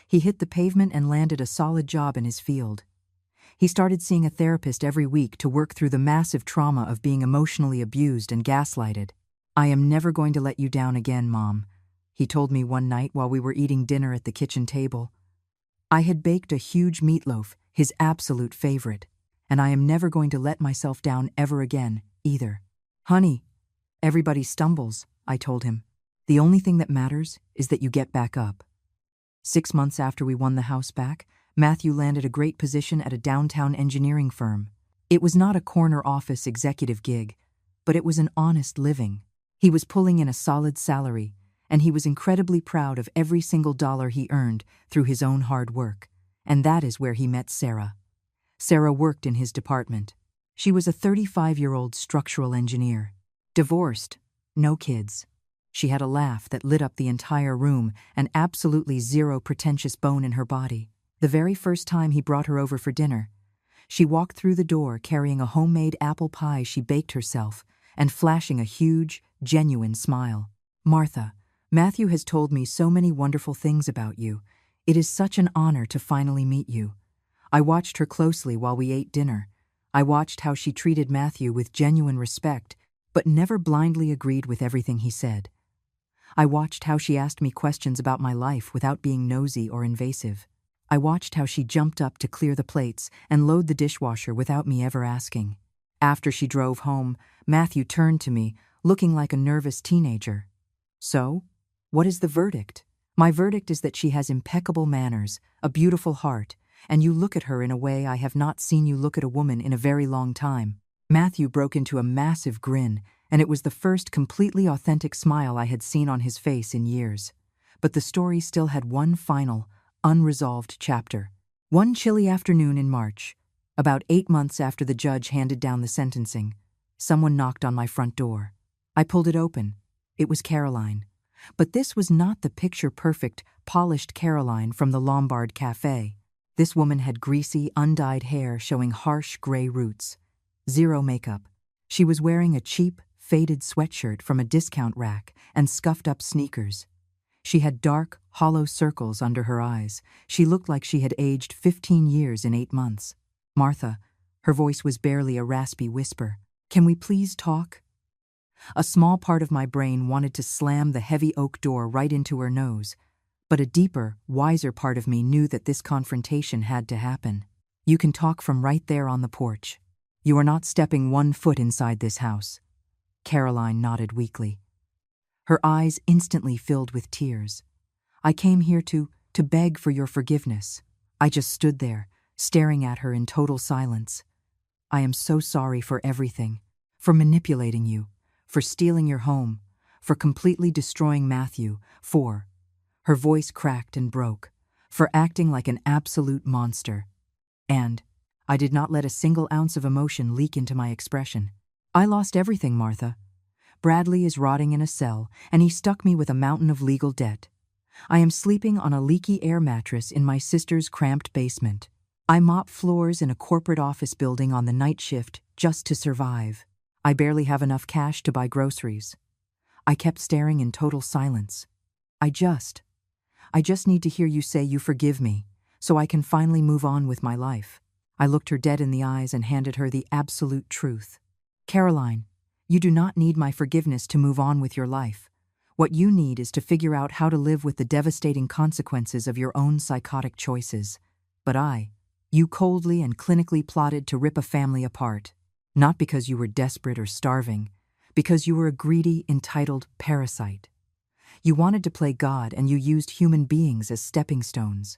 He hit the pavement and landed a solid job in his field. He started seeing a therapist every week to work through the massive trauma of being emotionally abused and gaslighted. "I am never going to let you down again, Mom," he told me one night while we were eating dinner at the kitchen table. I had baked a huge meatloaf, his absolute favorite, and I am never going to let myself down ever again, either. "Honey, everybody stumbles," I told him. "The only thing that matters is that you get back up." 6 months after we won the house back, Matthew landed a great position at a downtown engineering firm. It was not a corner office executive gig, but it was an honest living. He was pulling in a solid salary, and he was incredibly proud of every single dollar he earned through his own hard work. And that is where he met Sarah. Sarah worked in his department. She was a 35-year-old structural engineer. Divorced, no kids. She had a laugh that lit up the entire room and absolutely zero pretentious bone in her body. The very first time he brought her over for dinner, she walked through the door carrying a homemade apple pie she baked herself and flashing a huge, genuine smile. "Martha, Matthew has told me so many wonderful things about you. It is such an honor to finally meet you." I watched her closely while we ate dinner. I watched how she treated Matthew with genuine respect, but never blindly agreed with everything he said. I watched how she asked me questions about my life without being nosy or invasive. I watched how she jumped up to clear the plates and load the dishwasher without me ever asking. After she drove home, Matthew turned to me, looking like a nervous teenager. "So, what is the verdict?" "My verdict is that she has impeccable manners, a beautiful heart, and you look at her in a way I have not seen you look at a woman in a very long time." Matthew broke into a massive grin, and it was the first completely authentic smile I had seen on his face in years. But the story still had one final, unresolved chapter. One chilly afternoon in March, about 8 months after the judge handed down the sentencing, someone knocked on my front door. I pulled it open. It was Caroline. But this was not the picture-perfect, polished Caroline from the Lombard Cafe. This woman had greasy, undyed hair showing harsh gray roots. Zero makeup. She was wearing a cheap, faded sweatshirt from a discount rack and scuffed-up sneakers. She had dark, hollow circles under her eyes. She looked like she had aged 15 years in 8 months. "Martha," her voice was barely a raspy whisper, "can we please talk?" A small part of my brain wanted to slam the heavy oak door right into her nose, but a deeper, wiser part of me knew that this confrontation had to happen. "You can talk from right there on the porch. You are not stepping 1 foot inside this house." Caroline nodded weakly. Her eyes instantly filled with tears. "I came here to beg for your forgiveness." I just stood there, staring at her in total silence. "I am so sorry for everything. For manipulating you, for stealing your home, for completely destroying Matthew, for—" her voice cracked and broke, "for acting like an absolute monster." And I did not let a single ounce of emotion leak into my expression. "I lost everything, Martha. Bradley is rotting in a cell, and he stuck me with a mountain of legal debt. I am sleeping on a leaky air mattress in my sister's cramped basement. I mop floors in a corporate office building on the night shift just to survive. I barely have enough cash to buy groceries." I kept staring in total silence. I just need to hear you say you forgive me, so I can finally move on with my life." I looked her dead in the eyes and handed her the absolute truth. "Caroline, you do not need my forgiveness to move on with your life. What you need is to figure out how to live with the devastating consequences of your own psychotic choices. But I You coldly and clinically plotted to rip a family apart, not because you were desperate or starving, because you were a greedy, entitled parasite. You wanted to play God and you used human beings as stepping stones.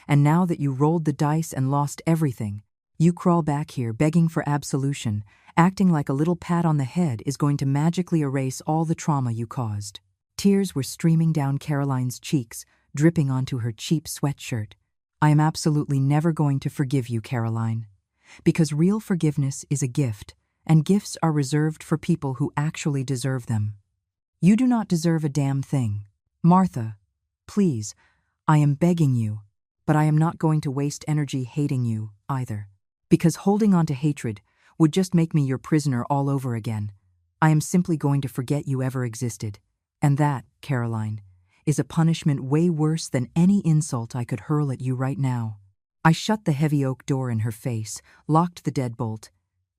And now that you rolled the dice and lost everything, you crawl back here begging for absolution, acting like a little pat on the head is going to magically erase all the trauma you caused. Tears were streaming down Caroline's cheeks, dripping onto her cheap sweatshirt. I am absolutely never going to forgive you, Caroline. Because real forgiveness is a gift, and gifts are reserved for people who actually deserve them. You do not deserve a damn thing. Martha, please, I am begging you, but I am not going to waste energy hating you, either. Because holding on to hatred would just make me your prisoner all over again. I am simply going to forget you ever existed. And that, Caroline, is a punishment way worse than any insult I could hurl at you right now. I shut the heavy oak door in her face, locked the deadbolt,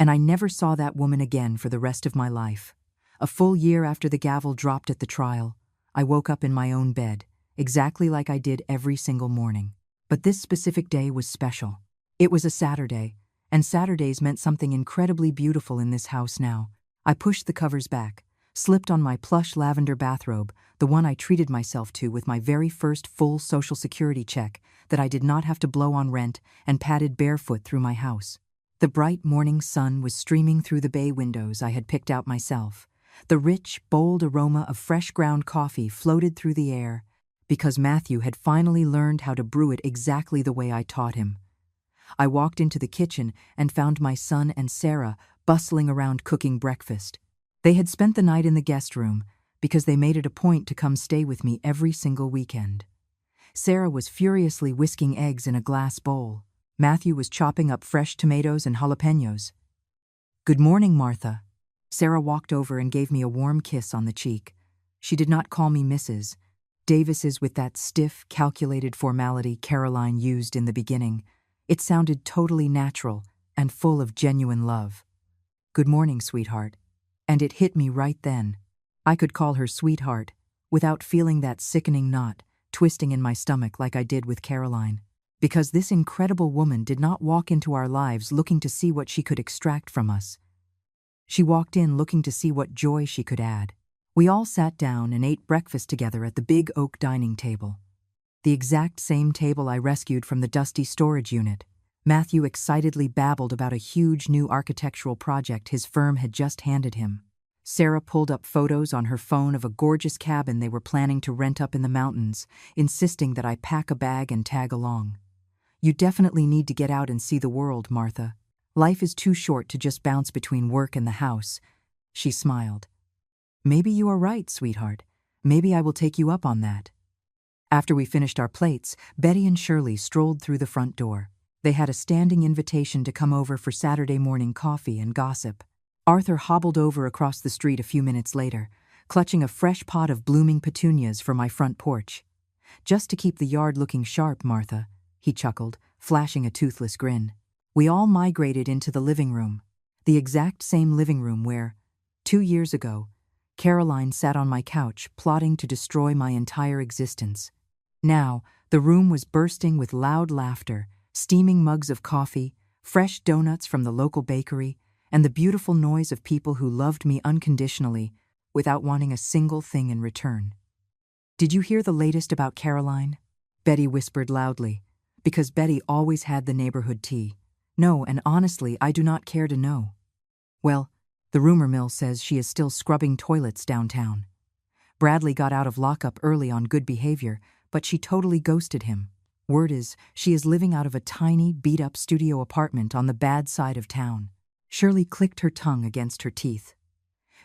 and I never saw that woman again for the rest of my life. A full year after the gavel dropped at the trial, I woke up in my own bed, exactly like I did every single morning. But this specific day was special. It was a Saturday, and Saturdays meant something incredibly beautiful in this house now. I pushed the covers back, slipped on my plush lavender bathrobe, the one I treated myself to with my very first full Social Security check that I did not have to blow on rent, and padded barefoot through my house. The bright morning sun was streaming through the bay windows I had picked out myself. The rich, bold aroma of fresh ground coffee floated through the air, because Matthew had finally learned how to brew it exactly the way I taught him. I walked into the kitchen and found my son and Sarah bustling around cooking breakfast. They had spent the night in the guest room because they made it a point to come stay with me every single weekend. Sarah was furiously whisking eggs in a glass bowl. Matthew was chopping up fresh tomatoes and jalapenos. "Good morning, Martha." Sarah walked over and gave me a warm kiss on the cheek. She did not call me Mrs. Davis's with that stiff, calculated formality Caroline used in the beginning. It sounded totally natural and full of genuine love. "Good morning, sweetheart." And it hit me right then. I could call her sweetheart without feeling that sickening knot twisting in my stomach like I did with Caroline. Because this incredible woman did not walk into our lives looking to see what she could extract from us. She walked in looking to see what joy she could add. We all sat down and ate breakfast together at the big oak dining table. The exact same table I rescued from the dusty storage unit. Matthew excitedly babbled about a huge new architectural project his firm had just handed him. Sarah pulled up photos on her phone of a gorgeous cabin they were planning to rent up in the mountains, insisting that I pack a bag and tag along. "You definitely need to get out and see the world, Martha. Life is too short to just bounce between work and the house." She smiled. "Maybe you are right, sweetheart. Maybe I will take you up on that." After we finished our plates, Betty and Shirley strolled through the front door. They had a standing invitation to come over for Saturday morning coffee and gossip. Arthur hobbled over across the street a few minutes later, clutching a fresh pot of blooming petunias for my front porch. "Just to keep the yard looking sharp, Martha," he chuckled, flashing a toothless grin. We all migrated into the living room, the exact same living room where, 2 years ago, Caroline sat on my couch plotting to destroy my entire existence. Now, the room was bursting with loud laughter, steaming mugs of coffee, fresh donuts from the local bakery, and the beautiful noise of people who loved me unconditionally without wanting a single thing in return. "Did you hear the latest about Caroline?" Betty whispered loudly, because Betty always had the neighborhood tea. "No, and honestly, I do not care to know." "Well, the rumor mill says she is still scrubbing toilets downtown. Bradley got out of lockup early on good behavior, but she totally ghosted him. Word is, she is living out of a tiny, beat-up studio apartment on the bad side of town." Shirley clicked her tongue against her teeth.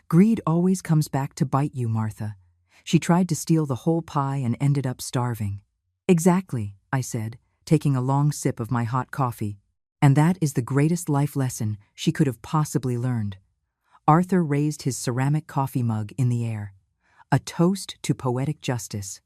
"Greed always comes back to bite you, Martha. She tried to steal the whole pie and ended up starving." "Exactly," I said, taking a long sip of my hot coffee. "And that is the greatest life lesson she could have possibly learned." Arthur raised his ceramic coffee mug in the air. A toast to poetic justice.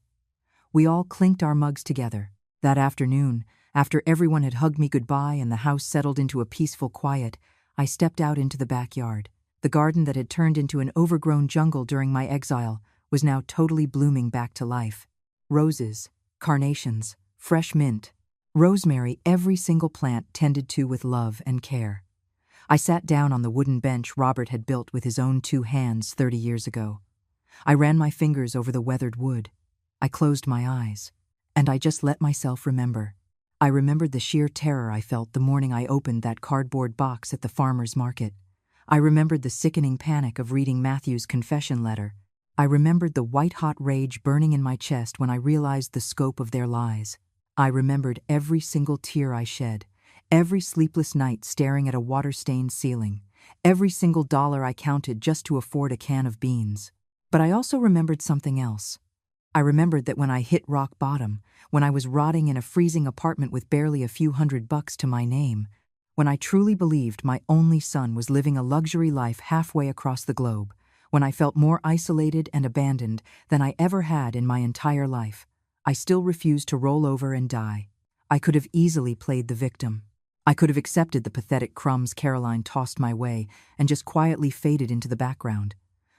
We all clinked our mugs together. That afternoon, after everyone had hugged me goodbye and the house settled into a peaceful quiet, I stepped out into the backyard. The garden that had turned into an overgrown jungle during my exile was now totally blooming back to life. Roses, carnations, fresh mint, Rosemary, every single plant tended to with love and care. I sat down on the wooden bench Robert had built with his own 2 hands 30 years ago. I ran my fingers over the weathered wood. I closed my eyes. And I just let myself remember. I remembered the sheer terror I felt the morning I opened that cardboard box at the farmer's market. I remembered the sickening panic of reading Matthew's confession letter. I remembered the white-hot rage burning in my chest when I realized the scope of their lies. I remembered every single tear I shed, every sleepless night staring at a water-stained ceiling, every single dollar I counted just to afford a can of beans. But I also remembered something else. I remembered that when I hit rock bottom, when I was rotting in a freezing apartment with barely a few $100 to my name, when I truly believed my only son was living a luxury life halfway across the globe, when I felt more isolated and abandoned than I ever had in my entire life, I still refused to roll over and die. I could have easily played the victim. I could have accepted the pathetic crumbs Caroline tossed my way and just quietly faded into the background.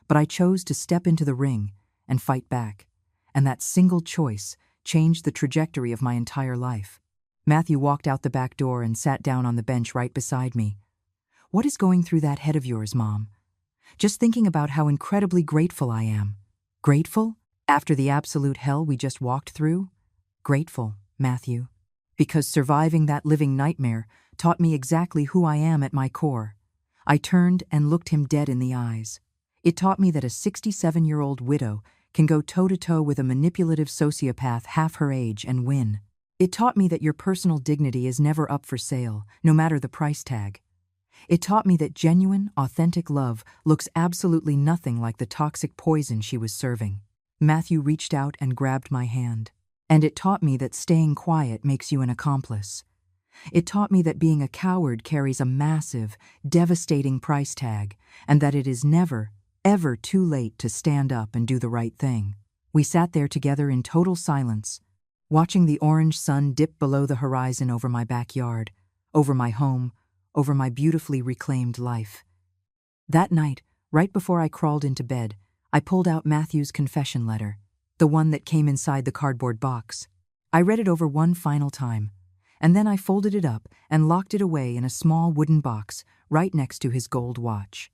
But I chose to step into the ring and fight back. And that single choice changed the trajectory of my entire life. Matthew walked out the back door and sat down on the bench right beside me. "What is going through that head of yours, Mom?" "Just thinking about how incredibly grateful I am." "Grateful? After the absolute hell we just walked through?" "Grateful, Matthew. Because surviving that living nightmare taught me exactly who I am at my core." I turned and looked him dead in the eyes. It taught me that a 67-year-old widow can go toe-to-toe with a manipulative sociopath half her age and win. It taught me that your personal dignity is never up for sale, no matter the price tag. It taught me that genuine, authentic love looks absolutely nothing like the toxic poison she was serving. Matthew reached out and grabbed my hand. And it taught me that staying quiet makes you an accomplice. It taught me that being a coward carries a massive, devastating price tag, and that it is never, ever too late to stand up and do the right thing. We sat there together in total silence, watching the orange sun dip below the horizon over my backyard, over my home, over my beautifully reclaimed life. That night, right before I crawled into bed, I pulled out Matthew's confession letter, the one that came inside the cardboard box. I read it over one final time, and then I folded it up and locked it away in a small wooden box right next to his gold watch.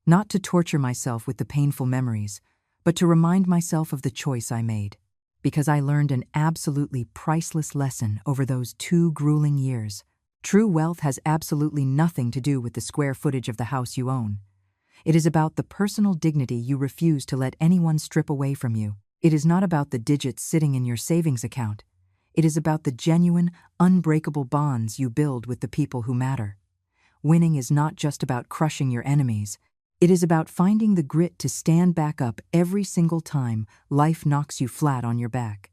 Not to torture myself with the painful memories, but to remind myself of the choice I made, because I learned an absolutely priceless lesson over those 2 grueling years. True wealth has absolutely nothing to do with the square footage of the house you own. It is about the personal dignity you refuse to let anyone strip away from you. It is not about the digits sitting in your savings account. It is about the genuine, unbreakable bonds you build with the people who matter. Winning is not just about crushing your enemies. It is about finding the grit to stand back up every single time life knocks you flat on your back.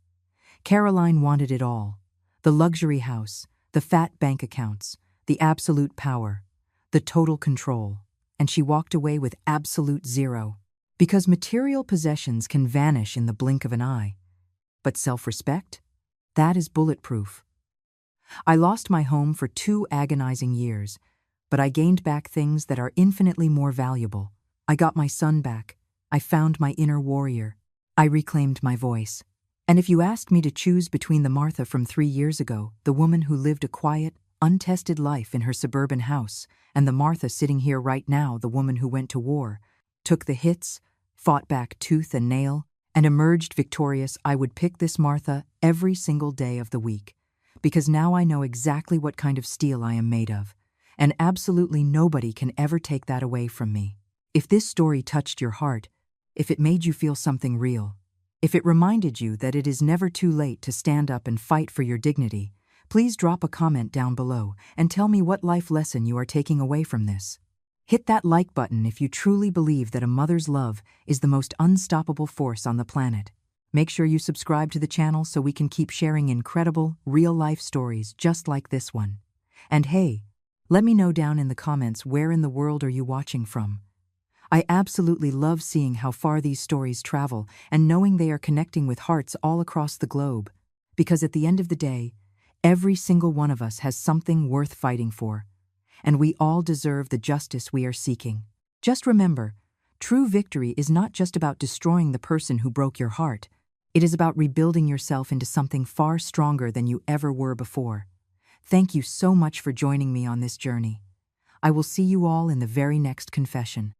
Caroline wanted it all: the luxury house, the fat bank accounts, the absolute power, the total control. And she walked away with absolute zero. Because material possessions can vanish in the blink of an eye. But self-respect? That is bulletproof. I lost my home for 2 agonizing years, but I gained back things that are infinitely more valuable. I got my son back. I found my inner warrior. I reclaimed my voice. And if you asked me to choose between the Martha from 3 years ago, the woman who lived a quiet, untested life in her suburban house, and the Martha sitting here right now, the woman who went to war, took the hits, fought back tooth and nail, and emerged victorious, I would pick this Martha every single day of the week. Because now I know exactly what kind of steel I am made of, and absolutely nobody can ever take that away from me. If this story touched your heart, if it made you feel something real, if it reminded you that it is never too late to stand up and fight for your dignity, please drop a comment down below and tell me what life lesson you are taking away from this. Hit that like button if you truly believe that a mother's love is the most unstoppable force on the planet. Make sure you subscribe to the channel so we can keep sharing incredible, real-life stories just like this one. And hey, let me know down in the comments where in the world are you watching from. I absolutely love seeing how far these stories travel and knowing they are connecting with hearts all across the globe. Because at the end of the day, every single one of us has something worth fighting for, and we all deserve the justice we are seeking. Just remember, true victory is not just about destroying the person who broke your heart, It is about rebuilding yourself into something far stronger than you ever were before. Thank you so much for joining me on this journey. I will see you all in the very next confession.